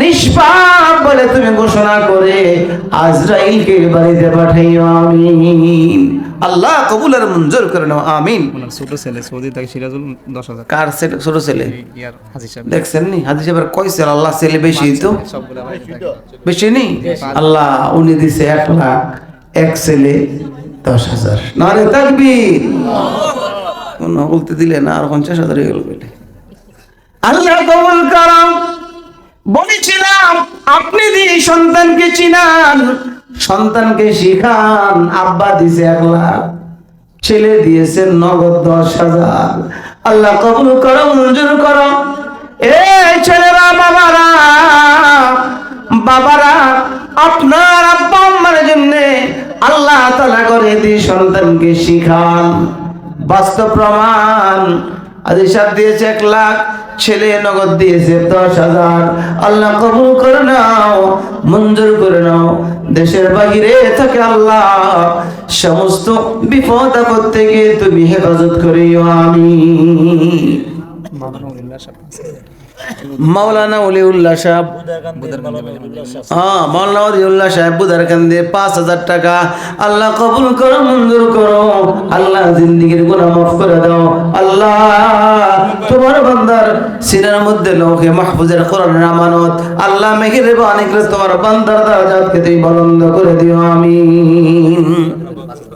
নিষ্পাপ বলে তুমি ঘোষণা করে আজরাইলকে বাড়িতে পাঠাইও, আমিন। আল্লাহ কবুল আর মঞ্জুর করে নাও, আমিন। ওনার ছোট ছেলে সৌদি থেকে সিরাজুল 10,000। কার ছোট ছেলে? ইয়ার হাজি সাহেব দেখছেন নি? হাজি সাহেবের কয় ছেলে? আল্লাহ ছেলে বেশি তো, সবগুলা বাড়িতে থাকে। বেশি নেই। আল্লাহ উনি দিছে 1 লাখ, 1 ছেলে 10,000। নারে তাকবীর। কোন বলতে দিলে না, আর 50,000 হয়ে গেল বলে। আল্লাহ কবুল করো। বলেছিলাম আপনি দিয়ে সন্তানকে চিনান, সন্তানকে শিখান। আব্বা দিছে 1 লাখ, ছেলে দিয়েছে নগদ 10,000। আল্লাহ কবুল করো, মঞ্জুর করো। এই ছেলেরা, বাবারা, বাবারা আপনার আব্বা আম্মার জন্য আল্লাহ তাআলা করে দিয়ে সন্তানকে শিখান। বাস্তব প্রমাণ। হাজি সাহেব দিয়েছে 1 লাখ, ছেলে নগদ দিয়েছে 10,000। আল্লাহ কবুল করে নাও, মঞ্জুর করে নাও। দেশের বাহিরে থাকে আল্লাহ সমস্ত বিপদ আপদ থেকে তুমি হেফাজত করিও, আমিন। মাওলানা ওলিউল্লাহ সাহেব, হ্যাঁ মাওলানা ওলিউল্লাহ সাহেব বুদারকান্দি 5,000 টাকা। আল্লাহ কবুল করো, মঞ্জুর করো। আল্লাহ জিন্দেগির গুনাহ মাফ করে দাও। আল্লাহ তোমার বান্দার সিনার মধ্যে লৌহে মাহফুজের কোরআনের আমানত আল্লাহ মেহেরবানি করে তোমার বান্দার দরজাকে তুমি বুলন্দ করে দিও, আমিন।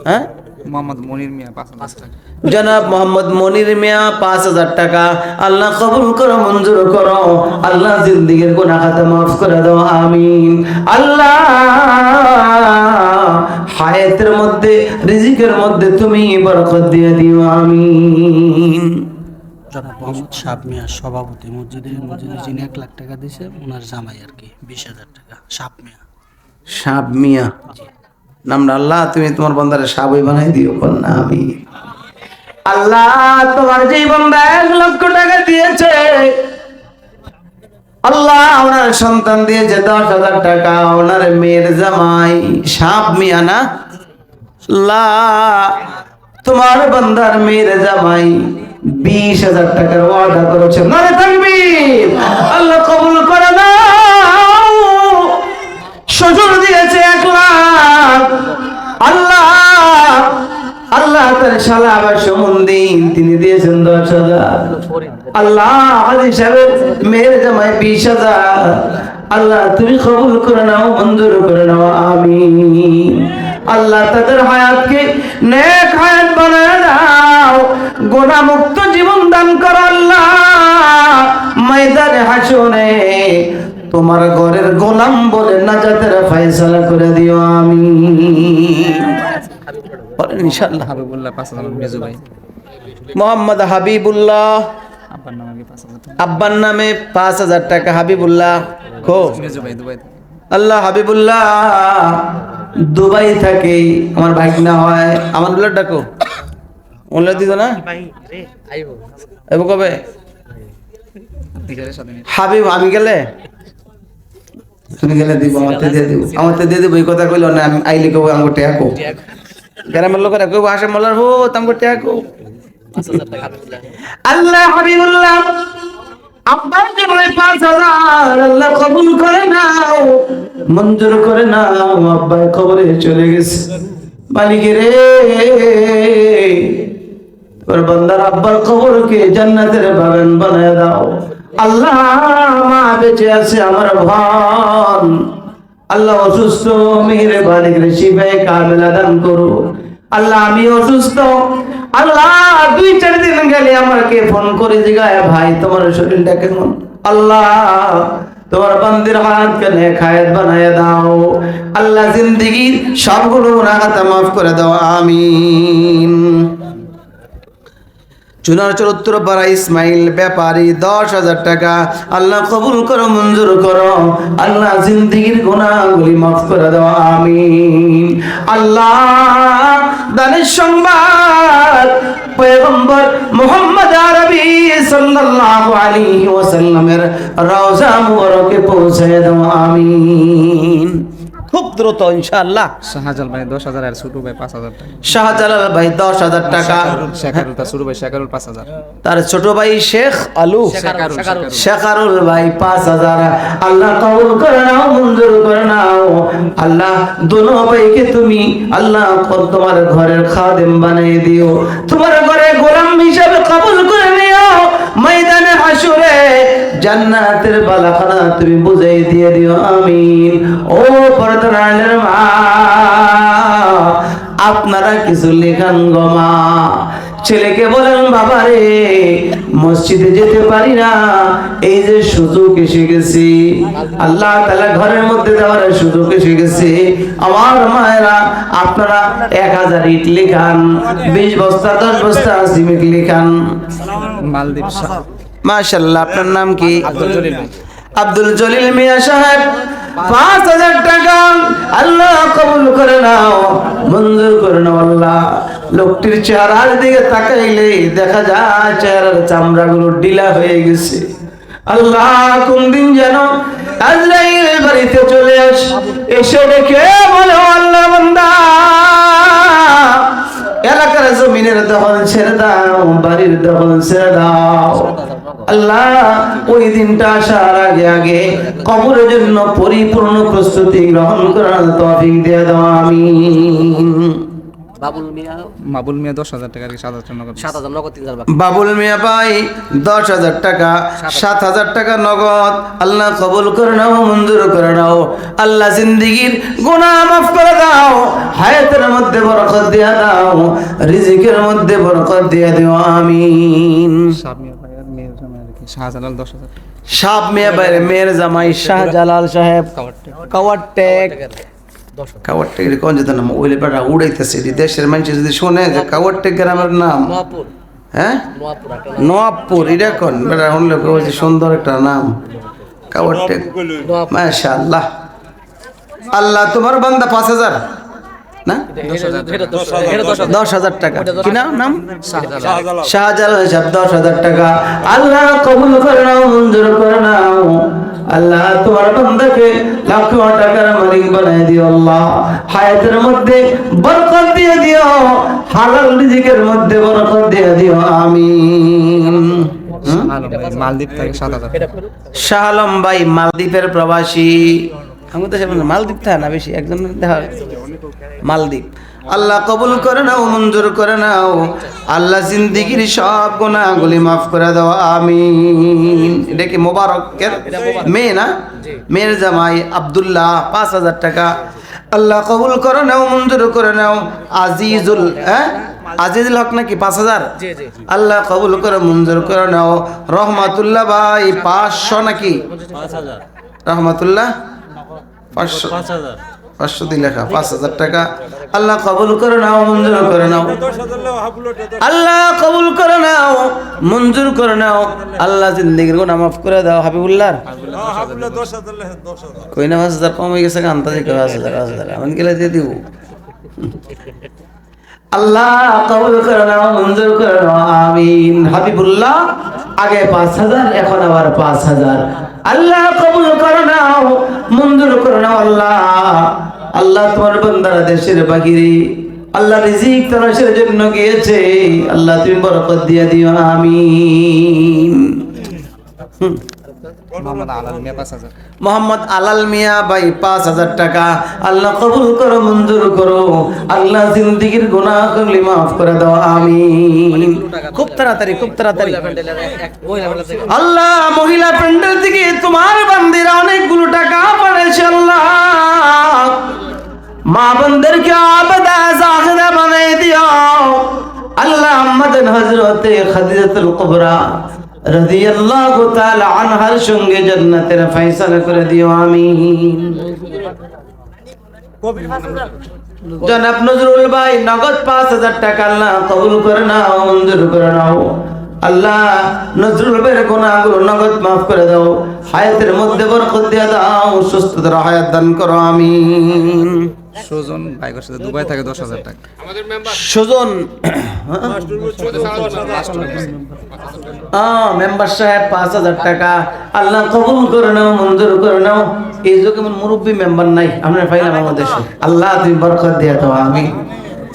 হ্যাঁ, মোহাম্মদ মনির মিয়া 5,000 টাকা। জনাব মোহাম্মদ মনির মিয়া 5,000 টাকা। আল্লাহ কবুল করো, মঞ্জুর করো। আল্লাহ জিন্দেগির গুনাহ খাতা মাফ করে দাও, আমিন। আল্লাহ হায়াতের মধ্যে রিজিকের মধ্যে তুমি বরকত দিয়ে দিও, আমিন। জনাব মোহাম্মদ সাব মিয়া সভাপতি মসজিদে যিনি 1 লাখ টাকা দিয়েছে, ওনার জামাই আর কি 20,000 টাকা। সাব মিয়া, সাব মিয়া নামটা। আল্লাহ তুমি তোমার বান্দারে সাবই বানাই দিও, কন্যা আমি। আল্লাহ তোমার যে বান্দা 1 লক্ষ টাকা দিয়েছে, আল্লাহ ওনার সন্তান দিয়েছে 10,000 টাকা। ওনার মেয়ের জামাই সাব মিয়া না? আল্লাহ তোমার বান্দার মেয়ের জামাই 20,000 টাকার ওয়াদা করেছে। নারে তাকবীর। আল্লাহ কবুল করে নাও। শ্বশুর দিয়েছে 1 লাখ। আল্লাহ আল্লাহ তার শালা আবার সমুন্দিন তিনি দিয়েছেন 10,000। আল্লাহ হাজি সাহেবের মেয়ের জামাই 20,000। আল্লাহ তুমি কবুল করে নাও, মঞ্জুর করে নাও, আমিন। আল্লাহ তাদের হায়াতকে নেক হায়াত বানায় দাও, গুনাহ মুক্ত জীবন দান করো। আল্লাহ ময়দানে হাসরে তোমার ঘরের গোলাম বলে নাজাতের ফয়সালা করে দিও আমিন। বলেন ইনশাআল্লাহ। হাবিবুল্লাহ 5,000 মেজু ভাই। মোহাম্মদ হাবিবুল্লাহ, আব্বার নাম আগে 5,000 টাকা। আব্বার নামে 5,000 টাকা। হাবিবুল্লাহ কো মেজু ভাই দুবাই থেকে। আল্লাহ হাবিবুল্লাহ দুবাই থাকে, আমার ভাই না হয় আমার বলে ডাকো, বলে দিত না এবো কবে টিচারের সাথে নিয়ে। হাবিব আমি গেলে তুমি গেলে দিব, আমারতে দিয়ে দিব, আমারতে দিয়ে দিব। এই কথা কইল না, আমি আইলে কব আমাকে টেকো গ্রামের লোকেরা কইব আসে মোল্লার হো তোমাকে টেকো। আল্লাহ হাবিবুল্লাহ আব্বার জন্য 5,000 আল্লাহ কবুল করে নাও, মঞ্জুর করে নাও। আব্বা কবরে চলে গেছে। মালিক রে তোর বান্দার আব্বার কবরকে জান্নাতের বাগান বানায় দাও। আল্লাহ মা বেঁচে আছে আমার ভান, আল্লাহ অসুস্থ মেহেরবানি করে শিফায়ে কামিলা দান করো। আল্লাহ আমি অসুস্থ, আল্লাহ 2-4 দিন গেলে আমাকে ফোন করে জিগায় ভাই তোমার শরীরটা কেমন। আল্লাহ তোমার বান্দির হাতকে নেখায়েত বানায় দাও। আল্লাহ জিন্দেগির সবগুলো গুনাহ মাফ করে দাও আমিন। চুনারচর উত্তরপাড়া ইসমাইল ব্যাপারী 10,000 টাকা। আল্লাহ কবুল করো, মঞ্জুর করো। আল্লাহ জিন্দেগির গুনাহগুলি মাফ করে দাও আমিন। আল্লাহ দানের সংবাদ পয়গম্বর মুহাম্মদ আরবি সাল্লাল্লাহু আলাইহি ওয়াসাল্লামের রওজা মুবারকে পৌঁছে দাও আমিন। খুব দ্রুত ইনশাআল্লাহ। শাহজালাল ভাই 10,000 আর ছোট ভাই 5,000 টাকা। শাহজালাল ভাই 10,000 টাকা। শেখারুল তার ছোট ভাই শেখারুল 5,000। তার ছোট ভাই শেখ আলু শেখারুল ভাই 5,000। আল্লাহ কবুল করে নাও, মঞ্জুর করে নাও। আল্লাহ দোনো ভাইকে তুমি আল্লাহ তোমার ঘরের খাদেম বানিয়ে দিও, তোমার ঘরে গোলাম হিসাবে কবুল করে নিও। ময়দানে হাসরে জান্নাতের বালাখানা তুমি বুঝাই দিয়ে দিও আমিন। ও পর্দার আলের মা আপনারা কিছু লেখান গো মা। ছেলেকে বলেন বাবা রে মসজিদে যেতে পারি না, এই যে সুযোগ এসে গেছি, আল্লাহ তাআলা ঘরের মধ্যে দেওয়ার সুযোগ এসে গেছে। আমার মায়েরা আপনারা 1,000 ইট লেখান, 20 বস্তা 10 বস্তা সিমেন্ট লেখান। মালদ্বীপ মাশাআল্লাহ। আপনার নাম কি? আব্দুল জলিল ভাই। আব্দুল জলিল মিয়া সাহেব 5,000 টাকা। আল্লাহ কবুল করে নাও, মঞ্জুর করে নাও। আল্লাহ লোকটির চেহারার দিকে তাকাইলে দেখা যায় চেহারার চামড়াগুলো ঢিলা হয়ে গেছে। আল্লাহ কোন দিন যেন আজরাইল বাড়িতে চলে এসে দেখে বলে আল্লাহ বান্দা এলাকার জমিনের দখল ছেড়ে দাও, বাড়ির দখল ছেড়ে দাও। আল্লাহ ওই দিনটা আসার আগে আগে কবরের জন্য পরিপূর্ণ প্রস্তুতি গ্রহণ করার তৌফিক দিয়ে দাও আমিন। মাবুল মিয়া 10,000 টাকা আর 7,000 নগদ। 7,000 নগদ 3,000 বাকি। বাবুল মিয়া ভাই 10,000 টাকা, 7,000 টাকা নগদ। আল্লাহ কবুল করে নাও, মঞ্জুর করে নাও। আল্লাহ জিন্দেগির গুনাহ মাফ করে দাও, হায়াতের মধ্যে বরকত দিয়ে দাও, রিজিকের মধ্যে বরকত দিয়ে দিও আমিন। সাব মিয়া ভাই আর মেয়ের জামাই আর কি শাহজালাল 10,000 টাকা। সাব মিয়া ভাইয়ের মেয়ের জামাই শাহজালাল সাহেব কাওয়ারটেক। কাওয়ারটেকের কোন যেত নাম ওইলে পাড়া উড়াইতেছে। দেশের মানুষ যদি শোনে যে কাওয়ারটেক গ্রামের নাম, হ্যাঁ নোয়াবপুর, এটা কোন বেড়া শুনলে যে সুন্দর একটা নাম কাওয়ারটেক। মাশাআল্লাহ। আল্লাহ তোমার বান্দা 5,000 না 10,000 টাকা। কি নাম? শাহজালাল সাহেব 10,000 টাকা। আল্লাহ কবুল করে নাও, মঞ্জুর করে নাও। আল্লাহ তোমার বান্দাকে লাখ টাকার মালিক বানায় দিও। আল্লাহ হায়াতের মধ্যে বরকত দিয়ে দিও, হালাল রিজিকের মধ্যে বরকত দিয়ে দিও আমিন। মালদ্বীপ থেকে 7,000। শাহ আলম ভাই মালদ্বীপের প্রবাসী। আমি তো মালদ্বীপ থাকে না বেশি, একজন দেখা মালদ্বীপ। আল্লাহ কবুল করে নাও, মঞ্জুর করে নাও। আল্লাহ জিন্দেগির সব গুনাহগুলি মাফ করে দাও আমিন। এটা কি মোবারকের মেয়ে না? মেয়ের জামাই আব্দুল্লাহ 5,000 টাকা। আল্লাহ কবুল করে নাও, মঞ্জুর করে নাও। আজিজুল আজিজুল হক নাকি 5,000। আল্লাহ কবুল করে মঞ্জুর করে নাও। রহমাতুল্লাহ ভাই 500 নাকি রহমতুল্লাহ 500 500 দিয়ে লেখা 5000 টাকা আল্লাহ কবুল করে নাও, মঞ্জুর করে নাও, আল্লাহ কবুল করে নাও, মঞ্জুর করে নাও, আল্লাহ জিন্দেগির গুনাহ মাফ করে দাও। হাবিবুল্লাহ কই না 5000 কম হয়ে গেছে, আন্তাজে 5000 আমি গেলে দিয়ে দিব। আল্লাহ কবুল করে নাও, মঞ্জুর করে নাও, আমিন। হাবিবুল্লাহ আগে 5000, এখন আবার 5000। আল্লাহ কবুল করে নাও, মঞ্জুর করে নাও। আল্লাহ আল্লাহ তোমার বান্দারা দেশের বাহিরে আল্লাহ রিজিক তালাশের জন্য গিয়েছে, আল্লাহ তুমি বরকত দিয়ে দিও, আমিন। মোহাম্মদ আলাল মিয়া 5000। মোহাম্মদ আলাল মিয়া ভাই 5000 টাকা আল্লাহ কবুল করো, মঞ্জুর করো, আল্লাহ জিন্দেগির গুনাহ করলে মাফ করে দাও, আমিন। খুব তাড়াতাড়ি, খুব তাড়াতাড়ি। আল্লাহ মহিলা প্যান্ডেল থেকে তোমার বান্দিরা অনেকগুলো টাকা পাঠিয়েছে, আল্লাহ মা বান্দিরকে আবেদা জাহেদা বানিয়ে দিও, আল্লাহ আমাদের হযরতে খাদিজাতুল কুবরা রাদিয়াল্লাহু তাআলা আনহার সঙ্গে জান্নাতের ফয়সালা করে দিও, আমিন। জনাব নজরুল ভাই নগদ 5000 টাকা আল্লাহ কবুল করে নাও, মঞ্জুর করে নাও, আল্লাহ নজরুল ভাইয়ের গুনাহগুলো নগদ মাফ করে দাও, হায়াতের মধ্যে বরকত দিয়ে দাও, সুস্থতার হায়াত দান করো, আমিন। সুজন ভাই কাছে দুবাই থেকে 10000 টাকা। সুজন মেম্বার সাহেব 5000 টাকা আল্লাহ কবুল করে নাও, মঞ্জুর করে নাও। এই যে কেমন মুরব্বী মেম্বার নাই আমরা পাইলাম বাংলাদেশে, আল্লাহ তুমি বরকত দিয়ে দাও, আমি।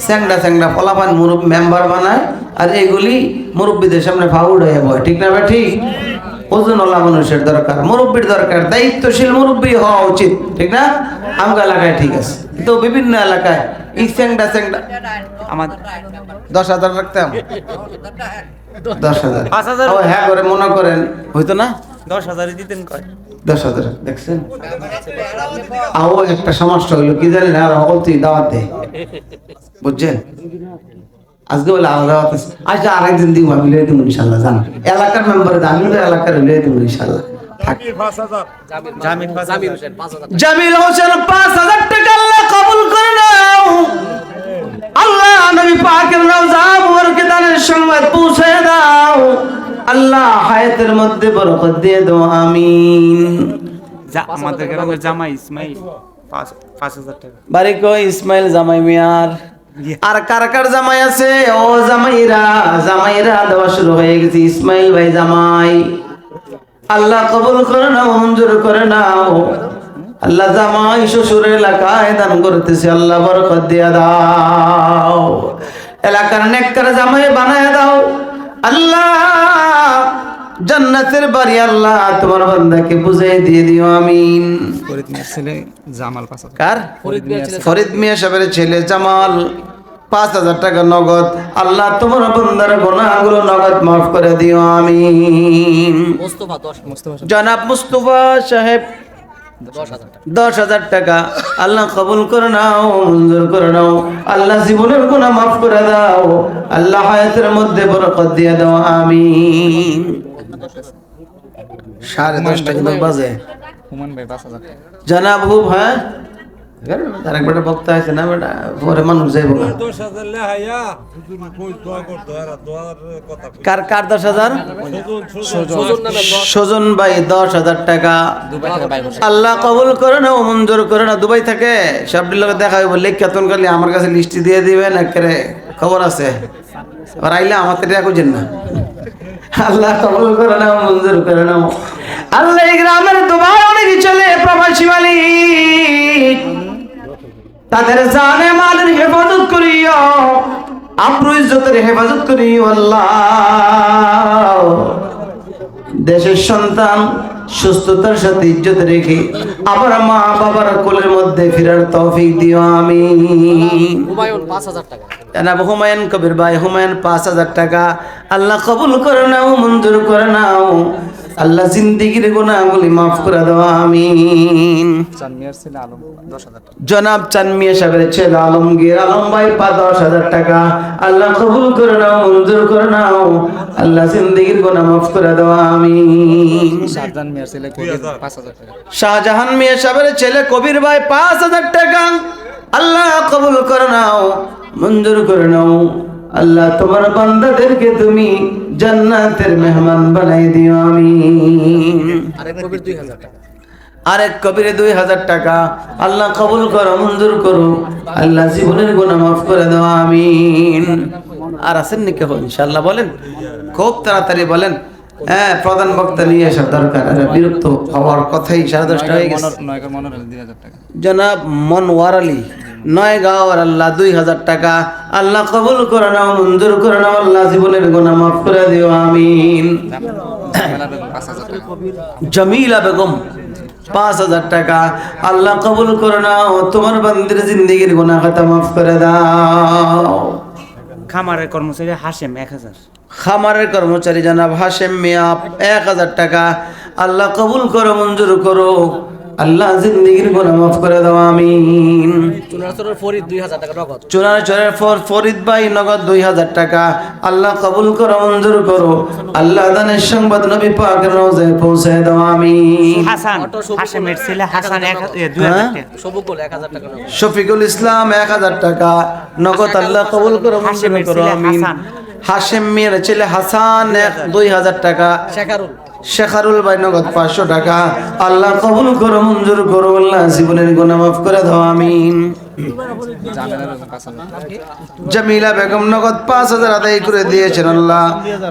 স্যাংডা স্যাংডা পোলাপান মুরব্বী মেম্বার বানায়, আর এগুলি মুরব্বীদের সামনে ফাউড হয়ে বয়, ঠিক না? ঠিক। ওজনওয়ালা মানুষের দরকার, মুরব্বীর দরকার, দায়িত্বশীল মুরব্বী হওয়া উচিত, ঠিক না? আমগা এলাকায় ঠিক আছে, তো বিভিন্ন এলাকায় এই স্যাংডা স্যাংডা আমার 10,000 রাখতাম, 10,000 5000 ও হ্যাঁ করে মনে করেন হইতো না, 10000 দিতেন কয় 10,000 দেখছেন। আও একটা সমস্যা হইলো কি জানেন, আর অতি দাওয়াত দেয়, বুঝছেন? আজকে বলে আলাদা দাওয়াত আছে, আচ্ছা আরেকদিন দিব, আমি লিয়ে দিব ইনশাল্লাহ। জান এলাকার মেম্বার, আমি তো এলাকার লিয়ে দিব ইনশাল্লাহ। জামিল হোসেন 5000 টাকা আল্লাহ কবুল করে নাও, আল্লাহ নবী পাকের রওজা মুবারকে দানের সংবাদ পৌঁছে দাও, আল্লাহ হায়াতের মধ্যে বরকত দিয়ে দাও, আমিন। আমাদের গ্রামের জামাই ইসমাইল 5000 টাকা। বাড়ি কই ইসমাইল জামাই মিয়ার? আর কার কার জামাই আছে? ও জামাইরা, জামাইরা দেওয়া শুরু হয়ে গেছে। ইসমাইল ভাই জামাই আল্লাহ কবুল করে নাও, মঞ্জুর করে নাও, আল্লাহ জামাই শ্বশুরের এলাকায় দান করতেছে, আল্লাহ বরকত দিয়ে দাও, এলাকার নেককার জামাই বানায় দাও, আল্লাহ জান্নাতের বাড়ি আল্লাহ তোমার বান্দাকে বুঝাই দিয়ে দিও, আমিন। ফরিদ মিয়ার ছেলে জামাল 5000। কার? ফরিদ মিয়া সাহেবের ছেলে জামাল 5000 টাকা নগদ, আল্লাহ তোমার বান্দার গুনাহগুলো নগদ মাফ করে দিও, আমিন। জনাব মুস্তফা সাহেব 10,000 টাকা আল্লাহ কবুল করে নাও, মঞ্জুর করে নাও, আল্লাহ জীবনের গুনাহ মাফ করে দাও, আল্লাহ হায়াতের মধ্যে বরকত দিয়ে দাও, আমিন। 10:30 কিন্তু বাজে। হুমান ভাই 5000 টাকা। জনাব হুব, হ্যাঁ আরেক বেটা বক্তা আছে না বেটা, পরে মানুষ যাইব না। কার কার 10,000? সুজন ভাই 10,000 টাকা আল্লাহ কবুল করে নাও, মঞ্জুর করে নাও। দুবাই থেকে সবটির লোক দেখা হইব, লেখ কেতন করলে আমার কাছে লিস্টি দিয়ে দিবেন, একেবারে খবর আছে, আর আইলে আমার থেকে খুঁজেন না। আল্লাহ কবুল করে নাও, মঞ্জুর করে নাও। আল্লাহ এই গ্রামের দুবার অনেক চলে প্রবাসী মালিক, তাদের জানে মালের হেফাজত করিও, আব্রু ইজ্জতের হেফাজত করিও, আল্লাহ দেশের সন্তান সুস্থতার সাথে ইজ্জত রেখে আবার মা বাবার কোলের মধ্যে ফেরার তৌফিক দিও, আমিন। হুমায়ুন 5000 টাকা। জনাব হুমায়ুন কবির ভাই, হুমায়ুন 5000 টাকা আল্লাহ কবুল করে নাও, মঞ্জুর করে নাও, আল্লাহ জিন্দেগির গুনাহগুলি মাফ করে দাও আমিন। চান মিয়ার ছেলে আলম 10,000 টাকা। জনাব চান মিয়া সাহেবের ছেলে আলমগীর আলম ভাই 10,000 টাকা আল্লাহ কবুল করে নাও, মঞ্জুর করে নাও, আল্লাহ জিন্দেগির গুনাহ মাফ করে দাও আমিন। শাহজাহান মিয়ার ছেলে কবির 5,000 টাকা। শাহজাহান মিয়া সাহেবের ছেলে কবির ভাই 5,000 টাকা আল্লাহ কবুল করে নাও, মঞ্জুর করে নাও, আল্লাহ তোমার বান্দাদেরকে তুমি জান্নাতের মেহমান বানাই দিও আমিন। আরেক কবির 2,000 টাকা। আরেক কবিরে 2,000 টাকা আল্লাহ কবুল করো, মঞ্জুর করো, আল্লাহ জীবনের গুনাহ মাফ করে দাও আমিন। আর আছেন নাকি ইনশাআল্লাহ? বলেন খুব তাড়াতাড়ি বলেন। হ্যাঁ, প্রধান বক্তা নিয়ে আসার দরকার, বিরক্ত হওয়ার কথাই 10:30 হয়ে গেছে। নয়গাঁও মনোর 2,000 টাকা। জনাব মনওয়ার আলী নয়গাঁওর আল্লাহ 2,000 টাকা আল্লাহ কবুল করে নাও, মঞ্জুর করে নাও, আল্লাহ জীবনের গুনাহ মাফ করে দিও আমিন। জামেলা বেগম 5,000 টাকা। জামিলা বেগম 5,000 টাকা আল্লাহ কবুল করে নাও, তোমার বান্দির জিন্দেগির গুনাহ খাতা মাফ করে দাও। খামারের কর্মচারী হাশেম 1,000। খামারের কর্মচারী জনাব হাশেম মিয়া 1,000 টাকা আল্লাহ কবুল করো, মঞ্জুর করো, আল্লাহ জিন্দেগির গুনাহ মাফ করে দাও আমিন। চুনারচরের ফরিদ 2,000 টাকা নগদ। চুনারচরের ফরিদ ভাই নগদ 2,000 টাকা আল্লাহ কবুল করো, মঞ্জুর করো, আল্লাহ দানের সংবাদ নবী পাকের রওজায় পৌঁছে দাও আমিন। হাসান হাশেমের ছেলে হাসান 2,000 টাকা। সবুকুল 1,000 টাকা নগদ। শফিকুল ইসলাম 1,000 টাকা নগদ আল্লাহ কবুল করো, মঞ্জুর করো আমিন। হাশেম মিয়ার ছেলে হাসান 2,000 টাকা। শেখারুল ভাই নগদ 500 টাকা আল্লাহ কবুল করো, মঞ্জুর করো, আল্লাহ জীবনের গুনাহ মাফ করে দাও আমিন। জামেলা বেগম 5,000 টাকা। জামিলা বেগম নগদ 5,000 আদায় করে দিয়েছেন, আল্লাহ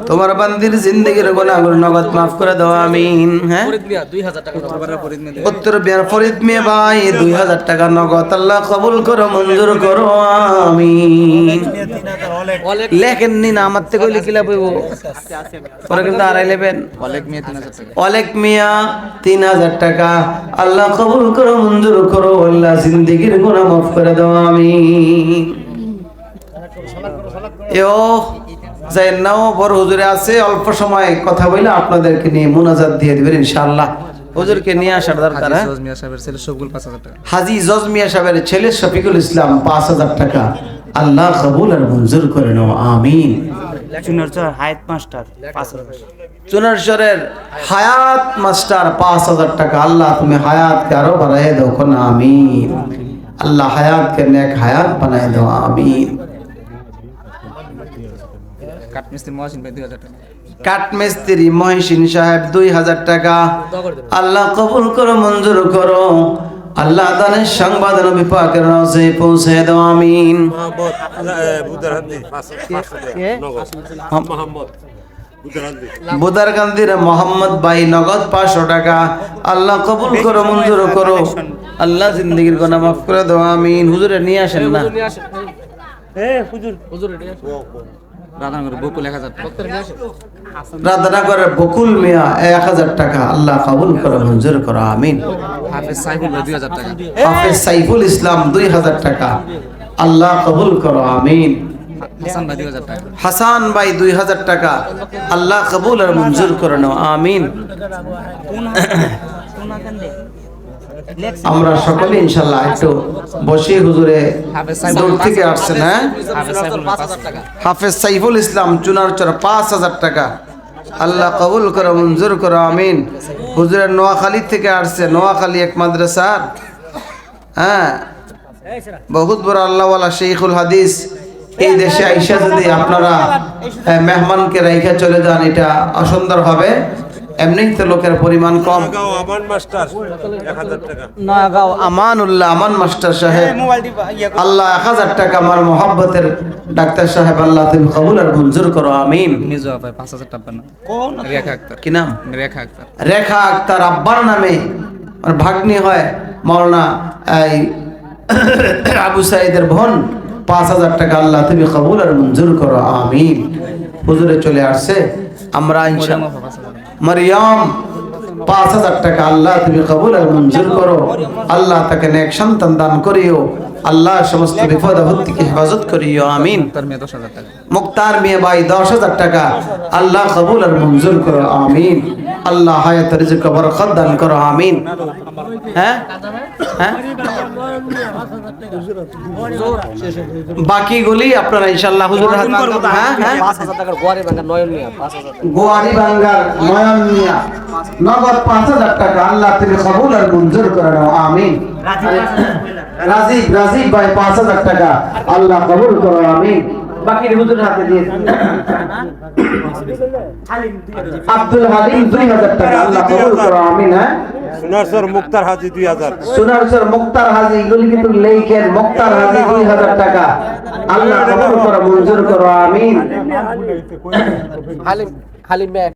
তোমার বান্দির জিন্দেগির গুনাহগুলো নগদ মাফ করে দাও আমিন। হ্যাঁ, ফরিদ মিয়া 2,000 টাকা নগদ। উত্তরপাড়ার ফরিদ মেয়ে উত্তর বিহার ফরিদ মিয়া ভাই 2,000 টাকা নগদ আল্লাহ কবুল করো, মঞ্জুর করো আমিন। লেখেননি না, আমার থেকে লিখে লাভ পরে কিন্তু আড়াই লেবেন। অলেক মিয়া 3,000 টাকা। অলেক মিয়া 3,000 টাকা আল্লাহ কবুল করো, মঞ্জুর করো, আল্লাহ জিন্দেগির গুনাহ মাফ করে দাও আমিন। এও যাই নাও বড় হুজুরে আছে, অল্প সময় কথা বলে আপনাদেরকে নিয়ে মুনাজাত দিয়ে দিবেন ইনশাআল্লাহ। হুজুরকে নিয়ে আসার দরকার। হাজি সওজ মিয়া সাহেবের ছেলে শফিকুল 5,000 টাকা। হাজি জজ মিয়া সাহেবের ছেলে শফিকুল ইসলাম 5,000 টাকা আল্লাহ কবুল আর মঞ্জুর করে নাও আমিন। চুনারচর হায়াত মাস্টার 5,000। চুনারচরের হায়াত মাস্টার 5,000 টাকা আল্লাহ তুমি হায়াতকে আরো বাড়াই দাও না আমিন। আল্লাহ হায়াতকে নেক হায়াত বানাই দাও আমিন। কাঠমিস্ত্রি মহসিন ভাই 2,000 টাকা। কাঠমিস্ত্রি মহসিন সাহেব 2,000 টাকা আল্লাহ কবুল করো, মঞ্জুর করো, আল্লাহ দানের সংবাদ নবী পাকের রওজায় পৌঁছে দাও আমিন। বুদারকান্দির মোহাম্মদ ভাই নগদ 500 টাকা আল্লাহ কবুল করো, মঞ্জুর করো, আল্লাহ জিন্দেগির গুনাহ মাফ করে দাও আমিন। হুজুরে নিয়ে আসেন না। রাধানগর বকুল 1,000 টাকা। রাধানগরের বকুল মিয়া 1,000 টাকা আল্লাহ কবুল করো, মঞ্জুর করো আমিন। হাফেজ সাইফুল ভাই 2,000 টাকা। হাফেজ সাইফুল ইসলাম 2,000 টাকা আল্লাহ কবুল করো আমিন। হাসান ভাই 2,000 টাকা। হাসান ভাই 2,000 টাকা আল্লাহ কবুল আর মঞ্জুর করে নাও আমিন। আমরা সকলে ইনশাআল্লাহ একটু বসে হুজুরে দূর থেকে আসছেন। হ্যাঁ, হাফেজ সাইফুল ভাই 5,000 টাকা। হাফেজ সাইফুল ইসলাম চুনারচর 5,000 টাকা আল্লাহ কবুল করো, মঞ্জুর করো আমিন। হুজুরের নোয়াখালী থেকে আসছে, নোয়াখালী এক মাদ্রাসার হ্যাঁ বহুত বড় আল্লাহওয়ালা শেখুল হাদিস। এই দেশে আইসা যদি আপনারা মেহমানকে রাইখা চলে যান এটা অসুন্দর হবে। এমনিই তো লোকের পরিমাণ কম। নগাঁও আমানুল্লাহ আমান মাস্টার সাহেব আল্লাহ 1,000 টাকা আমার মোহাব্বতের ডাক্তার সাহেব আল্লাহ তুমি কবুল আর মঞ্জুর করো আমিন। মিজু ভাই 5,000 টাকা না। রেখা আক্তার। কি নাম? রেখা আক্তার। রেখা আক্তার আব্বার নামে আর ভাগ্নি হয় মাওলানা এই আবু সাইদের বোন 5,000 টাকা আল্লাহ তুমি কবুল আর মঞ্জুর করো আমিন। হুজুরে চলে আসছে আমরা ইনশাআল্লাহ। মারিয়াম 5,000 টাকা আল্লাহ তুমি কবুল আর মঞ্জুর করো, আল্লাহ তাকে নেক সন্তান দান করিও, আল্লাহ সমস্ত বিপদ আপদ থেকে হেফাজত করিও আমিন। তার মেয়ে 10,000 টাকা। মুক্তার মিয়া ভাই 10,000 টাকা আল্লাহ কবুল আর মঞ্জুর করো আমিন। আল্লাহ হায়াত রিজিক বরকত দান করো আমিন। হ্যাঁ হ্যাঁ, বাকিগুলি আপনারা ইনশাআল্লাহ হুজুরের হাতে। হ্যাঁ হ্যাঁ, 5,000 টাকার গোয়ারি ভাঙা নয়ন মিয়া 5,000 টাকা। গোয়ারি বাঙ্গার নয়ন মিয়া নগদ 5,000 টাকা। আল্লাহ তুমি কবুল আর মঞ্জুর করে নাও আমিন। রাজীব ভাই 5,000 টাকা, আল্লাহ কবুল করো আমিন। বাকি হুজুরের হাতে দিয়ে আব্দুল হালিম 2,000 টাকা, আল্লাহ কবুল করো আমিন। হ্যাঁ, সোনারচর মুক্তার হাজি 2000। সোনারচর মুক্তার হাজি, এগুলি কিন্তু লেখেন, মুক্তার হাজি 2,000 টাকা, আল্লাহ কবুল করো মঞ্জুর করো আমিন। হালিম মিয়া